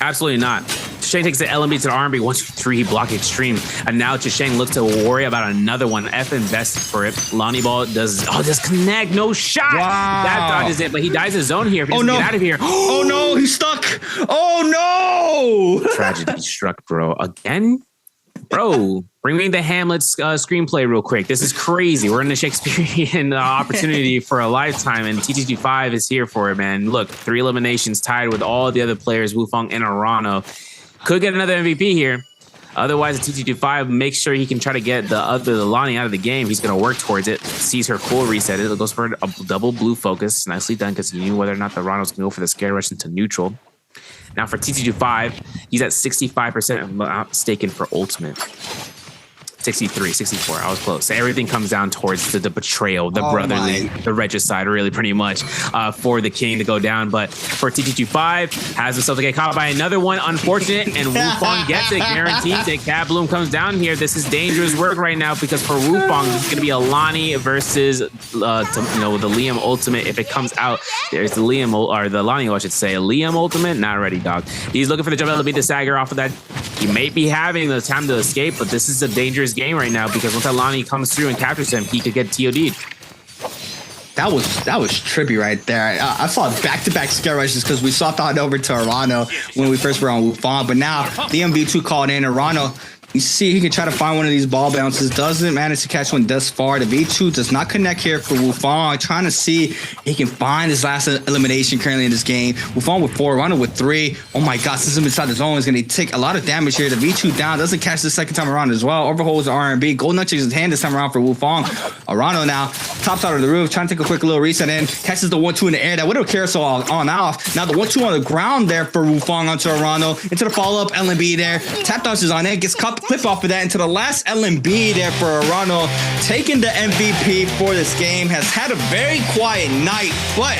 Absolutely not. Chisheng takes the LMB to the R&B. 1, 2, 3, he block extreme. And now Chisheng looks to worry about another one. F invested for it. Lonnie Ball does connect. No shot. Wow. That dodges it, but he dies his zone here. If he doesn't get out of here. Oh no, he's stuck. Oh no. Tragedy struck, bro. Again? Bro, bring me the Hamlet screenplay real quick. This is crazy. We're in a Shakespearean opportunity for a lifetime, and TT25 is here for it, man. Look, 3 eliminations tied with all the other players, Wufong and Arano. Could get another MVP here. Otherwise, TT25 makes sure he can try to get the Lonnie out of the game. He's going to work towards it. Sees her cool reset it. It goes for a double blue focus. Nicely done, because he knew whether or not the Arano's going to go for the scare rush into neutral. Now for TT25, he's at 65%, if I'm not mistaken, for ultimate. 63, 64. I was close. So everything comes down towards the betrayal, the brotherly, the regicide, really, pretty much, for the king to go down. But for TT25, has himself to get caught by another one. Unfortunate, and Wufong gets it, guarantees it. Cat Bloom comes down here. This is dangerous work right now, because for Wufong, this is going to be a Lonnie versus, the Liam ultimate. If it comes out, there's the Liam, or the Lonnie, I should say. Liam ultimate, not ready, dog. He's looking for the jump LB to stagger off of that. He may be having the time to escape, but this is a dangerous game right now, because once Lonnie comes through and captures him, he could get TOD'd. That was trippy right there. I saw back-to-back scare rushes because we swapped on over to Arano when we first were on Wufong, but now the MV2 called in. Arano, you see he can try to find one of these ball bounces. Doesn't manage to catch one thus far. The V2 does not connect here for Wufong. Trying to see if he can find his last elimination currently in this game. Wufong with 4, Arano with 3. Oh my God, since him inside the zone is going to take a lot of damage here. The V2 down. Doesn't catch the second time around as well. Overholds the R&B. Gold Nut his hand this time around for Wufong. Arano now tops out of the roof. Trying to take a quick little reset in. Catches the 1-2 in the air. That would have carousel on off. Now the 1-2 on the ground there for Wufong onto Arano. Into the follow-up LMB there. Tap dodges on it. Gets clip off of that into the last LMB there for Arano. Taking the MVP for this game. Has had a very quiet night, but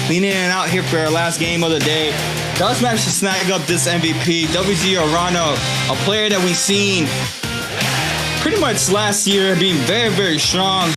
leaning in and out here for our last game of the day. Does manage to snag up this MVP. WZ Arano, a player that we've seen pretty much last year being very, very strong.